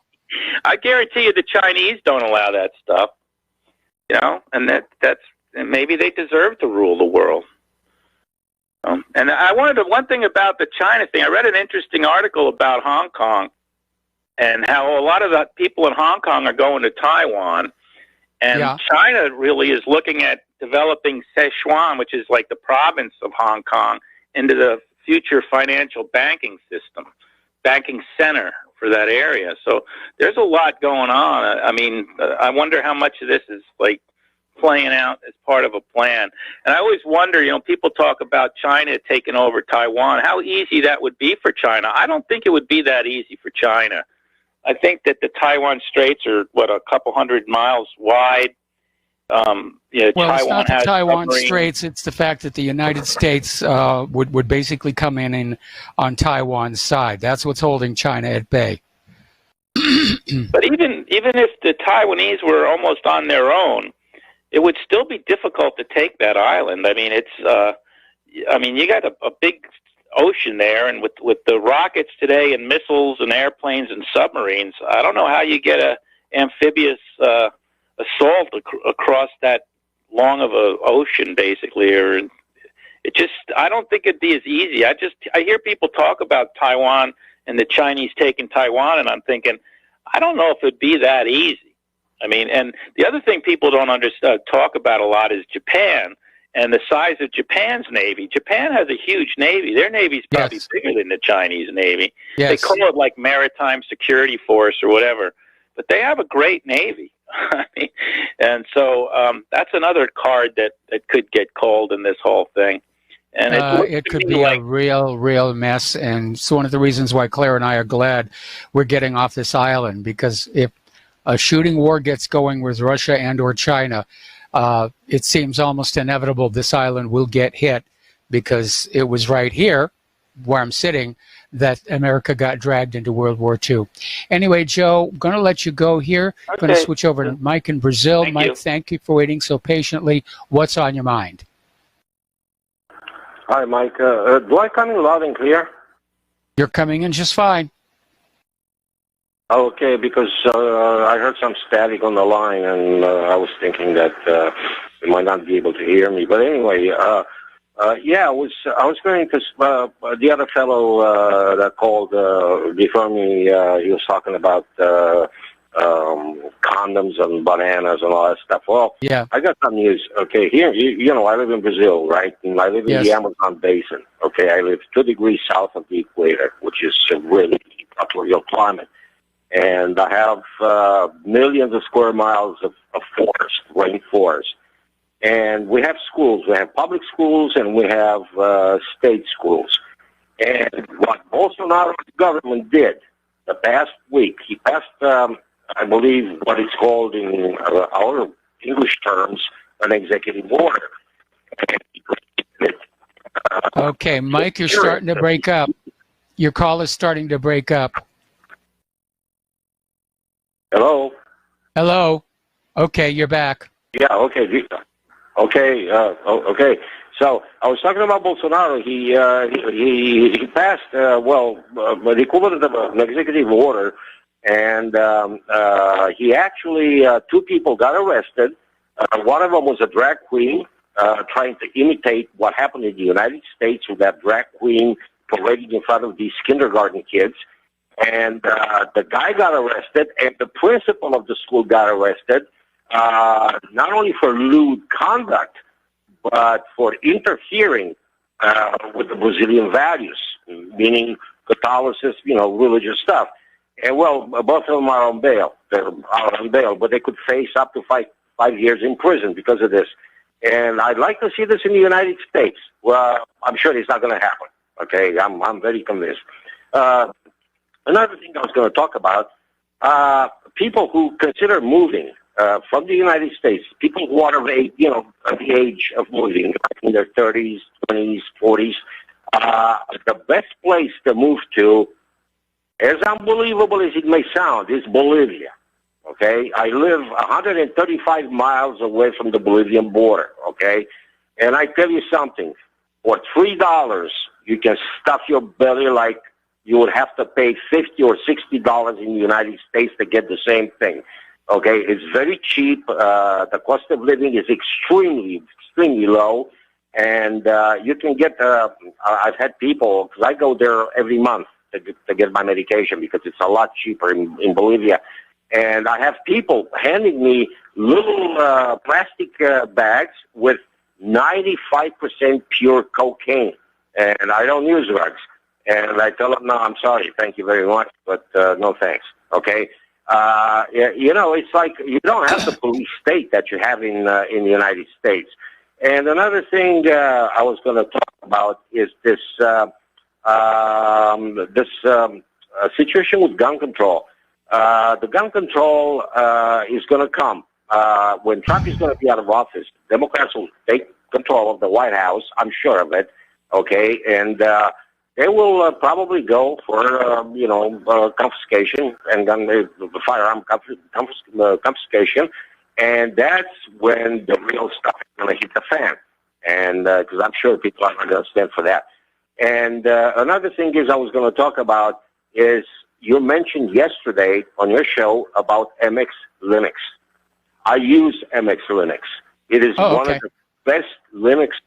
I guarantee you the Chinese don't allow that stuff. And that's maybe they deserve to rule the world. And I wanted one thing about the China thing. I read an interesting article about Hong Kong and how a lot of the people in Hong Kong are going to Taiwan. And China really is looking at developing Sichuan, which is like the province of Hong Kong, into the future financial banking system, banking center for that area. So there's a lot going on. I mean, I wonder how much of this is like playing out as part of a plan. And I always wonder, people talk about China taking over Taiwan, how easy that would be for China. I don't think it would be that easy for China. I think that the Taiwan Straits are, a couple hundred miles wide. Well, Taiwan it's not the has Taiwan submarines. Straits. It's the fact that the United States would basically come in on Taiwan's side. That's what's holding China at bay. But even if the Taiwanese were almost on their own, it would still be difficult to take that island. I mean, you got a big ocean there, and with the rockets today and missiles and airplanes and submarines, I don't know how you get a amphibious assault across that long of a ocean, basically. Or I don't think it'd be as easy. I hear people talk about Taiwan and the Chinese taking Taiwan, and I'm thinking, I don't know if it'd be that easy. I mean, and the other thing people don't talk about a lot is Japan. And the size of Japan's Navy. Japan has a huge Navy. Their Navy's probably bigger than the Chinese Navy. Yes. They call it like Maritime Security Force or whatever. But they have a great Navy. And so that's another card that could get called in this whole thing. And it could be a real mess. And it's one of the reasons why Claire and I are glad we're getting off this island. Because if a shooting war gets going with Russia and or China, it seems almost inevitable this island will get hit, because it was right here where I'm sitting that America got dragged into World War II. Anyway, Joe, going to let you go here. Okay. Going to switch over to Mike in Brazil. Thank Mike, you. thank you for waiting so patiently. What's on your mind? Hi, Mike. Do I come in loud and clear? You're coming in just fine. Okay, because I heard some static on the line, and I was thinking that you might not be able to hear me. But anyway, I was going, because the other fellow that called before me, he was talking about condoms and bananas and all that stuff. Well, yeah, I got some news. Okay, here, I live in Brazil, right? And I live in the Amazon basin. Okay, I live 2 degrees south of the equator, which is a really equatorial climate. And I have millions of square miles of forest, rainforest. And we have schools. We have public schools and we have state schools. And what Bolsonaro's government did the past week, he passed, I believe, what it's called in our English terms, an executive order. Okay, Mike, you're starting to break up. Your call is starting to break up. Hello? Hello. Okay, you're back. Yeah. Okay. Okay. Okay. So I was talking about Bolsonaro. He passed the equivalent of an executive order, and he actually two people got arrested. One of them was a drag queen trying to imitate what happened in the United States with that drag queen parading in front of these kindergarten kids. And the guy got arrested, and the principal of the school got arrested, not only for lewd conduct, but for interfering with the Brazilian values, meaning Catholicism, religious stuff. And well, both of them are on bail. They're out on bail, but they could face up to five years in prison because of this. And I'd like to see this in the United States. Well, I'm sure it's not going to happen. Okay, I'm very convinced. Another thing I was going to talk about, people who consider moving from the United States, people who are of age, at the age of moving, in their 30s, 20s, 40s, the best place to move to, as unbelievable as it may sound, is Bolivia. Okay, I live 135 miles away from the Bolivian border. Okay, and I tell you something, for $3, you can stuff your belly like you would have to pay $50 or $60 in the United States to get the same thing. Okay, it's very cheap. The cost of living is extremely low, and you can get. I've had people, because I go there every month to get my medication because it's a lot cheaper in Bolivia, and I have people handing me little plastic bags with 95% pure cocaine, and I don't use drugs. And I tell them, no, I'm sorry, thank you very much, but no thanks. Okay, it's like you don't have the police state that you have in the United States. And another thing I was going to talk about is this situation with gun control. The gun control is going to come when Trump is going to be out of office. Democrats will take control of the White House. I'm sure of it. Okay, and they will probably go for, confiscation and then the firearm confiscation, and that's when the real stuff is going to hit the fan. And because I'm sure people are going to stand for that. And another thing is I was going to talk about is you mentioned yesterday on your show about MX Linux. I use MX Linux. It is one of the best Linux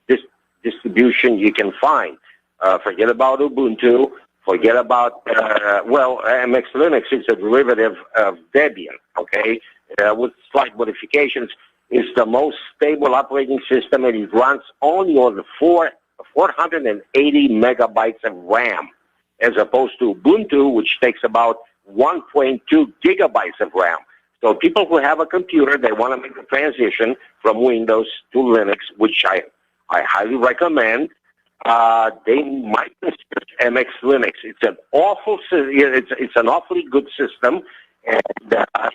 distribution you can find. Forget about Ubuntu. Forget about, MX Linux is a derivative of Debian, okay, with slight modifications. It's the most stable operating system, and it runs only on the 480 megabytes of RAM, as opposed to Ubuntu, which takes about 1.2 gigabytes of RAM. So people who have a computer, they want to make the transition from Windows to Linux, which I highly recommend. They might consider MX Linux. It's an awfully good system, and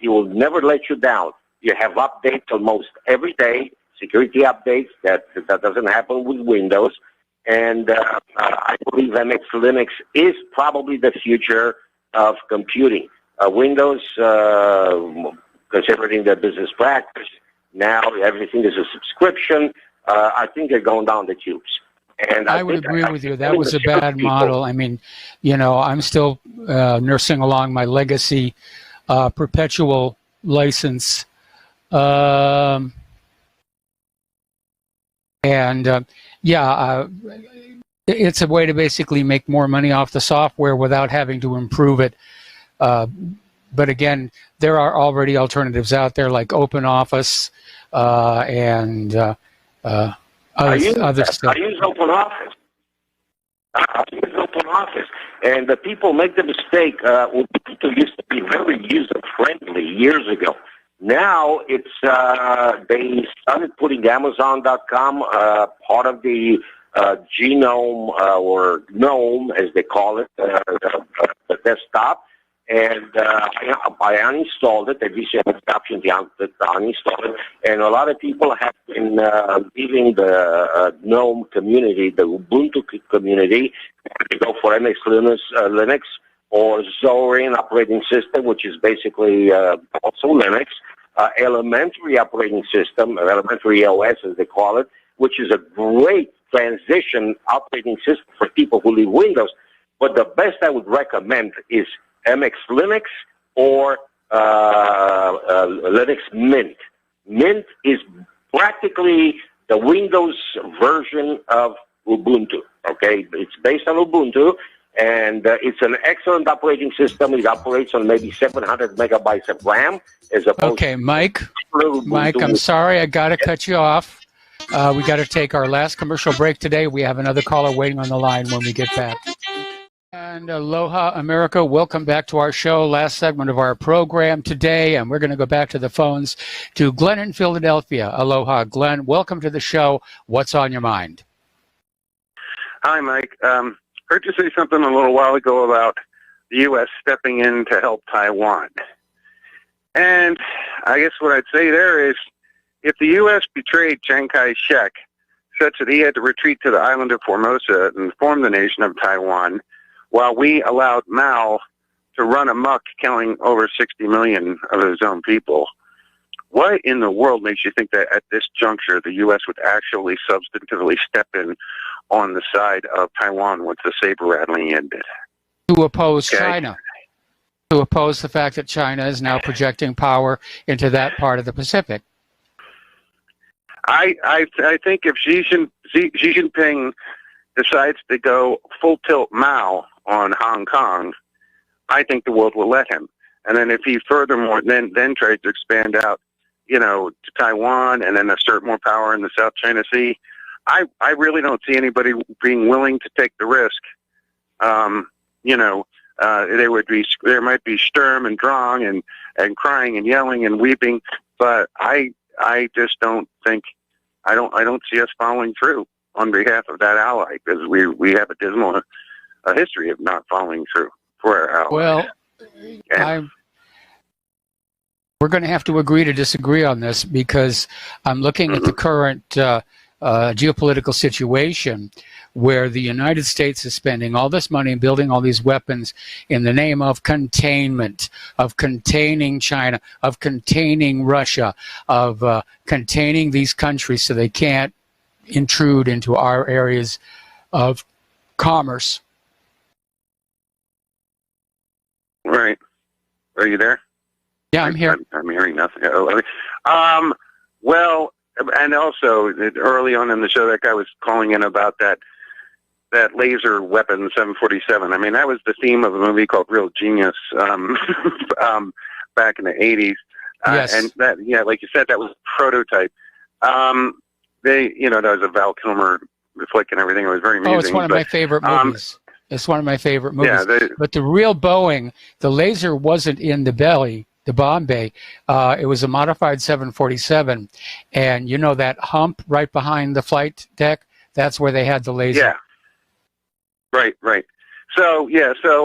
it will never let you down. You have updates almost every day, security updates that doesn't happen with Windows, and I believe MX Linux is probably the future of computing. Windows, considering their business practice, now everything is a subscription. I think they're going down the tubes. And I would agree with you. That was a bad model. I mean, I'm still nursing along my legacy perpetual license. It's a way to basically make more money off the software without having to improve it. But again, there are already alternatives out there like OpenOffice and other stuff. I use OpenOffice. And the people make the mistake. Ubuntu used to be very user-friendly years ago. Now it's they started putting Amazon.com part of the Genome or GNOME, as they call it, the desktop. And I uninstalled it. They recently have the option to uninstall it. And a lot of people have been leaving the GNOME community, the Ubuntu community, to go for MX Linux or Zorin operating system, which is basically also Linux. elementary operating system, or elementary OS as they call it, which is a great transition operating system for people who leave Windows. But the best I would recommend is MX Linux or Linux Mint. Mint is practically the Windows version of Ubuntu. Okay, it's based on Ubuntu, and it's an excellent operating system. It operates on maybe 700 megabytes of RAM, as opposed. Okay, Mike. Mike, I'm sorry, I got to cut you off. We got to take our last commercial break today. We have another caller waiting on the line when we get back. And aloha, America. Welcome back to our show, last segment of our program today. And we're going to go back to the phones to Glenn in Philadelphia. Aloha, Glenn. Welcome to the show. What's on your mind? Hi, Mike. Heard you say something a little while ago about the U.S. stepping in to help Taiwan. And I guess what I'd say there is, if the U.S. betrayed Chiang Kai-shek such that he had to retreat to the island of Formosa and form the nation of Taiwan, while we allowed Mao to run amok, killing over 60 million of his own people, what in the world makes you think that at this juncture the U.S. would actually substantively step in on the side of Taiwan once the saber-rattling ended? To oppose China. To oppose the fact that China is now projecting power into that part of the Pacific. I think if Xi Jinping decides to go full tilt Mao on Hong Kong, I think the world will let him. And then if he furthermore then tries to expand out, to Taiwan and then assert more power in the South China Sea, I really don't see anybody being willing to take the risk. There might be Sturm and Drang and crying and yelling and weeping, but I just don't think, I don't see us following through on behalf of that ally, because we have a dismal history of not following through for our ally. Well, we're going to have to agree to disagree on this, because I'm looking at the current geopolitical situation where the United States is spending all this money and building all these weapons in the name of containment, of containing China, of containing Russia, of containing these countries so they can't intrude into our areas of commerce. Right. Are you there? Yeah, I'm here. I'm hearing nothing. Well, and also early on in the show, that guy was calling in about that laser weapon 747. I mean, that was the theme of a movie called Real Genius back in the 80s. Yes. And that, like you said, that was a prototype. That was a Val Kilmer flick and everything. It was very amusing. Oh, it's one of my favorite movies. It's one of my favorite movies. Yeah, but the real Boeing, the laser wasn't in the belly, the bomb bay. It was a modified 747. And that hump right behind the flight deck? That's where they had the laser. Yeah. Right. So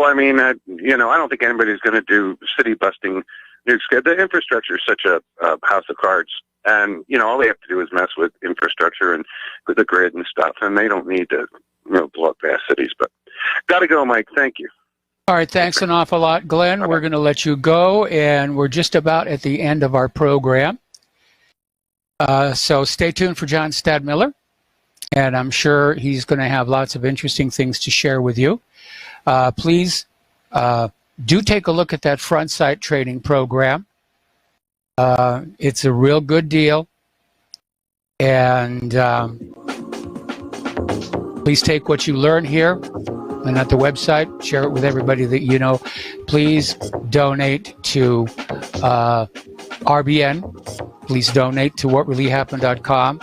I mean, I don't think anybody's going to do city busting nukes. The infrastructure is such a house of cards, and all they have to do is mess with infrastructure and with the grid and stuff, and they don't need to blow up vast cities. But gotta go, Mike. Thank you. All right, thanks an awful lot, Glenn. We're going to let you go, and we're just about at the end of our program. So stay tuned for John Stadmiller, and I'm sure he's going to have lots of interesting things to share with you. Please do take a look at that front site training program. It's a real good deal, and please take what you learn here and at the website, share it with everybody that you know. Please donate to RBN. Please donate to whatreallyhappened.com.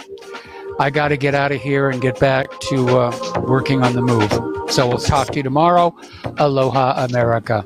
I got to get out of here and get back to working on the move. So we'll talk to you tomorrow. Aloha, America.